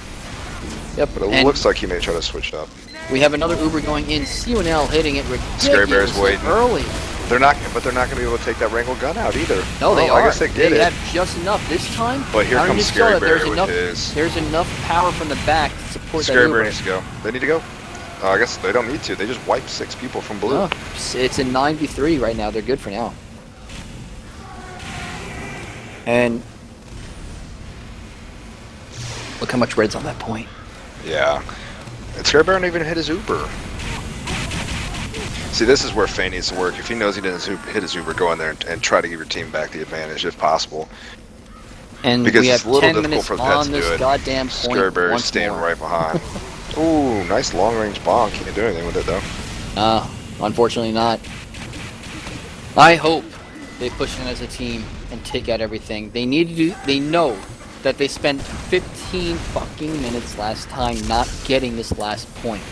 yep. But it And looks like he may try to switch up. we have another Uber going in. CNL hitting it Scary Bear's ridiculously waiting. early. They're not going to be able to take that wrangle gun out either. No, they Oh, are. I guess they did it. have just enough this time. But here I don't comes even saw Scary that. Bear with his. There's enough power from the back to support Scary that Bear Uber. needs to go. They need to go. I guess they don't need to. They just wiped 6 people from blue. Oh, it's a 9v3 right now. They're good for now. And look how much red's on that point. Yeah. And Scary Bear didn't even hit his Uber. See, this is where Fane needs to work. If he knows he didn't hit his Uber, go in there and try to give your team back the advantage if possible. And Because we it's have a little 10 difficult minutes for the Pets on to do this it. goddamn point. Scary Bear is once staying more. right behind. Ooh, nice long-range bonk. Can't do anything with it, though. Unfortunately not. I hope they push in as a team and take out everything. They need to do. They know that they spent 15 fucking minutes last time not getting this last point.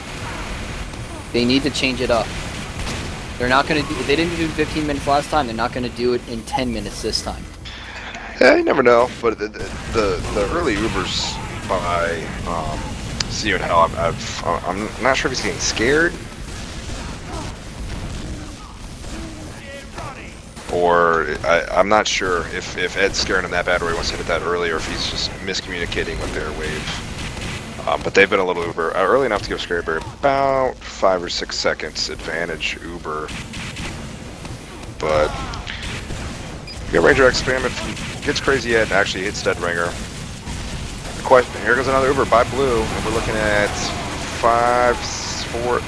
They need to change it up. They're not gonna do. If they didn't do 15 minutes last time, they're not gonna do it in 10 minutes this time. Yeah, you never know. But the early Ubers by CNL, I'm not sure if he's getting scared. Or I'm not sure if Ed's scaring him that bad or he wants to hit it that early or if he's just miscommunicating with their wave. But they've been a little Uber early enough to give Scary Bear about 5 or 6 seconds advantage Uber. But yeah, Ranger experiment gets Crazy Ed, actually hits Dead Ringer. the question. Here goes another Uber by Blue, and we're looking at 5, 4.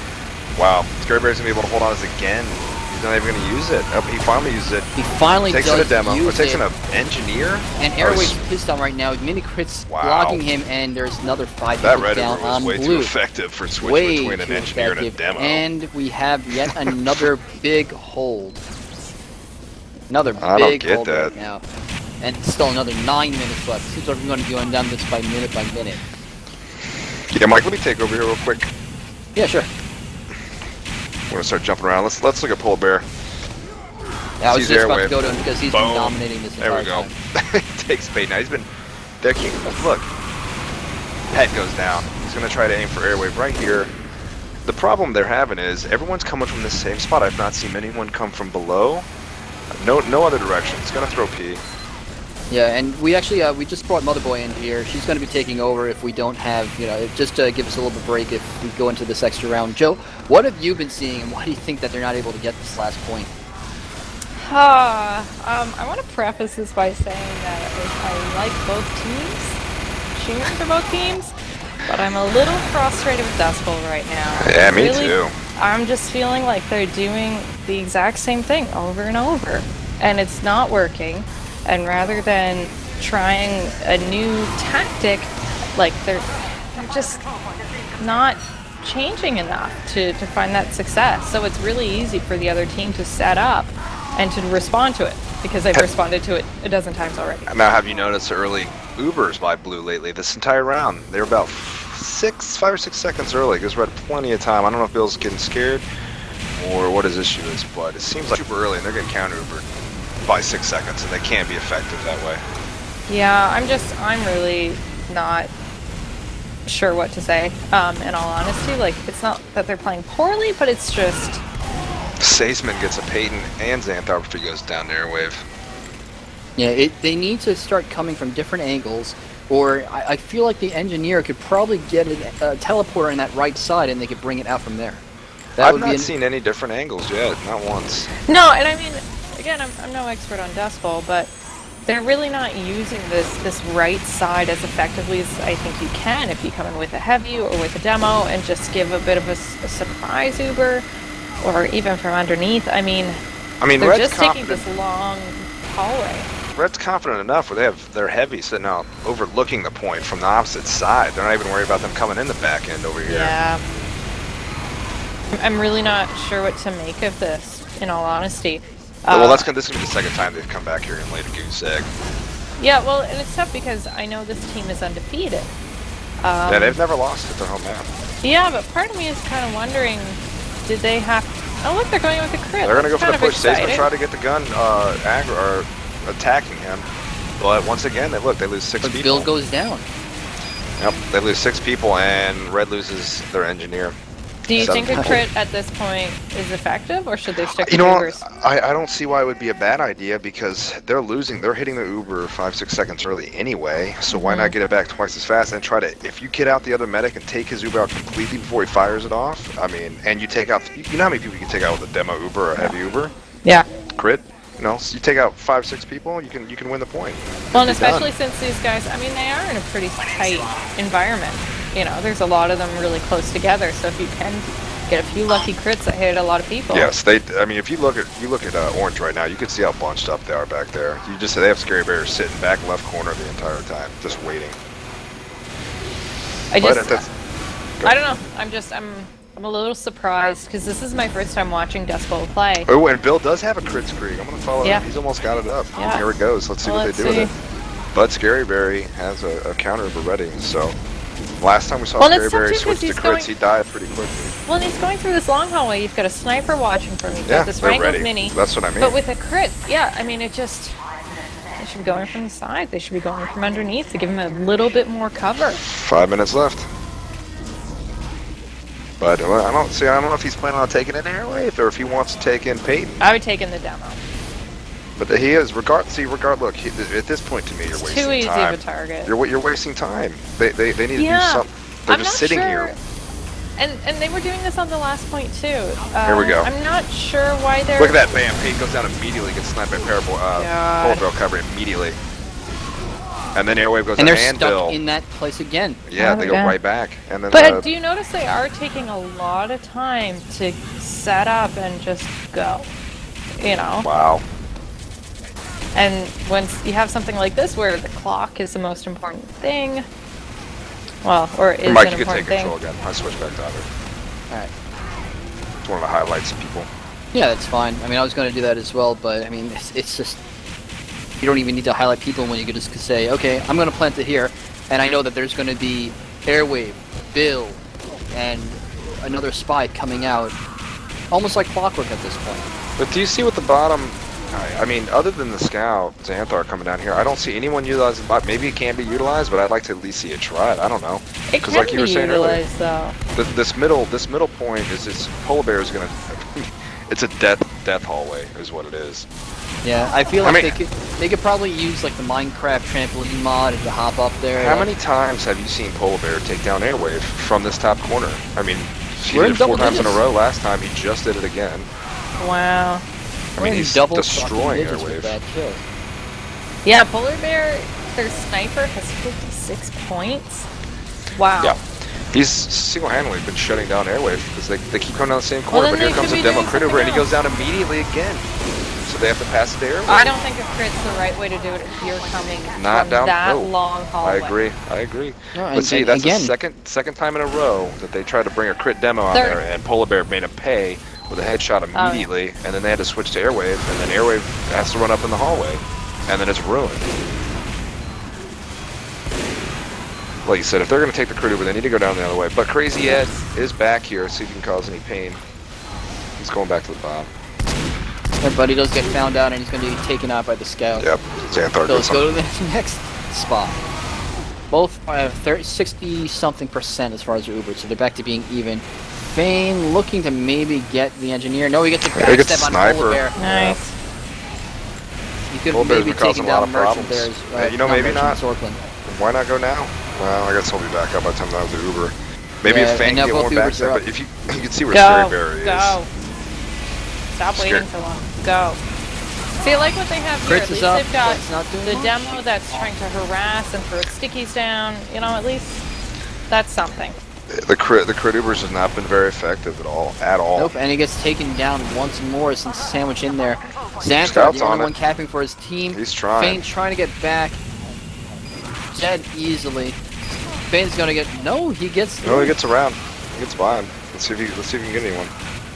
Wow, Scary Bear's gonna be able to hold on to this again. He's not even gonna use it. Oh, he finally used it. He finally Takes does in a demo. Or use takes it. in an engineer. And Or Airwave's s- pissed on right now. Mini crits Wow. blocking him, and there's another 5 That people Red down Uber was on way Blue. too effective for switching Way between an too engineer and a effective. demo. And we have yet another big hold. Another I don't big get hold that. right now. And still another 9 minutes left. Seems like we're going to be going down this by minute. Yeah, Mike, let me take over here real quick. Yeah, sure. We're gonna start jumping around. Let's look at Polar Bear. Yeah, I was Sees just about to Airwave. go to him because he's Boom. been dominating this There entire we go. time. Takes bait. Now he's been. There, look. Head goes down. He's gonna try to aim for Airwave right here. The problem they're having is everyone's coming from the same spot. I've not seen anyone come from below. No other direction. It's gonna throw P. Yeah, and we actually we just brought Motherboy in here. She's going to be taking over if we don't have, just to give us a little bit of break if we go into this extra round. Joe, what have you been seeing, and why do you think that they're not able to get this last point? I want to preface this by saying that I like both teams, cheering for both teams, but I'm a little frustrated with Dustbowl right now. Yeah, me Really, too. I'm just feeling like they're doing the exact same thing over and over, and it's not working. And rather than trying a new tactic, like they're just not changing enough to find that success. So it's really easy for the other team to set up and to respond to it because they've responded to it a dozen times already. Now, have you noticed the early Ubers by Blue lately? This entire round, they're about 5 or 6 seconds early. Gives Red plenty of time. I don't know if Bill's getting scared or what his issue is, but it seems like super early and they're getting counter Ubered by 6 seconds, and they can't be effective that way. Yeah, I'm really not sure what to say. In all honesty, like it's not that they're playing poorly, but it's just Saisman gets a Peyton and Xanthar if he goes down to Airwave. Yeah, they need to start coming from different angles, or I feel like the engineer could probably get a teleporter in that right side, and they could bring it out from there. That I've would be not seen any different angles yet, not once. no. And I mean, again, I'm no expert on Dust Bowl, but they're really not using this right side as effectively as I think you can if you come in with a heavy or with a demo and just give a bit of a surprise Uber, or even from underneath. I mean they're Red's just taking confident. this long hallway. Red's confident enough where they have their heavy sitting out overlooking the point from the opposite side. They're not even worried about them coming in the back end over here. Yeah. I'm really not sure what to make of this, in all honesty. Well, this is going to be the second time they've come back here and laid a goose egg. Yeah, well, and it's tough because I know this team is undefeated. Yeah, they've never lost at their home map. Yeah, but part of me is kind of wondering, did they have... Oh, look, they're going with a crit. They're going to go That's for the kind of push. Saisman exciting. try to get the gun or attacking him. But once again, they lose 6 But people. Bill goes down. Yep, they lose 6 people, and Red loses their engineer. Do you 7 think a people. crit at this point is effective, or should they stick You with know, Ubers? I don't see why it would be a bad idea because they're losing. They're hitting the Uber 5-6 seconds early anyway. So why not get it back twice as fast and try to? If you get out the other medic and take his Uber out completely before he fires it off, I mean, and you take out. You know how many people you can take out with a demo Uber or a heavy Uber? Yeah. Crit. You know, so you take out 5-6 people, you can win the point. Well, and Be done. especially since these guys, I mean, they are in a pretty tight environment. You know, there's a lot of them really close together. So if you can get a few lucky crits that hit a lot of people. Yes, they. I mean, if you look at Orange right now, you can see how bunched up they are back there. They have Scary Bears sitting back left corner the entire time, just waiting. I But just, that's- I don't know. I'm a little surprised because this is my first time watching Dustbowl play. Oh, and Bill does have a crit screen. I'm gonna follow Yeah. him. He's almost got it up. Yeah. Here it goes. Let's see Well, what they let's do with see. it. But Scary Berry has a counter ready. So last time we saw Well, and it's Scary tough, Berry too, 'cause switch to he's crits, going- he died pretty quickly. Well, and he's going through this long hallway. You've got a sniper watching for him. You've Yeah, got this they're Wrangled ready. Mini. That's what I mean. But with a crit, yeah, I mean, it just... They should be going from the side. They should be going from underneath to give him a little bit more cover. 5 minutes left. But I don't know if he's planning on taking an airwave or if he wants to take in Peyton. I would take in the demo. But he is look. At this point, to me, you're wasting Too easy time. of a target. You're wasting time. They need to do Yeah. something. They're I'm just not sitting sure. here. And they were doing this on the last point too. Here we go. I'm not sure why they're... Look at that, bam! Peyton goes down immediately, gets sniped by God. Polar Bear cover immediately. And then Airwave goes And to they're Anvil. stuck in that place again. Yeah, they go Yeah. right back. And then But do you notice they are taking a lot of time to set up and just go? You know? wow. And once you have something like this where the clock is the most important thing, well, or is Mike, an you can take important thing. control again. I switched back to other. Alright. It's one of the highlights of people. Yeah, that's fine. I mean, I was going to do that as well, but I mean, it's just you don't even need to highlight people when you could just say, okay, I'm going to plant it here, and I know that there's going to be Airwave, Bill, and another spy coming out, almost like clockwork at this point. But do you see what the bottom? I mean, other than the scout, Xanthar coming down here, I don't see anyone utilizing the bot. Maybe it can be utilized, but I'd like to at least see it tried. I don't know. It Because can like you be were saying earlier, utilized though. this middle point is this polar bear is gonna. It's a death hallway, is what it is. Yeah, I feel I like mean- they could probably use like the Minecraft trampoline mod to hop up there. How many times have you seen polar bear take down Airwave from this top corner? I mean, she We're did in it 4 double times in a digits. row last time. He just did it again. Wow. I mean, he's double destroying fucking digits with Airwave. that kill. Yeah, Polar Bear, their sniper has 56 points. Wow. Yeah. He's single-handedly been shutting down Airwave because they keep coming down the same Well, corner, then but here they comes should a be demo doing crit over and he something goes down immediately again. So they have to pass it to Airwave. I don't think a crit's the right way to do it if you're coming Not from down- that no. long hallway. I agree. No, But and- see, and that's again- the second time in a row that they tried to bring a crit demo out Third. there, and Polar Bear made him pay with a headshot immediately, and then they had to switch to Airwave, and then Airwave has to run up in the hallway, and then it's ruined. Like you said, if they're going to take the crit over, they need to go down the other way. But Crazy Ed is back here, see if he can cause any pain. He's going back to the bottom. Yeah, but he does get found out and he's going to be taken out by the scout. Yep, Xanthar So goes let's go to the next spot. Both have 60-something% as far as their Uber, so they're back to being even. Fane looking to maybe get the engineer. No, he gets a Yeah, he gets backstep on sniper. Polar Bear. Nice. He could Polar Bear's maybe been causing taken a lot down of Merchant problems. there. Yeah, you know, maybe Merchant, not. Sorkland. Why not go now? Well, I guess he'll be back up by the time that was the Uber. Maybe Yeah, if Fang and now can get both one back Ubers there, are but if you can see where Go. Scary Bear is. Go. Stop Scary- waiting so long. Go. See, I like what they have here. At Crits is least up, they've got it's not doing the much. demo that's trying to harass and throw stickies down. You know, at least that's something. The crit Ubers has not been very effective at all. Nope, and he gets taken down once more since sandwich in there. Xanthar, Scout's the on only it. one capping for his team. He's trying. Fane trying to get back. Dead easily. Fane's gonna get he gets No, he gets around. He gets by him. Let's see if he can get anyone.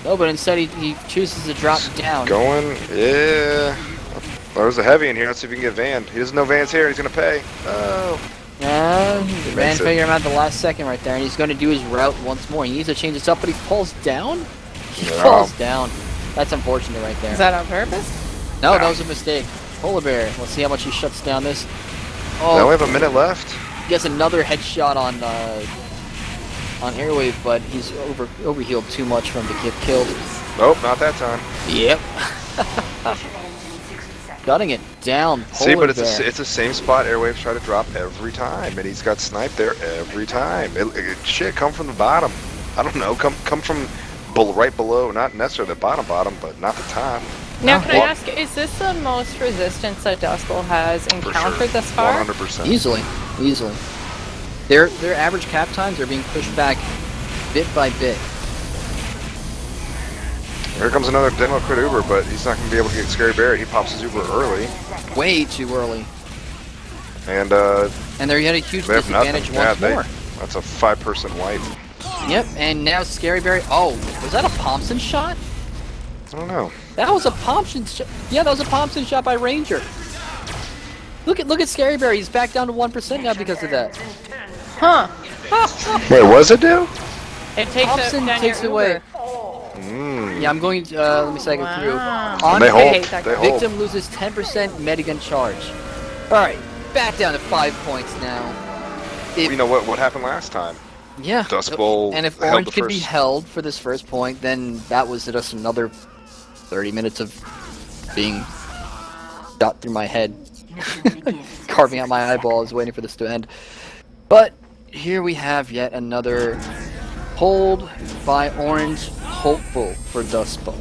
No, but instead he chooses to drop down. Going, yeah. There's a heavy in here. Let's see if we can get Van. He doesn't know Van's here. He's gonna pay. Oh. And He Van makes it. figure him out the last second right there, and he's gonna do his route once more. He needs to change this up, but he falls down. He Yeah. falls down. That's unfortunate right there. Is that on purpose? No, Yeah. that was a mistake. Polar Bear. Let's see how much he shuts down this. They only Oh, have a minute left. he has another headshot on Airwave, but he's overhealed too much for him to get killed. Nope, not that time. Yep. Gutting it down. See, Polar but Bear. it's the same spot Airwaves try to drop every time, and he's got sniped there every time. Shit, come from the bottom. I don't know, come from right below, not necessarily the bottom, but not the top. Now, can I Well- ask, is this the most resistance that Dustbowl has For encountered sure. thus far? 100%. Easily. Their average cap times are being pushed back bit by bit. Here comes another demo crit Uber, but he's not going to be able to get Scary Bear. He pops his Uber early, Way too early. and And they're at a huge they have nothing. disadvantage Yeah, once more. that's a 5-person wipe. Yep, and now Scary Berry. Oh, was that a Thompson shot? I don't know. That was a Thompson shot. Yeah, that was a Thompson shot by Ranger. Look at Scary Berry. He's back down to 1% now because of that. Huh. Wait, was it do? It takes Thompson down takes your away. Uber. Yeah, I'm going. Let me cycle through. Wow. On They hold. hate that They guy. hold. victim loses 10% medigun charge. All right, back down to 5 points now. If, You know what happened last time? yeah. Dustbowl And if held Orange the could be first- held for this first point, then that was just another 30 minutes of being shot through my head, carving out my eyeballs, waiting for this to end. But here we have yet another hold by Orange, hopeful for Dustbowl.